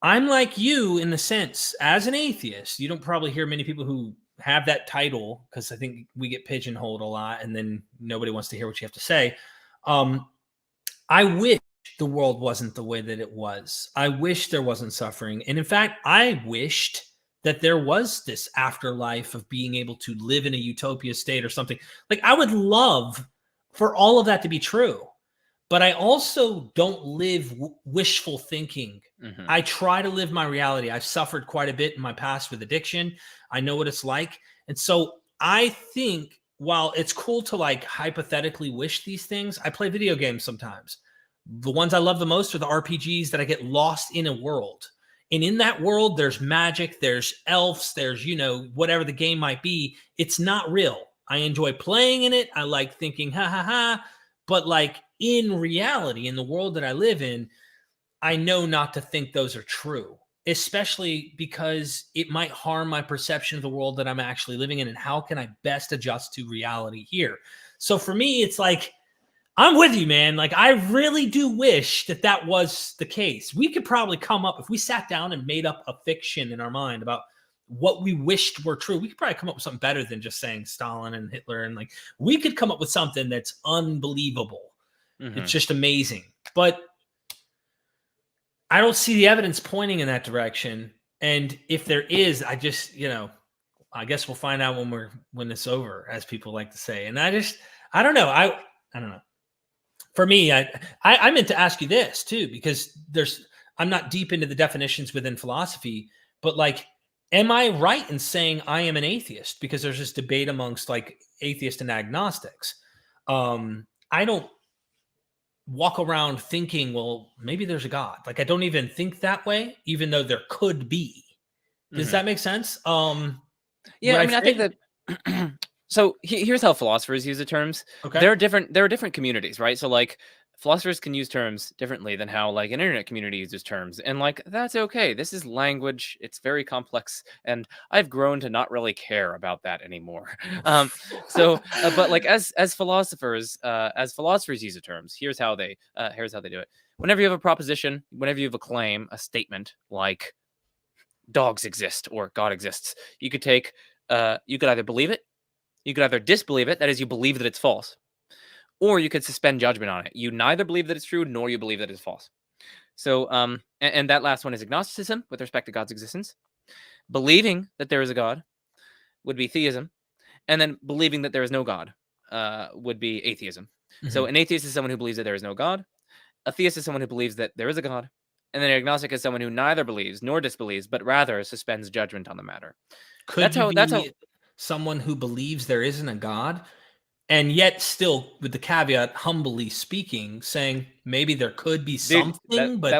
I'm like you in the sense, as an atheist, you don't probably hear many people who have that title, because I think we get pigeonholed a lot and then nobody wants to hear what you have to say. I wish the world wasn't the way that it was. I wish there wasn't suffering. And in fact, I wished that there was this afterlife of being able to live in a utopia state or something. Like, I would love for all of that to be true, but I also don't live wishful thinking. I try to live my reality. I've suffered quite a bit in my past with addiction. I know what it's like. And so I think while it's cool to like hypothetically wish these things, I play video games sometimes. The ones I love the most are the RPGs that I get lost in a world. And in that world, there's magic, there's elves, there's, you know, whatever the game might be. It's not real. I enjoy playing in it. I like thinking, ha ha ha. But like in reality, in the world that I live in, I know not to think those are true, especially because it might harm my perception of the world that I'm actually living in. And how can I best adjust to reality here? So for me, it's like, I'm with you, man. Like, I really do wish that that was the case. We could probably come up, if we sat down and made up a fiction in our mind about what we wished were true, we could probably come up with something better than just saying Stalin and Hitler. And like, we could come up with something that's unbelievable. It's just amazing. But I don't see the evidence pointing in that direction. And if there is, I just, you know, I guess we'll find out when it's over, as people like to say. And I don't know. I don't know. For me, I meant to ask you this too, because I'm not deep into the definitions within philosophy, but like, am I right in saying I am an atheist? Because there's this debate amongst like atheists and agnostics. I don't walk around thinking, well, maybe there's a God. Like, I don't even think that way, even though there could be. Does that make sense? Yeah, I mean, I think that. So here's how philosophers use the terms. Okay. There are different communities, right? So like philosophers can use terms differently than how like an internet community uses terms, and like that's okay. This is language; it's very complex, and I've grown to not really care about that anymore. But like as philosophers use the terms, here's how they do it. Whenever you have a proposition, whenever you have a claim, a statement like dogs exist or God exists, you could either believe it. You could either disbelieve it, that is, you believe that it's false, or you could suspend judgment on it. You neither believe that it's true, nor you believe that it's false. So, and that last one is agnosticism with respect to God's existence. Believing that there is a God would be theism, and then believing that there is no God would be atheism. So an atheist is someone who believes that there is no God. A theist is someone who believes that there is a God. And then an agnostic is someone who neither believes nor disbelieves, but rather suspends judgment on the matter. That's how someone who believes there isn't a God, and yet still, with the caveat, humbly speaking, saying maybe there could be something. But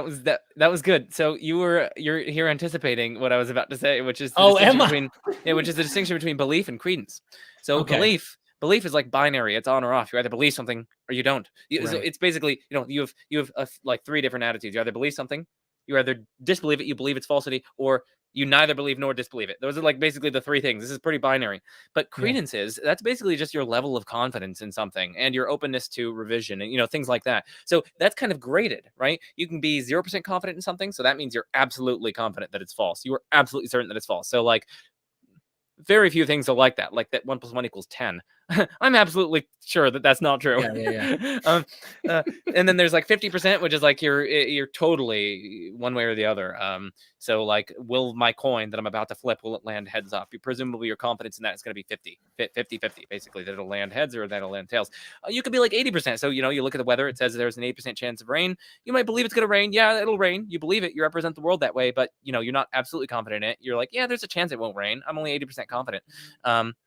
that was good. So you're here anticipating what I was about to say, which is the distinction between belief and credence. So belief is like binary. It's on or off. You either believe something or you don't. So it's basically, you have like three different attitudes. You either believe something, you either disbelieve it, you believe it's falsity, or you neither believe nor disbelieve it. Those are like basically the three things. This is pretty binary. But credence that's basically just your level of confidence in something and your openness to revision and things like that. So that's kind of graded, right? You can be 0% confident in something, so that means you're absolutely confident that it's false. You are absolutely certain that it's false. So like very few things are like that 1 + 1 = 10. I'm absolutely sure that that's not true. And then there's like 50%, which is like you're totally one way or the other. So like, will my coin that I'm about to flip, will it land heads up? Presumably your confidence in that is going to be 50-50, basically, that it'll land heads or that it'll land tails. You could be like 80%. So you look at the weather, it says there's an 8% chance of rain. You might believe it's going to rain. Yeah, it'll rain. You believe it. You represent the world that way, but you're not absolutely confident in it. You're like, yeah, there's a chance it won't rain. I'm only 80% confident.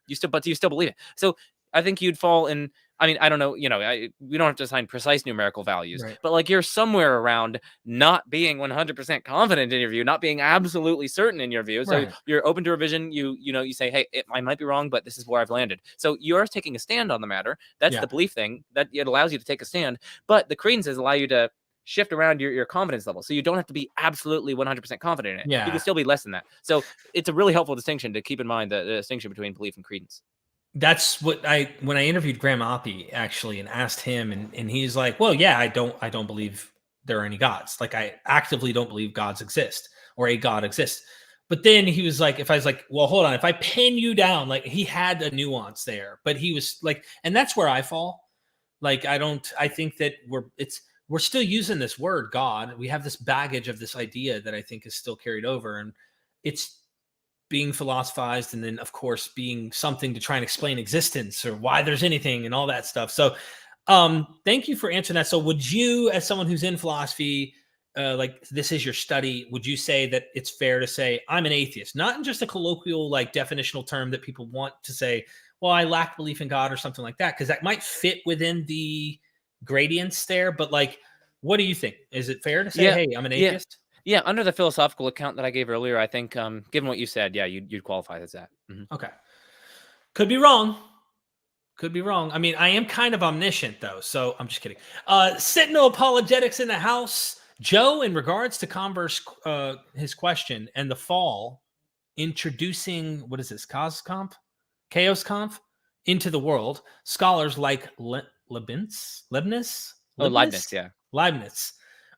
You still believe it. So I think you'd fall in. I mean, I don't know. We don't have to assign precise numerical values, but like you're somewhere around not being 100% confident in your view, not being absolutely certain in your view. So you're open to revision. You say, hey, I might be wrong, but this is where I've landed. So you're taking a stand on the matter. That's the belief thing that it allows you to take a stand. But the credences allow you to shift around your confidence level, so you don't have to be absolutely 100% confident in it. You can still be less than that. So it's a really helpful distinction to keep in mind, the distinction between belief and credence. That's what when I interviewed Graham Oppie actually and asked him, and he's like, well, yeah, I don't believe there are any gods. Like, I actively don't believe gods exist or a God exists. But then he was like, if I was like, well, hold on, if I pin you down, like, he had a nuance there, but he was like, and that's where I fall. Like, I think that we're still using this word God. We have this baggage of this idea that I think is still carried over. And being philosophized, and then of course being something to try and explain existence or why there's anything and all that stuff. So thank you for answering that. So would you, as someone who's in philosophy, like this is your study, would you say that it's fair to say I'm an atheist, not in just a colloquial, like definitional term that people want to say, well, I lack belief in God or something like that, because that might fit within the gradients there, but like, what do you think? Is it fair to say, hey, I'm an atheist? Yeah, under the philosophical account that I gave earlier, I think, given what you said, yeah, you'd qualify as that. Okay. Could be wrong. Could be wrong. I mean, I am kind of omniscient, though, so I'm just kidding. Sentinel Apologetics in the house. Joe, in regards to Converse, his question, and the fall, introducing, what is this, Chaos Conf into the world, scholars like Leibniz, Yeah. Leibniz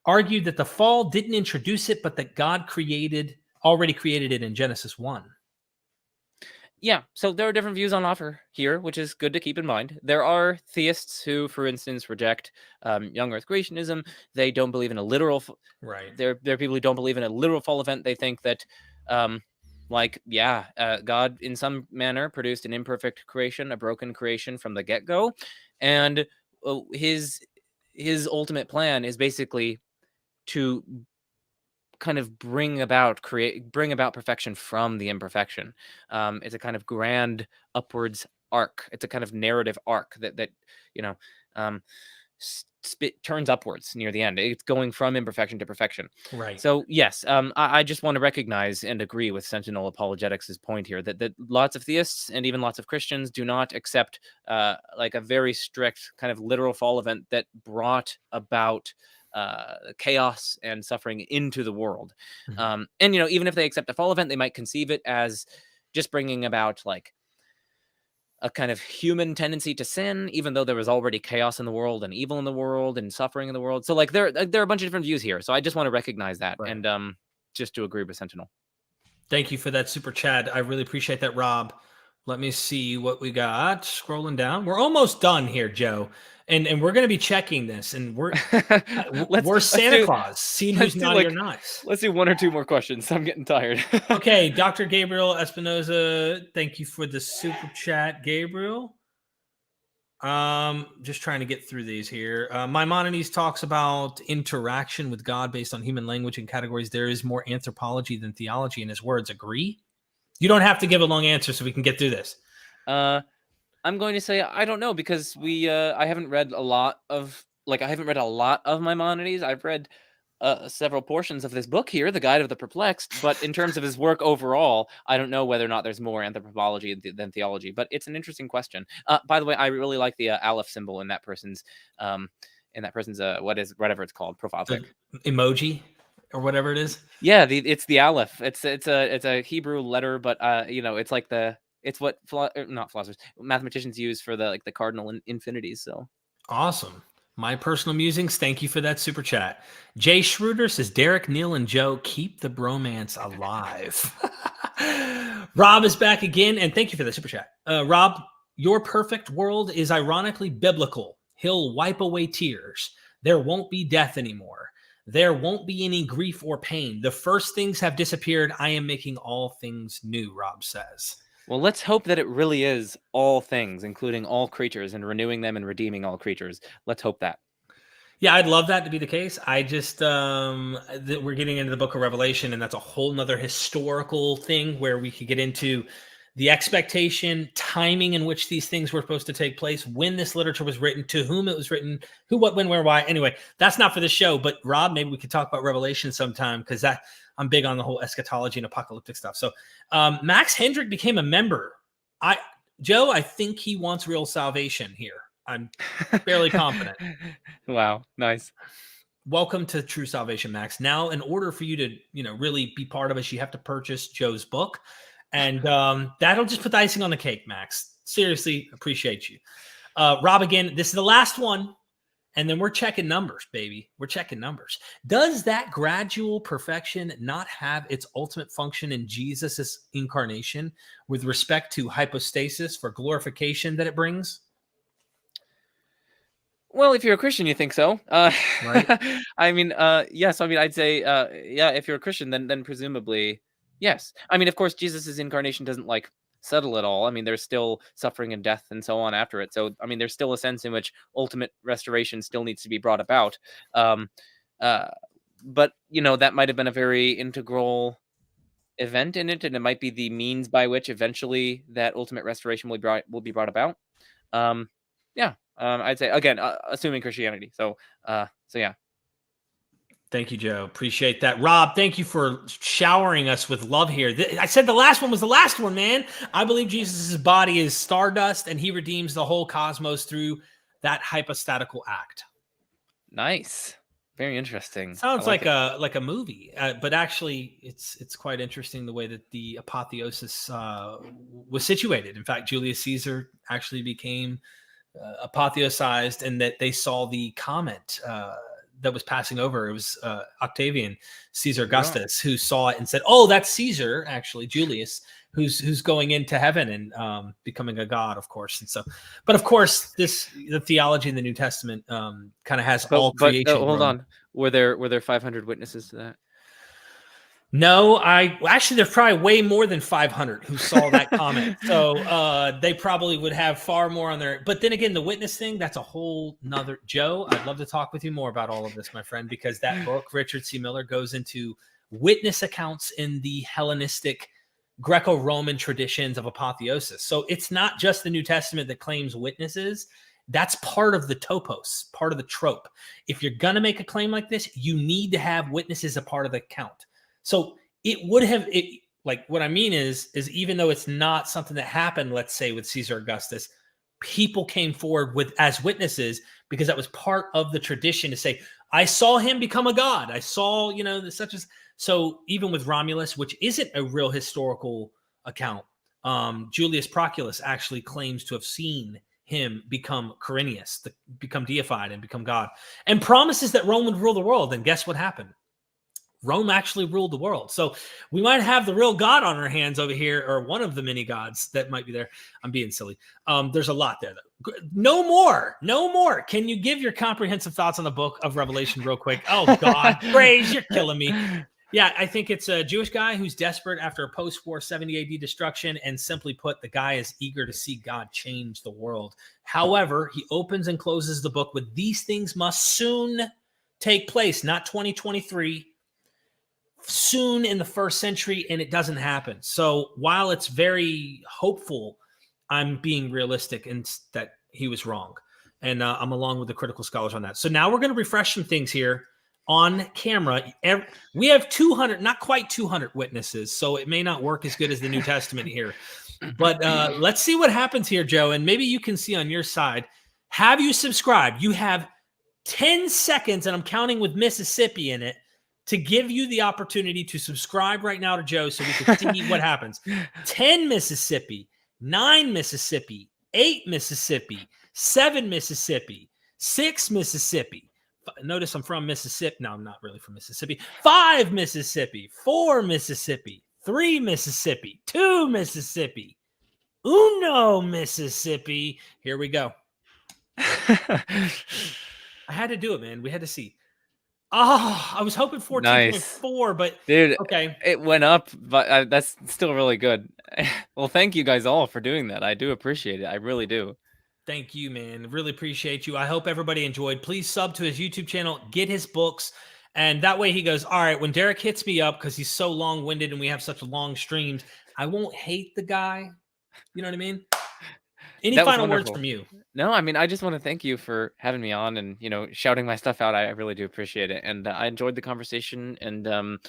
argued that the fall didn't introduce it, but that God already created it in Genesis 1. Yeah, so there are different views on offer here, which is good to keep in mind. There are theists who, for instance, reject young Earth creationism. They don't believe in a literal. Right. There are people who don't believe in a literal fall event. They think that, God in some manner produced an imperfect creation, a broken creation from the get-go, and his ultimate plan is basically to kind of bring about perfection from the imperfection. It's a kind of grand upwards arc. It's a kind of narrative arc that turns upwards near the end. It's going from imperfection to perfection. Right. So yes, I just want to recognize and agree with Sentinel Apologetics' point here that lots of theists and even lots of Christians do not accept like a very strict kind of literal fall event that brought about chaos and suffering into the world. And even if they accept a fall event, they might conceive it as just bringing about like a kind of human tendency to sin, even though there was already chaos in the world and evil in the world and suffering in the world. So like there are a bunch of different views here. So I just want to recognize that, right, and just to agree with Sentinel. Thank you for that super chat. I really appreciate that, Rob. Let me see what we got. Scrolling down. We're almost done here, Joe. And we're going to be checking this. And we're Santa Claus, seeing who's naughty or nice. Let's do one or two more questions. I'm getting tired. Okay, Dr. Gabriel Espinoza, thank you for the super chat, Gabriel. Just trying to get through these here. Maimonides talks about interaction with God based on human language and categories. There is more anthropology than theology in his words. Agree? You don't have to give a long answer so we can get through this. I'm going to say I don't know, because I haven't read a lot of Maimonides. I've read several portions of this book here, The Guide of the Perplexed, but in terms of his work overall, I don't know whether or not there's more anthropology than theology. But it's an interesting question. By the way, I really like the Aleph symbol in that person's whatever it's called, profile pic, emoji or whatever it is. Yeah, it's the Aleph. It's a Hebrew letter, but it's like it's what not philosophers, mathematicians use for the cardinal infinities. So awesome. My personal musings. Thank you for that super chat. Jay Schroeder says, Derek, Neil, and Joe, keep the bromance alive. Rob is back again, and thank you for the super chat. Rob, your perfect world is ironically biblical. He'll wipe away tears. There won't be death anymore. There won't be any grief or pain. The first things have disappeared. I am making all things new, Rob says. Well, let's hope that it really is all things, including all creatures, and renewing them and redeeming all creatures. Let's hope that. Yeah, I'd love that to be the case. I just, we're getting into the book of Revelation, and that's a whole nother historical thing where we could get into the expectation, timing in which these things were supposed to take place, when this literature was written, to whom it was written, who, what, when, where, why. Anyway, that's not for the show, but Rob, maybe we could talk about Revelation sometime, because I'm big on the whole eschatology and apocalyptic stuff. So Max Hendrick became a member. Joe, I think he wants real salvation here. I'm fairly confident. Wow. Nice. Welcome to True Salvation, Max. Now, in order for you to, really be part of us, you have to purchase Joe's book. And that'll just put the icing on the cake, Max. Seriously, appreciate you. Rob, again, this is the last one. And then we're checking numbers, baby. We're checking numbers. Does that gradual perfection not have its ultimate function in Jesus' incarnation with respect to hypostasis for glorification that it brings? Well, if you're a Christian, you think so. Right. I mean, yes. I mean, I'd say, yeah, if you're a Christian, then presumably Yes. I mean, of course, Jesus's incarnation doesn't like settle it all. I mean, there's still suffering and death and so on after it. So, I mean, there's still a sense in which ultimate restoration still needs to be brought about. Um, uh, but, that might have been a very integral event in it, and it might be the means by which eventually that ultimate restoration will be brought about. Yeah. I'd say, again, assuming Christianity. So yeah. Thank you, Joe. Appreciate that. Rob, thank you for showering us with love here. I said the last one was the last one, man. I believe Jesus' body is stardust, and he redeems the whole cosmos through that hypostatical act. Nice. Very interesting. Sounds like a movie, but actually it's quite interesting the way that the apotheosis was situated. In fact, Julius Caesar actually became apotheosized, and that they saw the comet that was passing over. It was Octavian, Caesar Augustus, who saw it and said, "Oh, that's Caesar, actually, Julius, who's going into heaven and becoming a god, of course." And so, but of course, the theology in the New Testament kind of has all creation. Hold on, were there 500 witnesses to that? No, actually there's probably way more than 500 who saw that comment. So they probably would have far more on their. But then again, the witness thing, that's a whole nother. Joe, I'd love to talk with you more about all of this, my friend, because that book, Richard C. Miller, goes into witness accounts in the Hellenistic Greco-Roman traditions of apotheosis. So it's not just the New Testament that claims witnesses. That's part of the topos, part of the trope. If you're going to make a claim like this, you need to have witnesses a part of the count. So it would have, like what I mean is even though it's not something that happened, let's say with Caesar Augustus, people came forward as witnesses because that was part of the tradition to say, I saw him become a god. I saw, such as, so even with Romulus, which isn't a real historical account, Julius Proculus actually claims to have seen him become Quirinius, become deified and become God, and promises that Rome would rule the world. And guess what happened? Rome actually ruled the world. So we might have the real God on our hands over here, or one of the many gods that might be there. I'm being silly. There's a lot there, though. No more. Can you give your comprehensive thoughts on the book of Revelation real quick? Oh, God, praise, you're killing me. Yeah, I think it's a Jewish guy who's desperate after a post-war 70 AD destruction, and simply put, the guy is eager to see God change the world. However, he opens and closes the book with these things must soon take place, not 2023, soon in the first century, and it doesn't happen. So while it's very hopeful, I'm being realistic in that he was wrong. And I'm along with the critical scholars on that. So now we're going to refresh some things here on camera. We have 200, not quite 200 witnesses, so it may not work as good as the New Testament here. But let's see what happens here, Joe. And maybe you can see on your side. Have you subscribed? You have 10 seconds, and I'm counting with Mississippi in it, to give you the opportunity to subscribe right now to Joe so we can see what happens. 10 Mississippi, 9 Mississippi, 8 Mississippi, 7 Mississippi, 6 Mississippi. Notice I'm from Mississippi. No, I'm not really from Mississippi. 5 Mississippi, 4 Mississippi, 3 Mississippi, 2 Mississippi, uno Mississippi. Here we go. I had to do it, man. We had to see. Oh, I was hoping 14.4, but dude, okay. It went up, but that's still really good. Well, thank you guys all for doing that. I do appreciate it. I really do. Thank you, man. Really appreciate you. I hope everybody enjoyed. Please sub to his YouTube channel, get his books, and that way he goes, all right, when Derek hits me up, because he's so long-winded and we have such long streams, I won't hate the guy. You know what I mean? Any final words from you? No, I mean, I just want to thank you for having me on and, shouting my stuff out. I really do appreciate it. And I enjoyed the conversation, and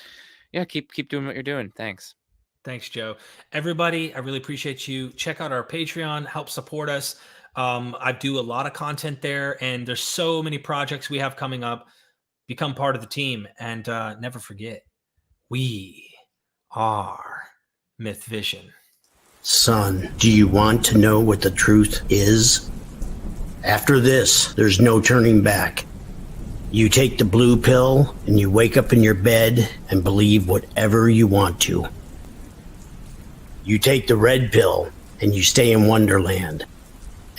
yeah, keep doing what you're doing. Thanks. Thanks, Joe. Everybody, I really appreciate you. Check out our Patreon, help support us. I do a lot of content there, and there's so many projects we have coming up. Become part of the team, and never forget, we are MythVision. Son, do you want to know what the truth is? After this, there's no turning back. You take the blue pill and you wake up in your bed and believe whatever you want to. You take the red pill and you stay in Wonderland,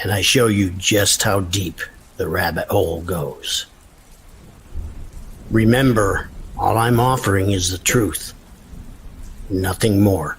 and I show you just how deep the rabbit hole goes. Remember, all I'm offering is the truth. nothing more.